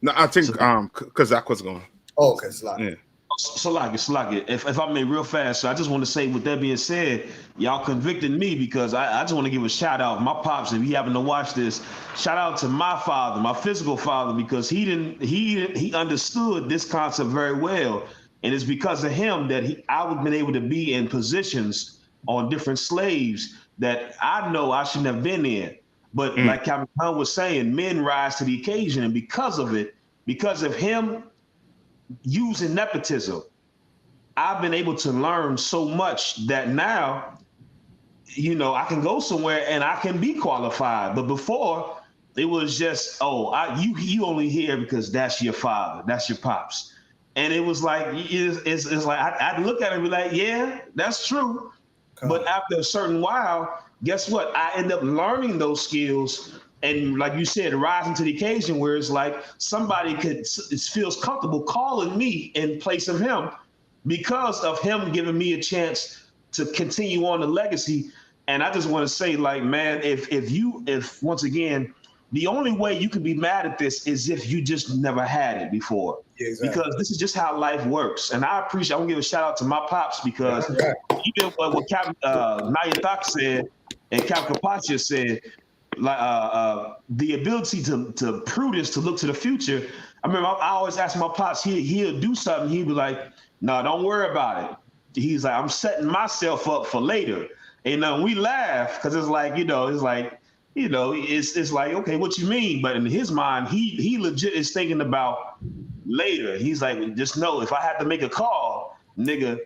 Speaker 17: No, I think because Zach was going.
Speaker 18: Oh, okay, Salaki.
Speaker 17: Yeah.
Speaker 19: Salaki. If I may, real fast, so I just want to say, with that being said, y'all convicted me because I just want to give a shout out. My pops, if you happen to watch this, shout out to my father, my physical father, because he understood this concept very well, and it's because of him that I would have been able to be in positions on different slaves that I know I shouldn't have been in. But like Captain Khan was saying, men rise to the occasion, and because of him using nepotism, I've been able to learn so much that now, I can go somewhere and I can be qualified. But before, it was just, you only here because that's your father, that's your pops. And it was like, it's like, I'd look at it and be like, yeah, that's true. But after a certain while, guess what? I end up learning those skills. And like you said, rising to the occasion where it's like somebody feels comfortable calling me in place of him because of him giving me a chance to continue on the legacy. And I just want to say, like, man, if once again, the only way you can be mad at this is if you just never had it before. Yeah, exactly. Because this is just how life works. And I want to give a shout out to my pops because even what Captain Nayathak said and Captain Kapacha said, like the ability to prudence, to look to the future. I remember I always ask my pops, he'll do something. He'd be like, no, don't worry about it. He's like, I'm setting myself up for later. And we laugh because it's like, it's like, okay, what you mean? But in his mind, he legit is thinking about later. He's like, just know if I have to make a call, nigga,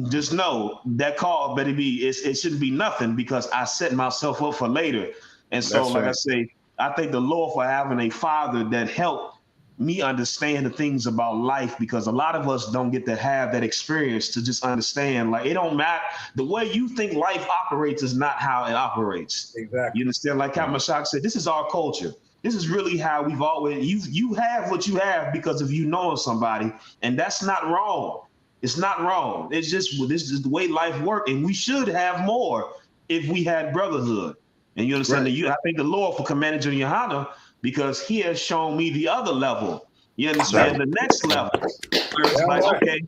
Speaker 19: just know that call better be, it shouldn't be nothing because I set myself up for later. And so, I say, I thank the Lord for having a father that helped me understand the things about life, because a lot of us don't get to have that experience to just understand. Like, it don't matter. The way you think life operates is not how it operates.
Speaker 18: Exactly.
Speaker 19: You understand? Like Captain Mashak said, this is our culture. This is really how we've always, you have what you have because of you knowing somebody, and that's not wrong. It's not wrong. It's just, this is the way life works, and we should have more if we had brotherhood. And you understand that I thank the Lord for Commander Junior Hunter, because he has shown me the other level. You understand? The next level. Where it's like, okay,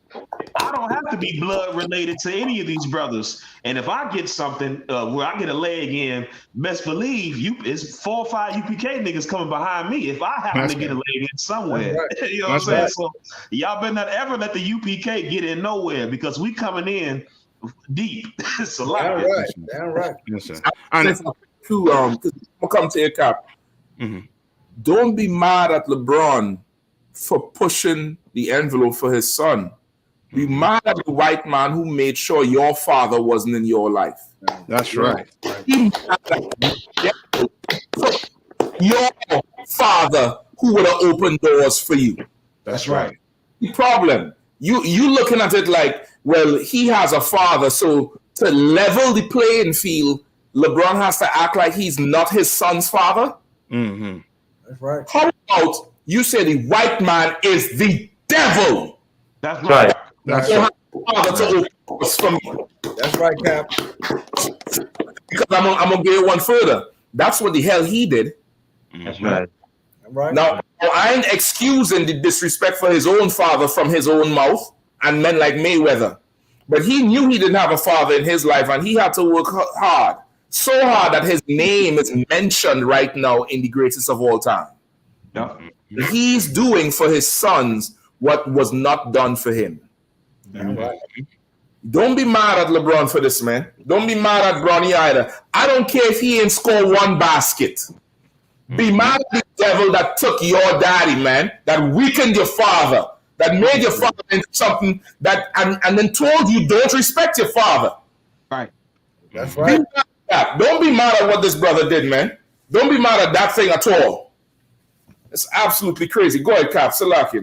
Speaker 19: I don't have to be blood related to any of these brothers. And if I get something where I get a leg in, best believe it's 4 or 5 UPK niggas coming behind me if I happen to get a leg in somewhere. You know what I'm saying? So y'all better not ever let the UPK get in nowhere, because we coming in deep. It's a lot.
Speaker 18: Damn right.
Speaker 17: Yes, sir.
Speaker 16: And I'll come to your Cap. Don't be mad at LeBron for pushing the envelope for his son. Be mad at the white man who made sure your father wasn't in your life.
Speaker 17: That's right.
Speaker 16: Be mad at your father who would have opened doors for you.
Speaker 17: That's right.
Speaker 16: The problem, you looking at it like, well, he has a father, so to level the playing field, LeBron has to act like he's not his son's father.
Speaker 18: That's right.
Speaker 16: How about you say the white man is the devil?
Speaker 19: That's right.
Speaker 18: That's right, Cap.
Speaker 16: Because I'm gonna get it one further. That's what the hell he did.
Speaker 9: That's right.
Speaker 18: Right.
Speaker 16: Now, I ain't excusing the disrespect for his own father from his own mouth and men like Mayweather. But he knew he didn't have a father in his life, and he had to work hard. So hard that his name is mentioned right now in the greatest of all time.
Speaker 19: Yeah.
Speaker 16: He's doing for his sons what was not done for him.
Speaker 18: Right.
Speaker 16: Don't be mad at LeBron for this, man. Don't be mad at Bronny either. I don't care if he ain't score 1 basket. Be mad at the devil that took your daddy, man, that weakened your father, that made your father into something that, and then told you don't respect your father.
Speaker 19: Right.
Speaker 18: That's right.
Speaker 16: Don't be mad at what this brother did, man. Don't be mad at that thing at all. It's absolutely crazy. Go ahead, Cap. Salaki.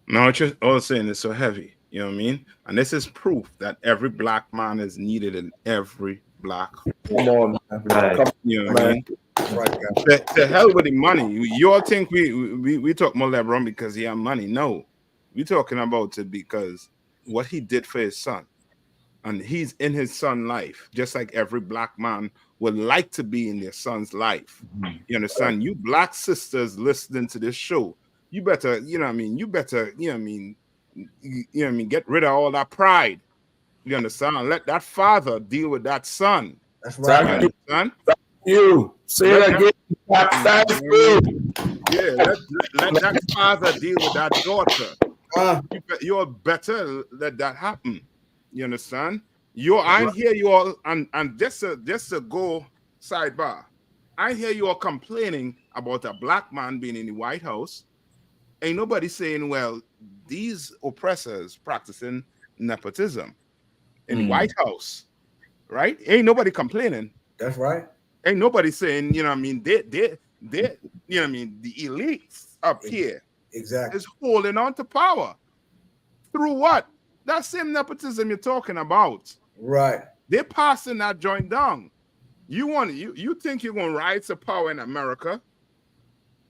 Speaker 17: No, what you're all saying is so heavy. You know what I mean? And this is proof that every black man is needed in every black.
Speaker 16: Come on, man.
Speaker 17: You know what I mean? Right, to hell with the money. You all think we talk more LeBron because he has money? No, we talking about it because what he did for his son, and he's in his son's life, just like every black man would like to be in their son's life. You understand? You black sisters listening to this show, you better, you know what I mean? You better, you know what I mean? You know what I mean? Get rid of all that pride. You understand? Let that father deal with that son.
Speaker 18: That's right.
Speaker 17: You understand?
Speaker 16: You say it again. Thank you.
Speaker 17: Yeah, let that father deal with that daughter. You're better let that happen. You understand? I hear you all, and just to go sidebar, I hear you all complaining about a black man being in the White House. Ain't nobody saying, well, these oppressors practicing nepotism in the White House, right? Ain't nobody complaining.
Speaker 18: That's right.
Speaker 17: Ain't nobody saying, you know what I mean, they you know what I mean, the elites up here is holding on to power. Through what? That same nepotism you're talking about.
Speaker 18: Right.
Speaker 17: They're passing that joint down. You think you're gonna rise to power in America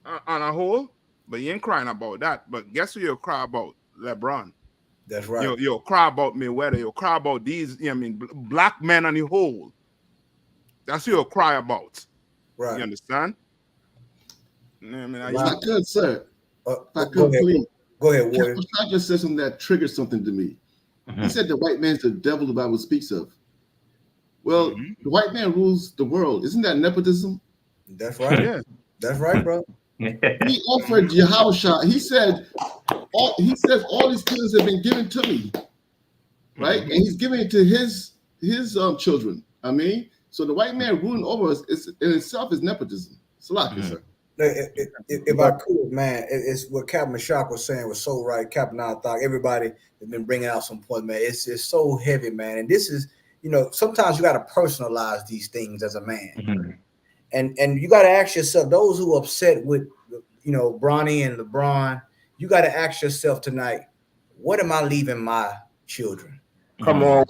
Speaker 17: on a whole, but you ain't crying about that. But guess what you'll cry about? LeBron.
Speaker 18: That's right.
Speaker 17: You'll cry about Mayweather. You'll cry about these, you know what I mean, black men on the whole. That's what you'll cry about.
Speaker 18: Right.
Speaker 17: You understand? I mean,
Speaker 10: Not good, sir. I
Speaker 18: go ahead, Warrior.
Speaker 10: I just said something that triggered something to me. He said the white man's the devil the Bible speaks of. Well, the white man rules the world. Isn't that nepotism?
Speaker 18: That's right.
Speaker 17: Yeah.
Speaker 18: That's right, bro.
Speaker 10: He offered Yahushua. He said, all these killings have been given to me, right? And he's giving it to his children. I mean, so the white man ruling over us in itself is nepotism. It's a lot, sir.
Speaker 18: If I could, man, it's what Captain Mashak was saying was so right. Captain Thought, everybody has been bringing out some points, man. It's so heavy, man. And this is, sometimes you got to personalize these things as a man. And you got to ask yourself, those who are upset with you know, Bronny and LeBron, you got to ask yourself tonight, what am I leaving my children?
Speaker 16: Come on.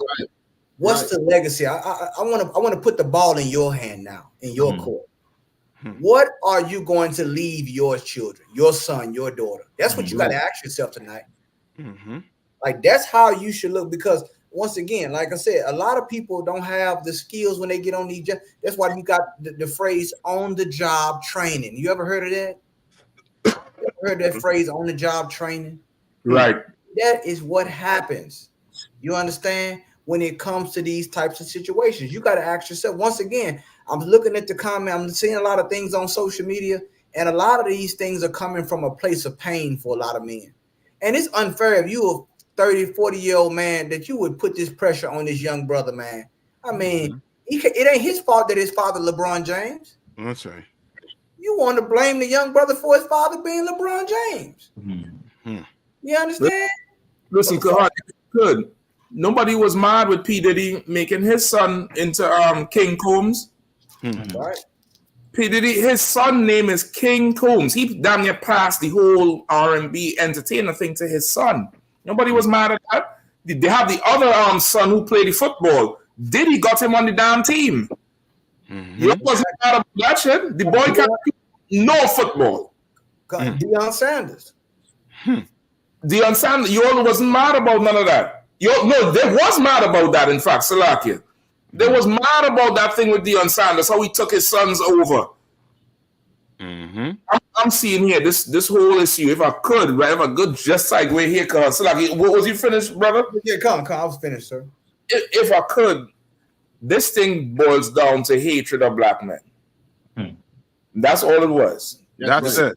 Speaker 18: What's the legacy? I want to put the ball in your hand now, in your court. What are you going to leave your children, your son, your daughter? That's what you got to ask yourself tonight. Like, that's how you should look, because once again, like I said, a lot of people don't have the skills when they get on these jobs. That's why you got the phrase on the job training. You ever heard of that? You ever heard that phrase on the job training?
Speaker 16: Right.
Speaker 18: That is what happens. You understand? When it comes to these types of situations, you got to ask yourself. Once again, I'm looking at the comment. I'm seeing a lot of things on social media, and a lot of these things are coming from a place of pain for a lot of men. And it's unfair if you a 30, 40-year-old man that you would put this pressure on this young brother, man. I mean, it ain't his fault that his father LeBron James.
Speaker 17: That's right.
Speaker 18: You want to blame the young brother for his father being LeBron James. You understand?
Speaker 16: Listen, Kahad, if you could. Nobody was mad with P. Diddy making his son into King Combs.
Speaker 18: Right.
Speaker 16: P. Diddy, his son name is King Combs. He damn near passed the whole R&B entertainer thing to his son. Nobody was mad at that. They have the other son who played the football. Diddy got him on the damn team. You wasn't mad about that shit. The boy can't play no football.
Speaker 18: Deion Sanders.
Speaker 16: Deion Sanders, you all wasn't mad about none of that. No, they was mad about that, in fact, Salakia. They was mad about that thing with Deion Sanders, how he took his sons over. I'm seeing here this whole issue. If I could, right, if I could just segue here, cause Salakia, was you finished, brother?
Speaker 18: Yeah, come, I was finished, sir.
Speaker 16: If I could, this thing boils down to hatred of black men. That's all it was.
Speaker 17: That's it.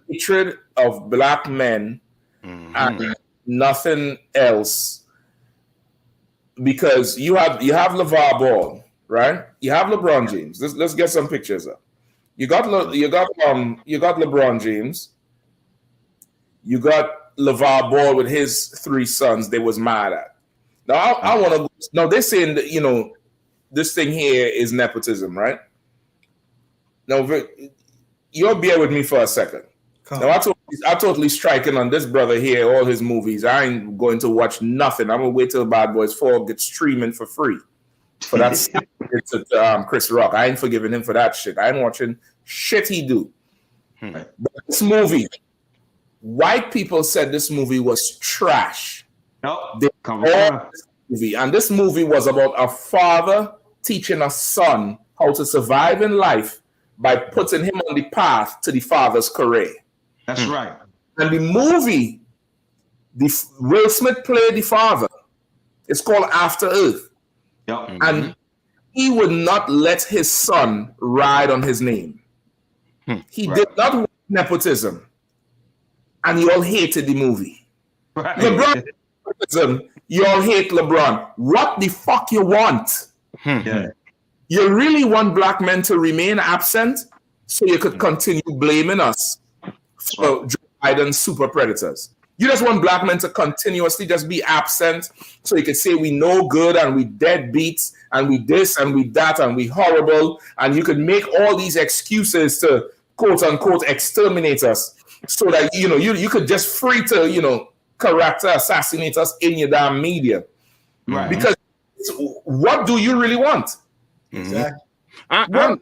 Speaker 16: Hatred of black men and nothing else. Because you have LeVar Ball, right? You have LeBron James. Let's get some pictures up. You got LeBron James. You got LeVar Ball with his 3 sons. They was mad at. Now I want to. Now they're saying that this thing here is nepotism, right? Now you'll bear with me for a second. Now I totally striking on this brother here, all his movies. I ain't going to watch nothing. I'm gonna wait till Bad Boys 4 gets streaming for free. For that it's Chris Rock. I ain't forgiving him for that shit. I ain't watching shit he do. But this movie, white people said this movie was trash. They all this movie, and this movie was about a father teaching a son how to survive in life by putting him on the path to the father's career.
Speaker 19: That's right.
Speaker 16: And the movie, Will Smith played the father. It's called After Earth. And he would not let his son ride on his name. He did not want nepotism. And you all hated the movie. LeBron, you all hate LeBron. What the fuck you want? You really want black men to remain absent so you could continue blaming us for Joe Biden's super predators. You just want black men to continuously just be absent so you can say we no good and we deadbeats and we this and we that and we horrible, and you could make all these excuses to quote unquote exterminate us so that you could just free to character assassinate us in your damn media. Right. Because what do you really want?
Speaker 18: Exactly.
Speaker 16: And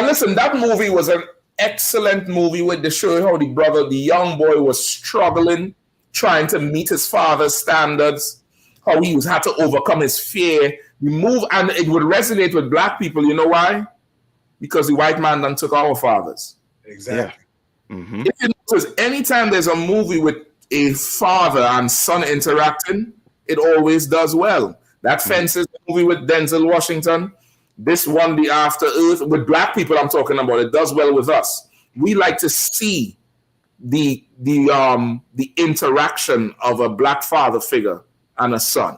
Speaker 16: listen, that movie was an excellent movie with the show how the young boy was struggling, trying to meet his father's standards, how he had to overcome his fear. And it would resonate with black people. You know why? Because the white man done took our fathers.
Speaker 18: Exactly.
Speaker 16: If you notice, anytime there's a movie with a father and son interacting, it always does well. That Fences movie with Denzel Washington. This one, The After Earth, with black people I'm talking about, it does well with us. We like to see the interaction of a black father figure and a son.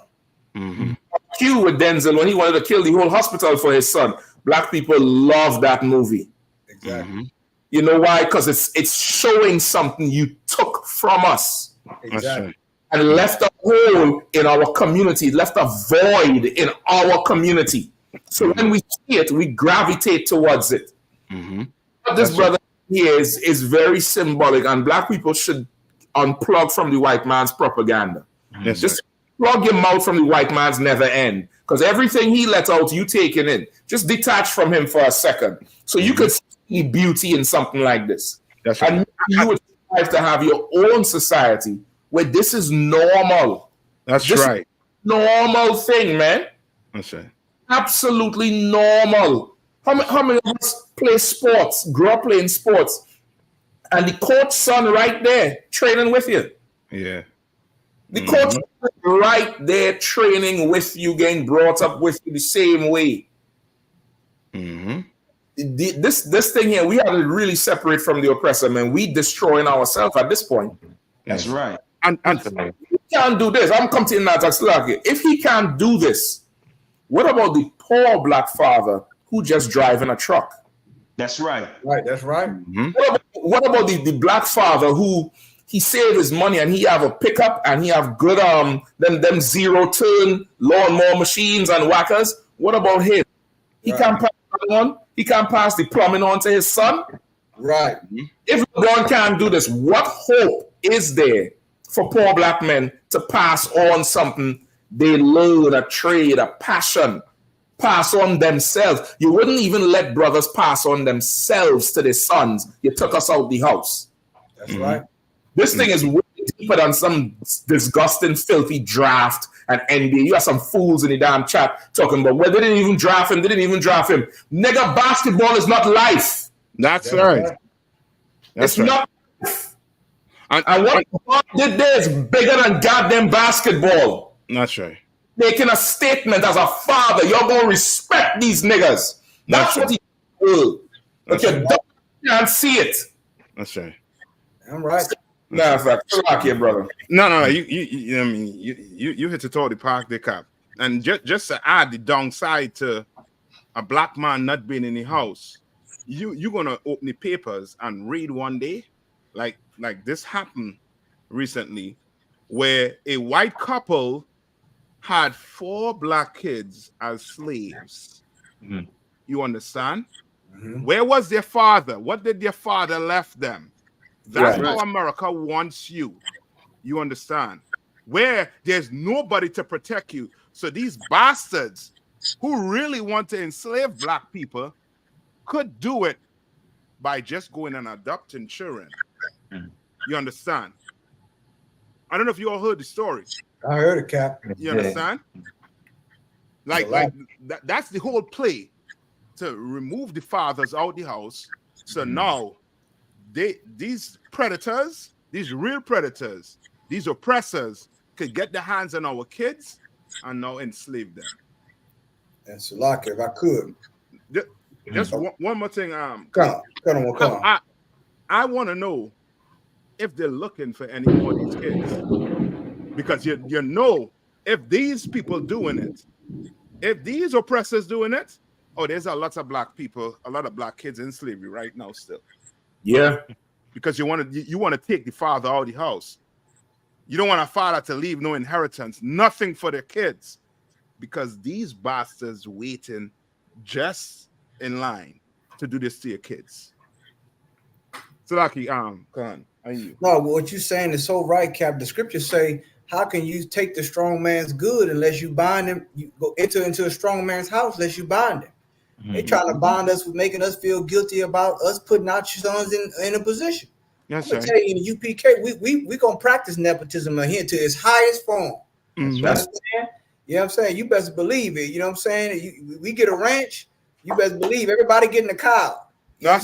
Speaker 16: Q with Denzel, when he wanted to kill the whole hospital for his son, black people love that movie.
Speaker 18: Exactly.
Speaker 16: You know why? Because it's showing something you took from us.
Speaker 18: Exactly.
Speaker 16: And left a hole in our community, left a void in our community. So when we see it, we gravitate towards it. But this brother is very symbolic, and black people should unplug from the white man's propaganda.
Speaker 17: Yes,
Speaker 16: just plug your mouth from the white man's never end, because everything he lets out, you taking in. Just detach from him for a second, so you could see beauty in something like this.
Speaker 17: That's right.
Speaker 16: And you would strive to have your own society where this is normal.
Speaker 17: That's
Speaker 16: this
Speaker 17: right.
Speaker 16: Normal thing, man.
Speaker 17: That's right.
Speaker 16: Absolutely normal. How many of us play sports, grew up playing sports, and the coach son right there training with you?
Speaker 17: Yeah.
Speaker 16: The coach right there training with you, getting brought up with you the same way. This thing here, we have to really separate from the oppressor, man. We destroying ourselves at this point.
Speaker 19: That's right.
Speaker 17: And
Speaker 16: he can't do this. I'm coming to that. If he can't do this, what about the poor black father who just driving a truck?
Speaker 19: That's right.
Speaker 18: Right, that's right.
Speaker 16: What about the black father who he save his money and he have a pickup and he have good them zero turn lawnmower machines and whackers? What about him? He can't pass on. He can't pass the plumbing on to his son.
Speaker 18: Right.
Speaker 16: If LeBron can't do this, what hope is there for poor black men to pass on something they learn, a trade, a passion, pass on themselves? You wouldn't even let brothers pass on themselves to their sons. You took us out the house.
Speaker 18: That's right.
Speaker 16: This thing is way deeper than some disgusting, filthy draft and NBA. You have some fools in the damn chat talking about, well, they didn't even draft him. Nigga, basketball is not life.
Speaker 17: That's right.
Speaker 16: It's not life. And what God did there is bigger than goddamn basketball.
Speaker 17: That's right.
Speaker 16: Making a statement as a father, you're going to respect these niggas. That's what he will. But you can't see it.
Speaker 17: That's right.
Speaker 18: I'm right.
Speaker 16: Nah, fact. Here, brother.
Speaker 17: No. You I mean, you hit the toe the park, the cap. And just to add the downside to a black man not being in the house, you're gonna open the papers and read one day, like this happened recently, where a white couple had 4 black kids as slaves. You understand? Where was their father? What did their father left them? That's how America wants you. You understand? Where there's nobody to protect you. So these bastards who really want to enslave black people could do it by just going and adopting children. You understand? I don't know if you all heard the story.
Speaker 18: I heard it, Cap.
Speaker 17: You understand? That's the whole play, to remove the fathers out the house. So now these predators, these real predators, these oppressors could get their hands on our kids and now enslave them.
Speaker 18: And Salaki, if I could.
Speaker 17: Just one more thing.
Speaker 18: Come on.
Speaker 17: I want to know if they're looking for any more of these kids. Because you know, if these people doing it, if these oppressors doing it, there's a lot of black people, a lot of black kids in slavery right now still.
Speaker 16: Yeah.
Speaker 17: Because you want to take the father out of the house. You don't want a father to leave no inheritance, nothing for their kids. Because these bastards waiting just in line to do this to your kids. So Lucky, come on. Are you?
Speaker 18: No, what you're saying is so right, Cap. The scriptures say, how can you take the strong man's good unless you bind him? You go into a strong man's house unless you bind him. They trying to bond us with making us feel guilty about us putting our sons in a position.
Speaker 17: Yes,
Speaker 18: I'm gonna tell you, in the UPK, we gonna practice nepotism here to its highest form. You know what I'm saying? You best believe it. You know what I'm saying? We get a ranch, you best believe everybody getting a cow. I'm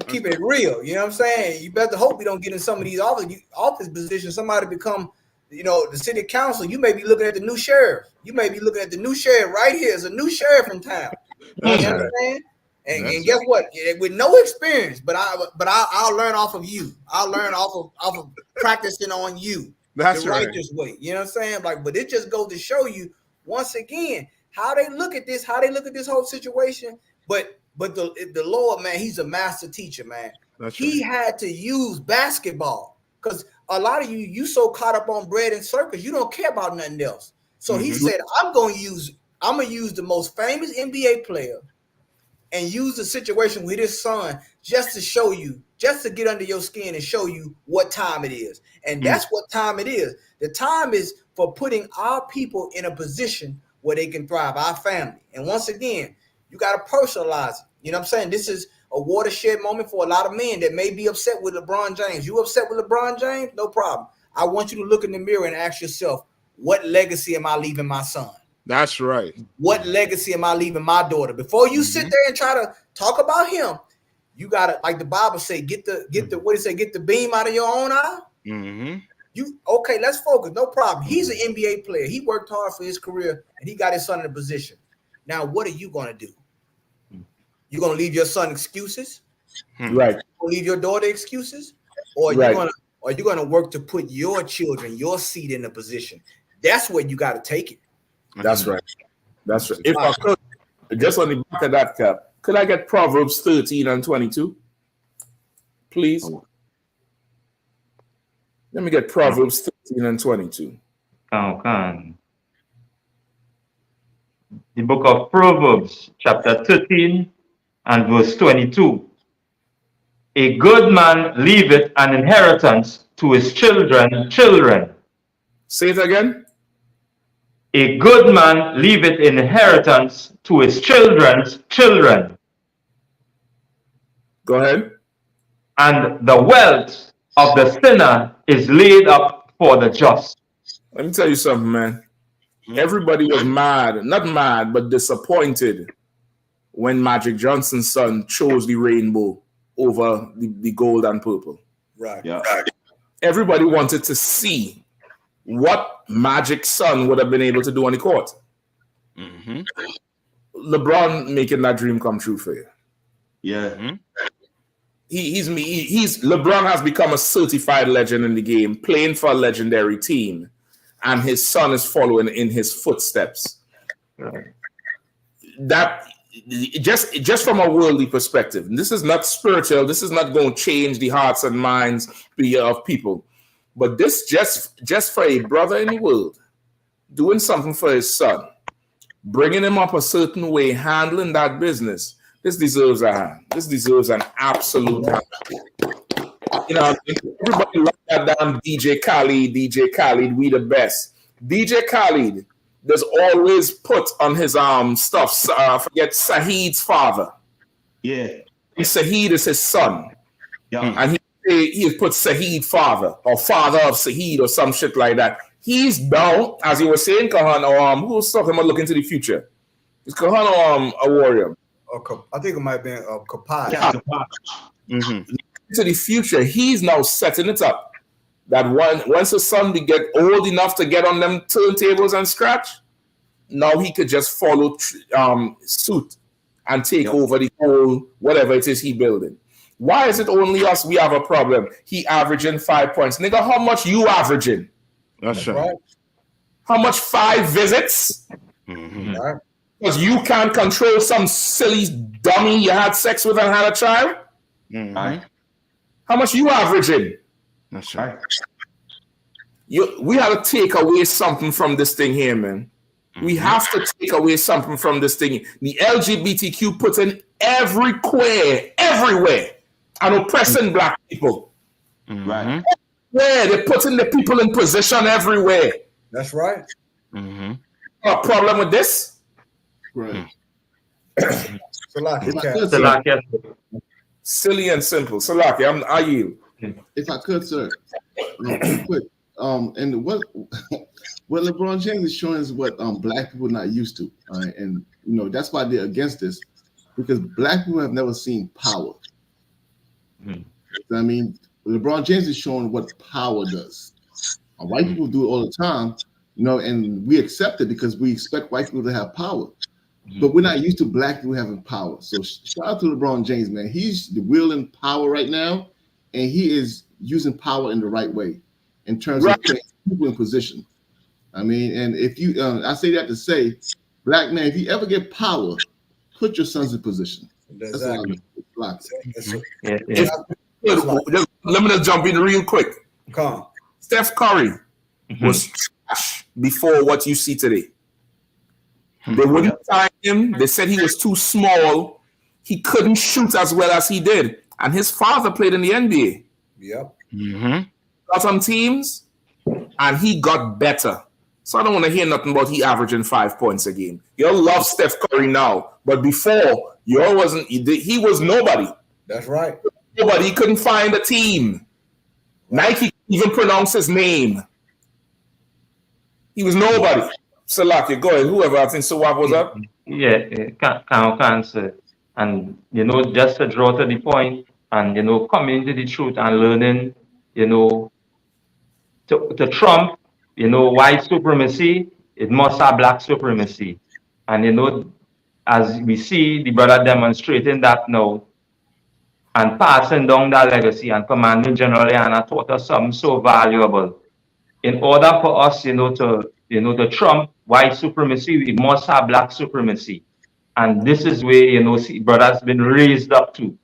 Speaker 18: keeping it real. You know what I'm saying? You better hope we don't get in some of these office positions. Somebody become, the city council. You may be looking at the new sheriff. You may be looking at the new sheriff right here. There's a new sheriff in town. You know what I'm saying? And guess what? With no experience, but I'll learn off of you. I'll learn off of practicing on you.
Speaker 17: That's
Speaker 18: the
Speaker 17: right.
Speaker 18: righteous way. You know what I'm saying? But it just goes to show you once again how they look at this, how they look at this whole situation. But the Lord, man, he's a master teacher, man. He had to use basketball because a lot of you so caught up on bread and circus, you don't care about nothing else. So he said, I'm gonna use the most famous NBA player and use the situation with his son just to show you, just to get under your skin and show you what time it is. And that's what time it is. The time is for putting our people in a position where they can thrive, our family. And once again, you got to personalize it. You know what I'm saying? This is a watershed moment for a lot of men that may be upset with LeBron James. You upset with LeBron James? No problem. I want you to look in the mirror and ask yourself, what legacy am I leaving my son?
Speaker 17: That's right.
Speaker 18: What legacy am I leaving my daughter? Before you sit there and try to talk about him, you gotta, like the Bible say, get the what do you say? Get the beam out of your own eye. You okay? Let's focus. No problem. He's an NBA player. He worked hard for his career, and he got his son in a position. Now, what are you gonna do? You gonna leave your son excuses?
Speaker 16: Right.
Speaker 18: Leave your daughter excuses, or are you gonna work to put your children, your seed in a position? That's where you got to take it.
Speaker 16: That's right. That's right. If I could, just on the back of that, Cap, could I get Proverbs 13 and 22? Please. Let me get Proverbs 13 and 22.
Speaker 9: The book of Proverbs, chapter 13 and verse 22. A good man leaveth an inheritance to his children.
Speaker 16: Say it again.
Speaker 9: A good man leaveth inheritance to his children.
Speaker 16: Go ahead.
Speaker 9: And the wealth of the sinner is laid up for the just.
Speaker 16: Let me tell you something, man. Everybody was mad, not mad, but disappointed when Magic Johnson's son chose the rainbow over the gold and purple.
Speaker 18: Right.
Speaker 16: Yeah. Everybody wanted to see what Magic's son would have been able to do on the court. LeBron making that dream come true for you.
Speaker 19: Yeah.
Speaker 16: He's LeBron has become a certified legend in the game, playing for a legendary team, and his son is following in his footsteps. That just from a worldly perspective, this is not spiritual. This is not going to change the hearts and minds of people. But this just for a brother in the world, doing something for his son, bringing him up a certain way, handling that business, this deserves a hand. This deserves an absolute hand. You know, everybody love that damn DJ Khaled, we the best. DJ Khaled, there's always put on his stuff, forget Saheed's father.
Speaker 19: Yeah.
Speaker 16: Saheed is his son.
Speaker 19: Yeah.
Speaker 16: And he has put Saheed father or father of Saheed or some shit like that. He's down, as you were saying, Kahan, who was talking about looking to the future? Is Kahan a warrior?
Speaker 18: I think it might have been Kapai.
Speaker 16: To the future, he's now setting it up that once his son we get old enough to get on them turntables and scratch, now he could just follow suit and take over the whole whatever it is he building. Why is it only us? We have a problem. He averaging 5 points. Nigga, how much you averaging?
Speaker 17: That's right.
Speaker 16: How much 5 visits? Because you can't control some silly dummy you had sex with and had a child? How much you averaging?
Speaker 17: That's right.
Speaker 16: We have to take away something from this thing here, man. We have to take away something from this thing. The LGBTQ puts in everywhere, and oppressing black people.
Speaker 19: Right.
Speaker 16: Where they're putting the people in position everywhere.
Speaker 18: That's right.
Speaker 16: A problem with this?
Speaker 10: Right.
Speaker 16: Silly and simple. Salaki, I yield.
Speaker 10: If I could, sir, real quick. And what LeBron James is showing is what black people are not used to, and that's why they're against this, because black people have never seen power. I mean, LeBron James is showing what power does. White people do it all the time, and we accept it because we expect white people to have power. But we're not used to black people having power. So shout out to LeBron James, man. He's wielding power right now, and he is using power in the right way in terms of putting people in position. I mean, and if you, I say that to say, black man, if you ever get power, put your sons in position.
Speaker 18: Exactly.
Speaker 10: That's
Speaker 16: Let me just jump in real quick.
Speaker 18: Come on.
Speaker 16: Steph Curry was trash before what you see today. They wouldn't sign him. They said he was too small. he couldn't shoot as well as he did. And his father played in the NBA.
Speaker 18: Yep.
Speaker 16: Got on teams, and he got better. So I don't want to hear nothing about he averaging 5 points a game. You'll love Steph Curry now, but before, he was nobody.
Speaker 18: That's right.
Speaker 16: Nobody. He couldn't find a team. Nike couldn't even pronounce his name. He was nobody. Salaki, go ahead. Whoever, I think Sawab was up.
Speaker 9: Yeah, can't say. And, just to draw to the point and, coming to the truth and learning, to trump, white supremacy, it must have black supremacy. And, as we see the brother demonstrating that now and passing down that legacy and commanding General Leanna taught us something so valuable. In order for us, to trump white supremacy, we must have black supremacy. And this is where, see, brothers been raised up to.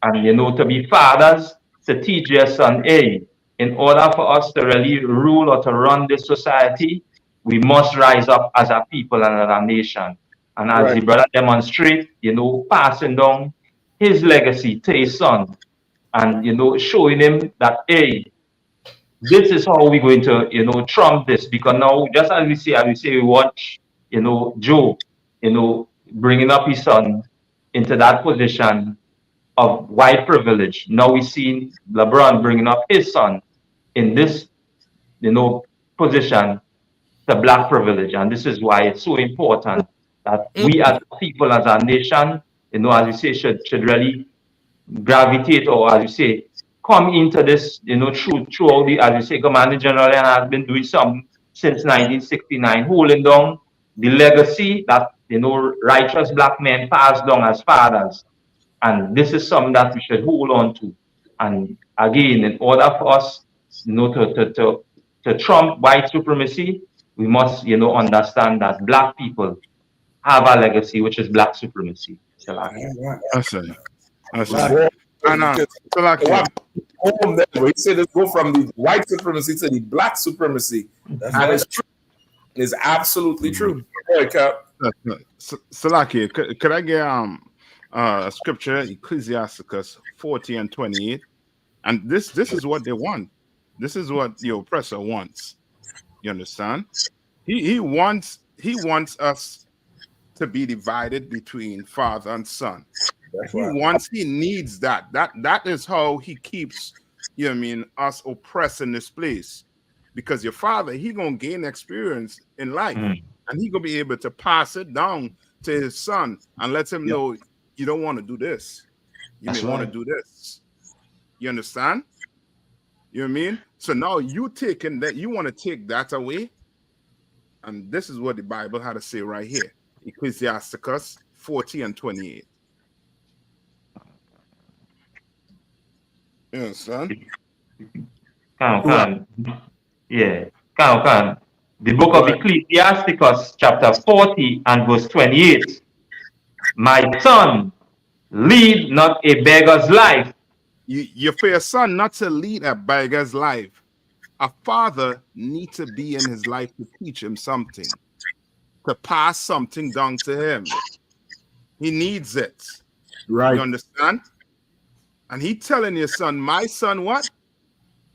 Speaker 9: And, to be fathers, to teach their son, hey, in order for us to really rule or to run this society, we must rise up as a people and as a nation. And as the brother demonstrate, passing down his legacy to his son and, showing him that, hey, this is how we're going to, trump this. Because now, just as we say, we watch, Joe, bringing up his son into that position of white privilege. Now we're seeing LeBron bringing up his son in this, position to black privilege. And this is why it's so important that we as people, as a nation, as you say, should really gravitate, or as you say, come into this, throughout the, as you say, Commander General has been doing something since 1969, holding down the legacy that, righteous black men passed down as fathers. And this is something that we should hold on to. And again, in order for us, to trump white supremacy, we must, understand that black people have a legacy, which is black supremacy.
Speaker 17: That's it.
Speaker 16: He said let's go from the white supremacy to the black supremacy. And it's true. It's absolutely true. Go ahead, Cap.
Speaker 17: Salaki, could I get a scripture, Ecclesiasticus 40 and 28? And this is what they want. This is what the oppressor wants. You understand? He wants us to be divided between father and son. He needs that. That is how he keeps, us oppressed in this place. Because your father, he gonna gain experience in life, and he gonna be able to pass it down to his son and let him know you don't want to do this. You may want to do this. You understand? You know what I mean? So now you taking that, you want to take that away, and this is what the Bible had to say right here, Ecclesiasticus 40 and 28. You understand?
Speaker 9: Yeah. The book of Ecclesiasticus, chapter 40 and verse 28. My son, lead not a beggar's life.
Speaker 17: You for your son not to lead a beggar's life. A father needs to be in his life to teach him something, to pass something down to him. He needs it.
Speaker 16: Right.
Speaker 17: You understand? And he telling your son, my son, what?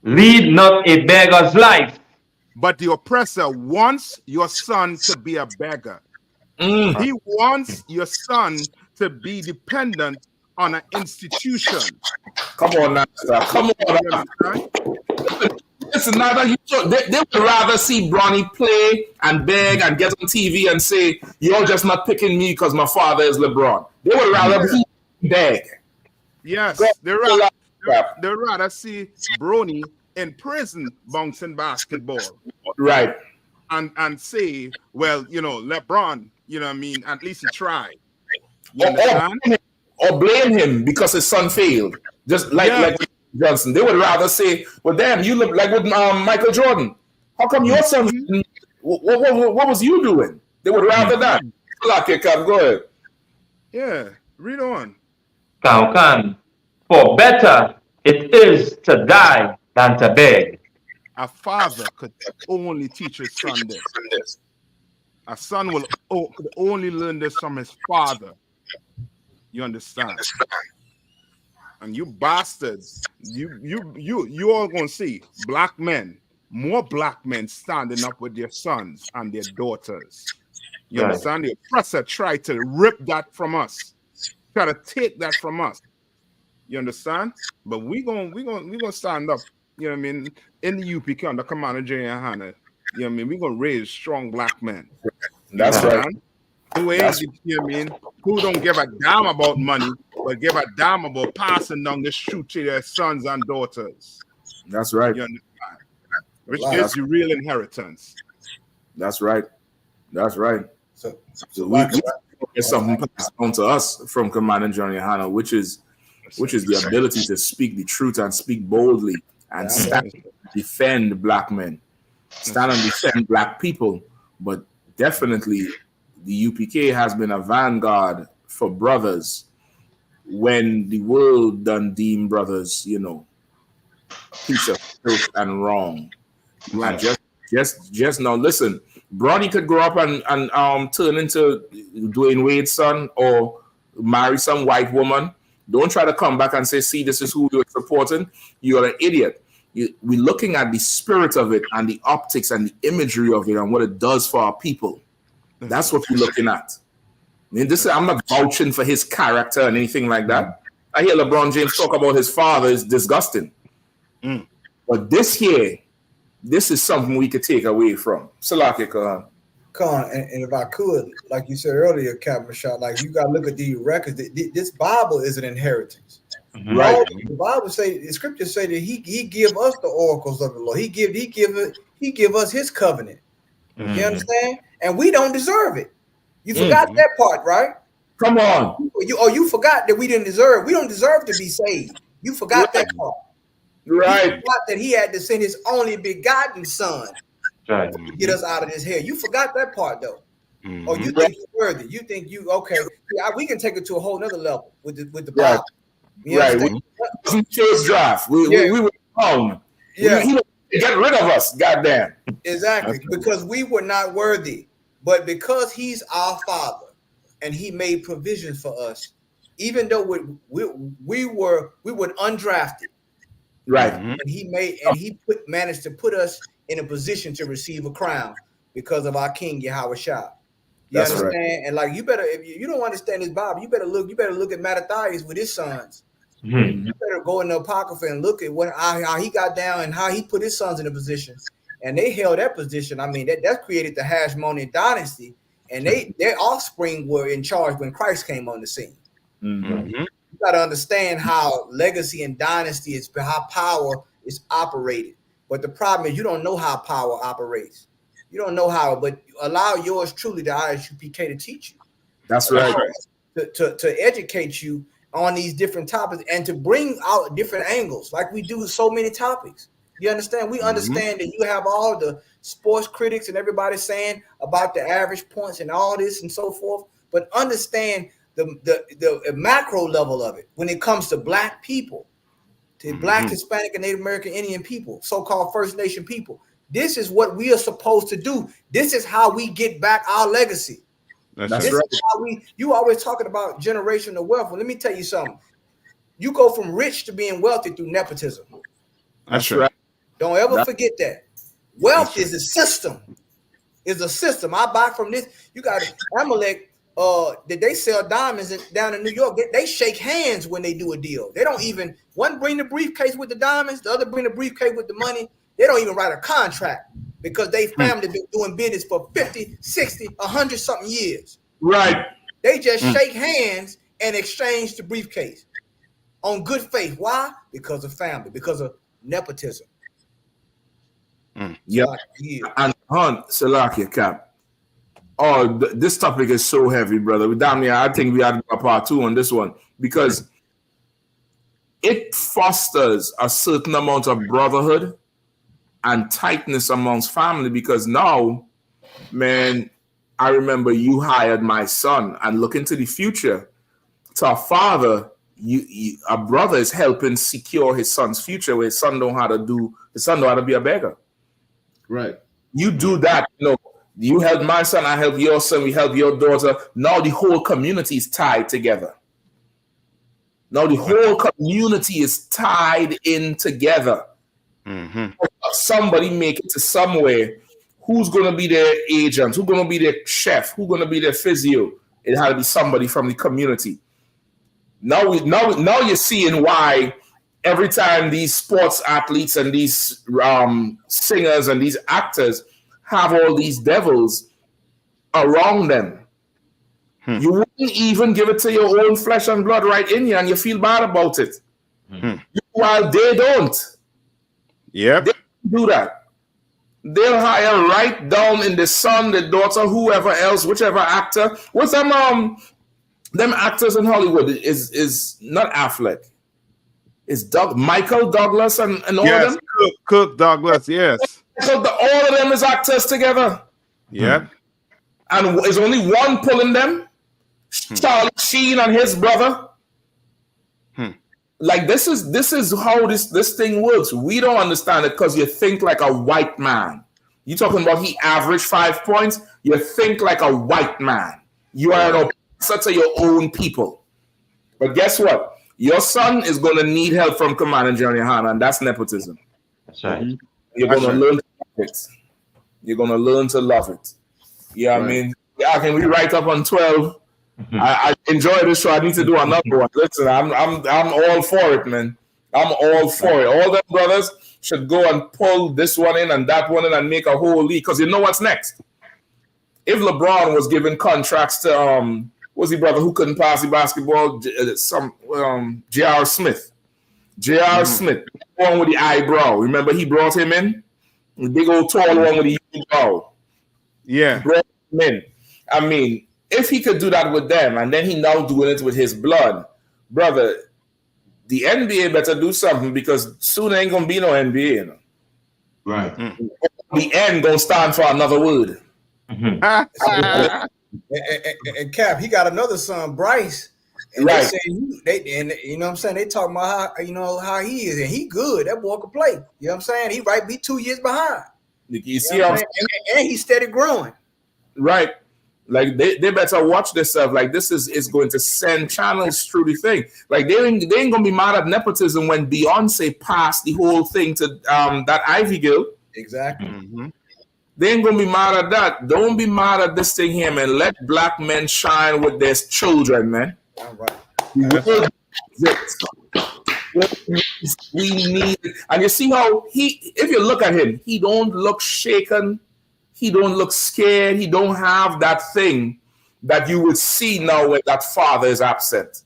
Speaker 9: Lead not a beggar's life.
Speaker 17: But the oppressor wants your son to be a beggar. He wants your son to be dependent on an institution.
Speaker 16: Come on now, sir. Come on now. Listen, they would rather see Bronny play and beg and get on TV and say, you're just not picking me because my father is LeBron. They would rather beg.
Speaker 17: Yes, they'd rather see Bronny in prison bouncing basketball.
Speaker 16: Right.
Speaker 17: And say, well, LeBron, at least he tried. You understand?
Speaker 16: Or blame him because his son failed. Just like Johnson. They would rather say, well, damn, you look like with Michael Jordan. How come your son, what was you doing? They would rather that. Go ahead.
Speaker 17: Yeah, read on.
Speaker 9: For better it is to die than to beg.
Speaker 17: A father could only teach his son this. A son could only learn this from his father. You understand? And you bastards, you all gonna see more black men standing up with their sons and their daughters. You
Speaker 9: Right.
Speaker 17: understand? The oppressor tried to rip that from us, try to take that from us. You understand? But we gonna stand up. You know what I mean? In the UPK under Commander Jay and Hannah. You know what I mean? We gonna raise strong black men.
Speaker 16: That's right.
Speaker 17: Who ain't, you know what I mean? Who don't give a damn about money, but give a damn about passing down this truth to their sons and daughters.
Speaker 16: That's right.
Speaker 17: You understand? Which is the real inheritance.
Speaker 16: That's right. That's right.
Speaker 18: So
Speaker 16: we get something passed on to us from Commander Johnny Hanna, which is the ability to speak the truth and speak boldly and stand and defend black men, stand and defend black people. But definitely, the UPK has been a vanguard for brothers when the world done deem brothers, piece of filth and wrong.
Speaker 17: Right.
Speaker 16: And just now, listen, Bronny could grow up and turn into Dwayne Wade's son or marry some white woman. Don't try to come back and say, see, this is who you're supporting. You're an idiot. We're looking at the spirit of it and the optics and the imagery of it and what it does for our people. That's what we're looking at. I mean, I'm not vouching for his character and anything like that. I hear LeBron James talk about his father is disgusting. But this is something we could take away from. Salaki Khan.
Speaker 18: And if I could, like you said earlier, Captain Shot, like you got to look at the records. This Bible is an inheritance.
Speaker 16: Right.
Speaker 18: The Bible say, the scriptures say that he give us the oracles of the Lord. He give us his covenant. You understand? And we don't deserve it. You forgot that part, right?
Speaker 16: Come on.
Speaker 18: You forgot that we don't deserve to be saved. You forgot that part.
Speaker 16: Right.
Speaker 18: You forgot that he had to send his only begotten son
Speaker 9: to
Speaker 18: get us out of this hell. You forgot that part though. Oh, you think you're worthy. You think okay. We can take it to a whole nother level with the Bible.
Speaker 16: Right. We chose draft. We were wrong.
Speaker 18: Yeah.
Speaker 16: He get rid of us. Goddamn.
Speaker 18: Exactly. Because we were not worthy. But because he's our father and he made provisions for us, even though we were undrafted.
Speaker 16: Right.
Speaker 18: And he managed to put us in a position to receive a crown because of our King Yahweh Shah. You understand? Right. And like if you don't understand this Bible, you better look at Mattathias with his sons. You better go in the Apocrypha and look at how he got down and how he put his sons in a position. And they held that position. I mean, that created the Hashmonean dynasty, and their offspring were in charge when Christ came on the scene. You got to understand how legacy and dynasty is, how power is operated. But the problem is you don't know how power operates. You don't know how, but allow yours truly, the ISUPK, to teach you.
Speaker 16: That's right.
Speaker 18: To educate you on these different topics and to bring out different angles, like we do with so many topics. You understand? We understand that you have all the sports critics and everybody saying about the average points and all this and so forth, but understand the macro level of it when it comes to black people, to black, Hispanic, and Native American Indian people, so-called First Nation people. This is what we are supposed to do. This is how we get back our legacy. This is how you always talking about generational wealth. Well, let me tell you something. You go from rich to being wealthy through nepotism.
Speaker 17: That's right.
Speaker 18: Don't ever forget that. Wealth is a system. It's a system. I buy from this. You got Amalek. Did they sell diamonds down in New York? They shake hands when they do a deal. They don't even one bring the briefcase with the diamonds, the other bring the briefcase with the money. They don't even write a contract because they family been doing business for 50, 60, 100 something years.
Speaker 16: Right.
Speaker 18: They just shake hands and exchange the briefcase on good faith. Why? Because of family, because of nepotism.
Speaker 16: Yeah. And Salakia Cap. Oh, this topic is so heavy, brother. Damn near, I think we had a part 2 on this one because it fosters a certain amount of brotherhood and tightness amongst family. Because now, man, I remember you hired my son, and look into the future. To a father, a brother is helping secure his son's future, where his son don't know how to be a beggar.
Speaker 10: Right.
Speaker 16: You do that, you help my son, I help your son, we help your daughter. Now the whole community is tied together. Now the whole community is tied in together. Somebody make it to somewhere. Who's going to be their agent? Who's going to be their chef? Who's going to be their physio? It had to be somebody from the community. Now you're seeing why every time these sports athletes and these singers and these actors have all these devils around them. You wouldn't even give it to your own flesh and blood right in you, and you feel bad about it. While they don't.
Speaker 17: Yep.
Speaker 16: They don't do that. They'll hire right down in the son, the daughter, whoever else, whichever actor. What's them actors in Hollywood is not Affleck. It's Michael Douglas and all of them.
Speaker 17: Cook Douglas, yes.
Speaker 16: So all of them is actors together.
Speaker 17: Yep.
Speaker 16: And there's only one pulling them. Charlie Sheen and his brother. Like this is how this thing works. We don't understand it because you think like a white man. You talking about he averaged 5 points? You think like a white man. You are an oppressor to your own people. But guess what? Your son is going to need help from Commander Johnny Hanna, and that's nepotism.
Speaker 9: That's right.
Speaker 16: You're going to learn to love it. You're going to learn to love it. Yeah, I mean, can we write up on 12? I enjoy this show. I need to do another one. Listen, I'm all for it, man. I'm all for it. All them brothers should go and pull this one in and that one in and make a whole league. Because you know what's next? If LeBron was giving contracts to what's the brother who couldn't pass the basketball? J.R. Smith. J.R. Smith, the one with the eyebrow. Remember he brought him in? The big old tall one with the eyebrow.
Speaker 17: Yeah.
Speaker 16: He brought him in. I mean, if he could do that with them, and then he now doing it with his blood, brother, the NBA better do something because soon ain't gonna be no NBA. You know?
Speaker 19: Right.
Speaker 16: The end gonna stand for another word.
Speaker 18: And Cap, he got another son, Bryce. And
Speaker 16: Right.
Speaker 18: they you know what I'm saying? They talking about how he is, and he good. That boy can play. You know what I'm saying? He right be 2 years behind.
Speaker 16: You see how
Speaker 18: and he's steady growing.
Speaker 16: Right. Like they better watch this stuff. Like this is going to send channels through the thing. Like they ain't gonna be mad at nepotism when Beyonce passed the whole thing to that Ivy girl.
Speaker 18: Exactly.
Speaker 16: They ain't gonna be mad at that. Don't be mad at this thing here, man. Let black men shine with their children, man.
Speaker 18: All right.
Speaker 16: We need, and you see how if you look at him, he don't look shaken. He don't look scared. He don't have that thing that you would see now when that father is absent.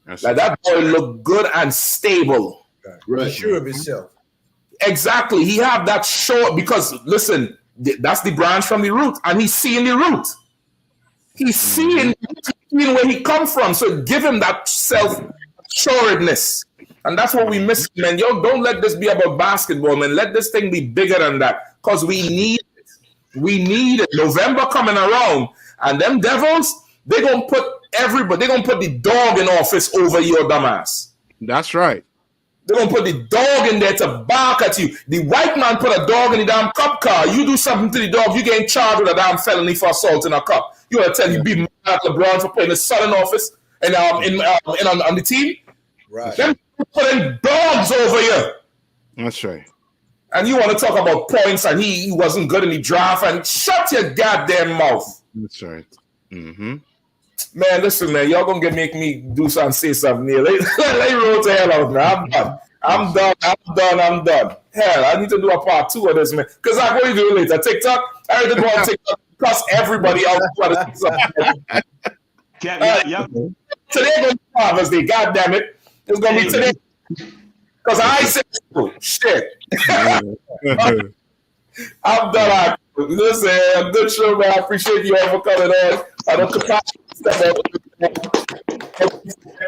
Speaker 16: Like that boy look good and stable.
Speaker 18: Right. He's sure of himself.
Speaker 16: Exactly. He have that short because listen, that's the branch from the root, and he's seeing the root. He's seeing where he come from. So give him that self-assuredness. And that's what we miss, man. Yo, don't let this be about basketball, man. Let this thing be bigger than that. Because we need it. We need it. November coming around, and them devils, they're gonna put everybody, they're gonna put the dog in office over your dumbass.
Speaker 17: That's right.
Speaker 16: They're gonna put the dog in there to bark at you. The white man put a dog in the damn cop car. You do something to the dog, you get charged with a damn felony for assault in a cup. You wanna tell you be mad at LeBron for putting his son in office and on the team?
Speaker 18: Right.
Speaker 16: Them putting dogs over you.
Speaker 17: That's right.
Speaker 16: And you want to talk about points and he wasn't good in the draft and shut your goddamn mouth.
Speaker 17: That's right.
Speaker 16: Man, listen, man, y'all gonna make me do something, say something here. Let roll to hell out, man. I'm done. Hell, I need to do a part 2 of this, man. Because I'm going to do it later. TikTok, I already go on TikTok cuss everybody out. Today gonna be Father's Day, God damn it. It's gonna be today. Because I said shit. I'm done. Listen, good show, man. I appreciate you all for coming on. I don't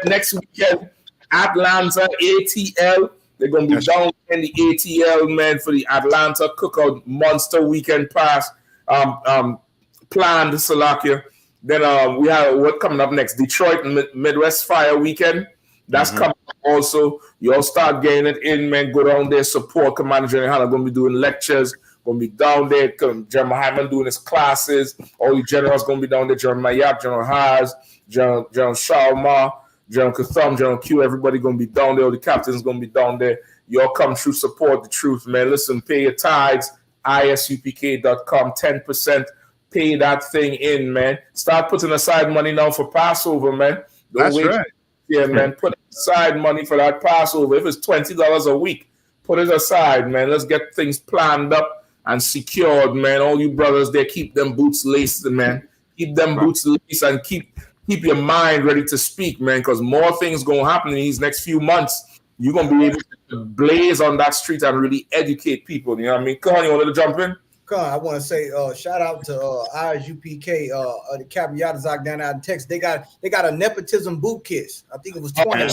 Speaker 16: next weekend, Atlanta ATL. They're gonna be down in the ATL, man, for the Atlanta Cookout Monster Weekend Pass. Planned Salakia. Then we have what coming up next? Detroit Midwest Fire Weekend. That's coming up also. You all start getting it in, man. Go down there, support Commander General Hanna. Going to be doing lectures. Going to be down there. General Hyman doing his classes. All the generals going to be down there. General Mayak, General Haas, General Shalma, General Katham, General Q, everybody gonna be down there. The captain's gonna be down there. Y'all come through, support the truth, man. Listen, pay your tithes, ISUPK.com, 10%. Pay that thing in, man. Start putting aside money now for Passover, man. Don't
Speaker 17: That's
Speaker 16: wait.
Speaker 17: right.
Speaker 16: Yeah, man. Put aside money for that Passover. If it's $20 a week, put it aside, man. Let's get things planned up and secured, man. All you brothers there, keep them boots laced, man. Keep them boots laced and keep your mind ready to speak, man, because more things gonna happen in these next few months. You're gonna be able to blaze on that street and really educate people. You know what I mean? Come on, you want to jump in?
Speaker 18: I want to say shout out to ISUPK, the Cabriatazak down out in Texas. They got a nepotism boot kit. I think it was 20.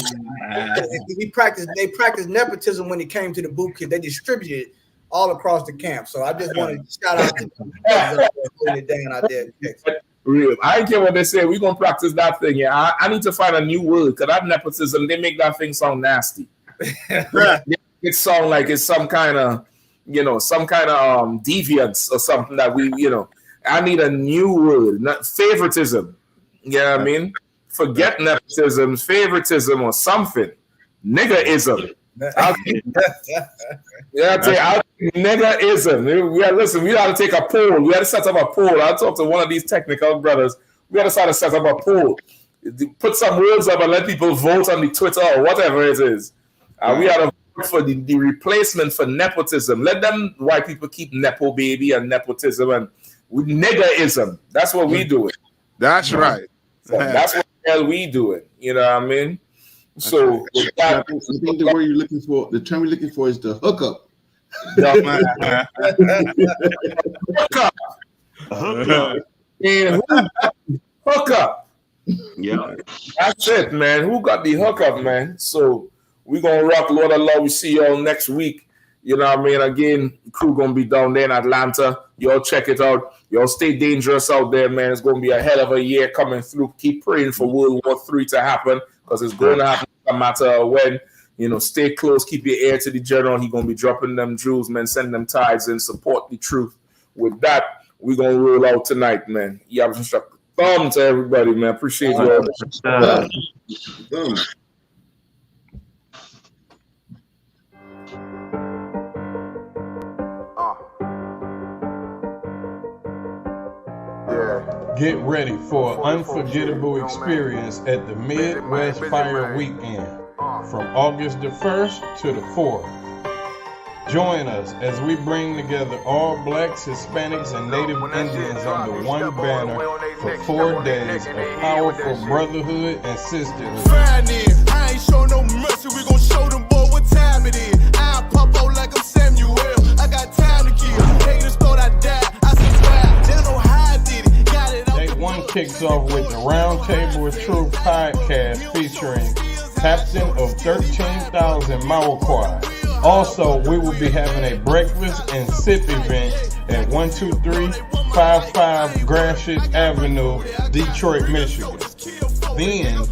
Speaker 18: They practiced nepotism when it came to the boot kit. They distributed it all across the camp. So I just wanted to shout out to them holding it down out there in Texas.
Speaker 16: Real. I don't care what they say. We're gonna practice that thing. Yeah, I need to find a new word because that nepotism, they make that thing sound nasty. It sounds like it's some kind of deviance or something that I need a new word, not favoritism. You know what I mean? Forget nepotism, favoritism or something. Niggerism. Niggerism. Listen, we got to take a poll. We got to set up a poll. I'll talk to one of these technical brothers. We got to start to set up a poll. Put some words up and let people vote on the Twitter or whatever it is. We got to vote for the replacement for nepotism. Let them white people keep nepo baby and nepotism and niggerism. That's what we do it.
Speaker 17: That's right.
Speaker 16: So that's what the hell we do it. You know what I mean? So
Speaker 10: I think the word you're looking for, the term you're looking for is the hookup.
Speaker 16: Hookup.
Speaker 19: Yeah.
Speaker 16: That's it, man. Who got the hookup, man? So we're gonna rock, Lord of Love. We see y'all next week. You know what I mean? Again, crew gonna be down there in Atlanta. Y'all check it out. Y'all stay dangerous out there, man. It's gonna be a hell of a year coming through. Keep praying for World War III to happen, because it's going to happen no matter when. Stay close, keep your ear to the general. He's going to be dropping them jewels, man. Send them tithes and support the truth. With that, we're going to roll out tonight, man. Yeah, thumb to everybody, man. Appreciate you all.
Speaker 7: Get ready for an unforgettable experience at the Midwest Fire Weekend from August the 1st to the 4th. Join us as we bring together all blacks, Hispanics, and Native Indians under one banner for 4 days of powerful brotherhood and sisterhood.
Speaker 1: I ain't show no mercy, we gon' show them boy what time it is. I pop out like I'm Samuel, I got time to kill. Haters thought I died, I subscribed, they don't know how I did it. Got it.
Speaker 7: Day 1 kicks off with the Round Table of Truth podcast featuring Captain of 13,000 Mauquai. Also, we will be having a breakfast and sip event at 12355 Gratiot Avenue, Detroit, Michigan. Then,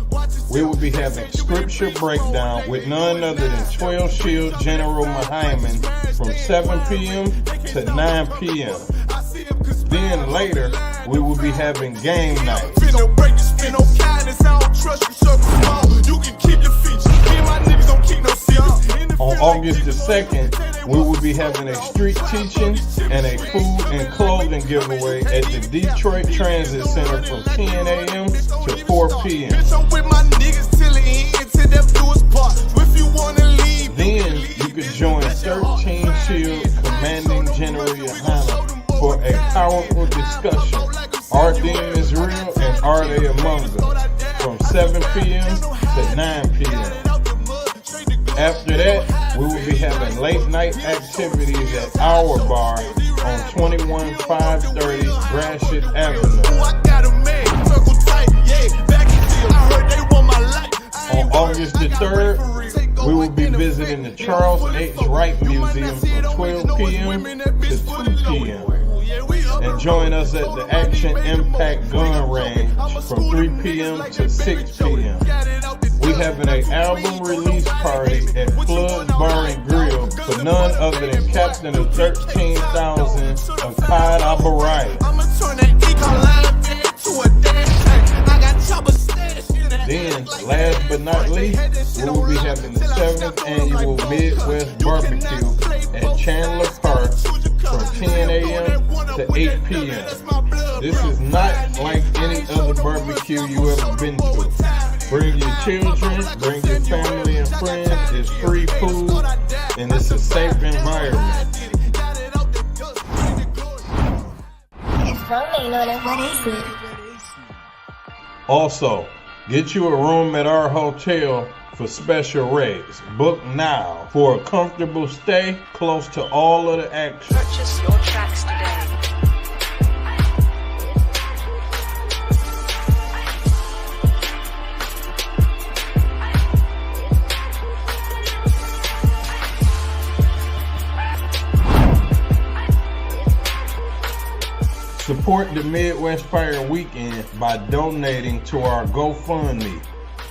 Speaker 7: we will be having scripture breakdown with none other than 12 Shield General Muhammad from 7 p.m. to 9 p.m. Then later, we will be having game night. On August the 2nd, we will be having a street teaching and a food and clothing giveaway at the Detroit Transit Center from 10 a.m. to 4 p.m. Then you can join 13 Shield Commanding General Yohana for a powerful discussion. Are demons real and are they among us? From 7 p.m. to 9 p.m. After that, we will be having late night activities at our bar on 21530 Gratiot Avenue. On August the 3rd, we will be visiting the Charles H. Wright Museum from 12 p.m. to 2 p.m. And join us at the Action Impact Gun Range from 3 p.m. to 6 p.m. We having an album release party at Flood's Bar and Grill for none other than Captain of 13,000 of Clyde Abaraya. Then, last but not least, we will be having the 7th annual Midwest Barbecue at Chandler Park from 10 a.m. to 8 p.m. This is not like any other barbecue you ever been to. Bring your children, bring your family and friends. It's free food and it's a safe environment. Also, get you a room at our hotel for special rates. Book now for a comfortable stay close to all of the action.
Speaker 21: Purchase your tracks today.
Speaker 7: Support the Midwest Fire Weekend by donating to our GoFundMe.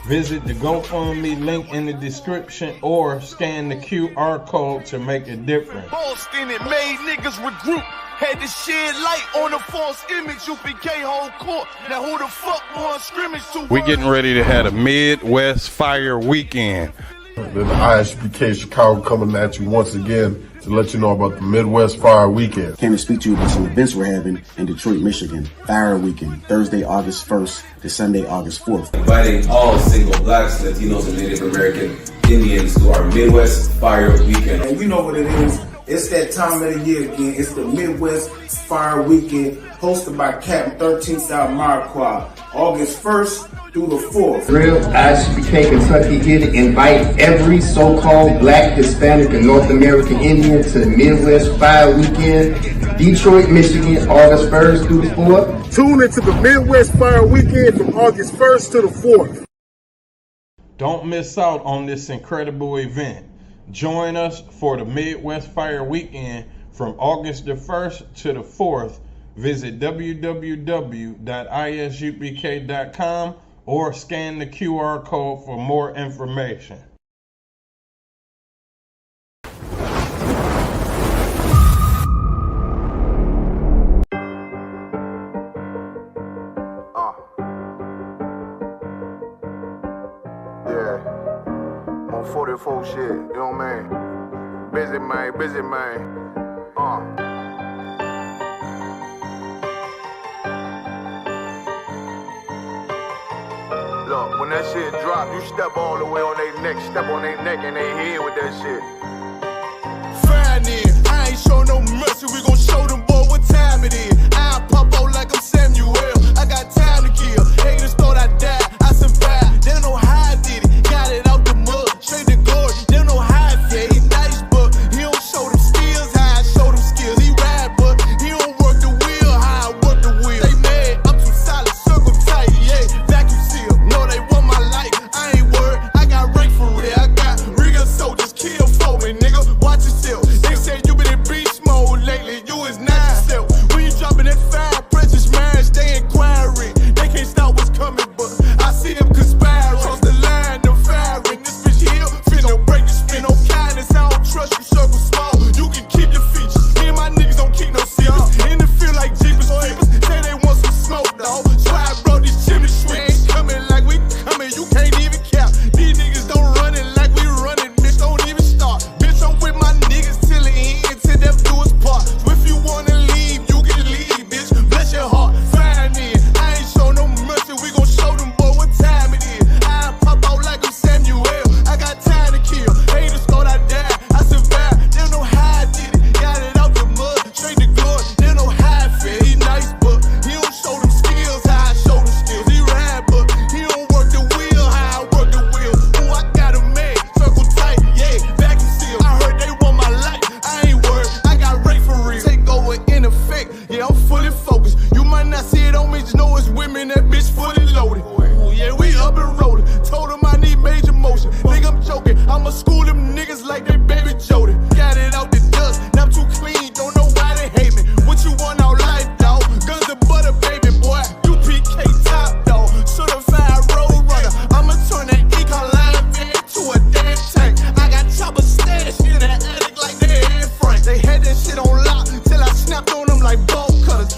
Speaker 7: Visit the GoFundMe link in the description or scan the QR code to make a difference.
Speaker 3: Boston, it made niggas regroup. Had to shed light on the false image. UPK whole court. Now who the fuck won scrimmage to?
Speaker 7: We getting ready to have a Midwest Fire Weekend.
Speaker 22: The ISUPK Chicago coming at you once again to let you know about the Midwest Fire Weekend.
Speaker 11: Came to speak to you about some events we're having in Detroit, Michigan. Fire Weekend, Thursday, August 1st to Sunday, August 4th.
Speaker 12: Inviting all single blacks, Latinos, and Native American Indians to our Midwest Fire Weekend.
Speaker 13: And you know what it is. It's that time of the year again. It's the Midwest Fire Weekend, hosted by Captain 13th Out Marquardt, August 1st through the 4th.
Speaker 14: Real ISUPK Kentucky here to invite every so-called Black, Hispanic, and North American Indian to the Midwest Fire Weekend, Detroit, Michigan, August 1st through the 4th.
Speaker 22: Tune into the Midwest Fire Weekend from August 1st to the 4th.
Speaker 7: Don't miss out on this incredible event. Join us for the Midwest Fire Weekend from August the 1st to the 4th. Visit www.isupk.com or scan the QR code for more information.
Speaker 3: Yeah. On 44 shit, you know what I mean? Busy man. Look, when that shit drop, you step all the way on their neck, step on their neck and their head with that shit. Fine in, I ain't show no mercy, we gon' show them boy what time it is. I pop out like I'm Samuel, I got time to kill. Haters thought I died, I survived. They don't know how I did it, got it out the mud, straight to glory. They don't know how I feel, he nice but he don't show them skills, how I show them skills. He ride but he don't work the wheel, how I work the wheel. They mad, I'm too solid, circle tight, yeah, vacuum seal. No, they want my life, I ain't worried, I got rank for real. I got real soldiers, kill for me, nigga, watch yourself. They say you been in beast mode lately, you is not yourself. When you dropping that fire, precious marriage, they inquiring. They can't stop what's coming, but I see them conspiring. Cross the line, them firing. This bitch here, finna break the spin. No kindness, I don't trust you, circle small. You can keep your features. Me and my niggas don't keep no secrets. In the field like Jeepers Creepers, say they want some smoke, dawg. So I brought these chimney sweeps. Coming like we coming, you can't even cap. These niggas don't run it like we running, bitch, don't even start. Bitch, I'm with my niggas till the end, till death do us part. So if you wanna leave, you can leave, bitch, bless your heart. Fine in, I ain't show no mercy, we gon' show them boy what time it is. I pop out like I'm Samuel, I got time to kill. Haters thought I died, I survived. They don't know how I did it, got it out the mud, straight to glory. They don't know how I feel, he nice but he don't show them skills, how I show them skills. He ride but he don't work the wheel, how I work the wheel. Ooh, I got a man, circle tight, yeah, vacuum seal. I heard they want my life, I ain't worried, I got rate for real. Take over in effect, yeah, I'm fully focused. You might not see it on me, just know it's women, that bitch fully loaded. Ooh, yeah, we up and rolling. Told them I need major motion. Think I'm joking, I'ma school them niggas like they baby Jody. Got it out the dust, now I'm too clean, don't know why they hate me. What you want out life, dawg? Guns and butter, baby boy. UPK top, dawg. Certified road runner. I'ma turn that Ecoline van to a damn tank. I got chopper stash in that attic like they Air Frank. They had that shit on lock till I snapped on them like bolt cutters.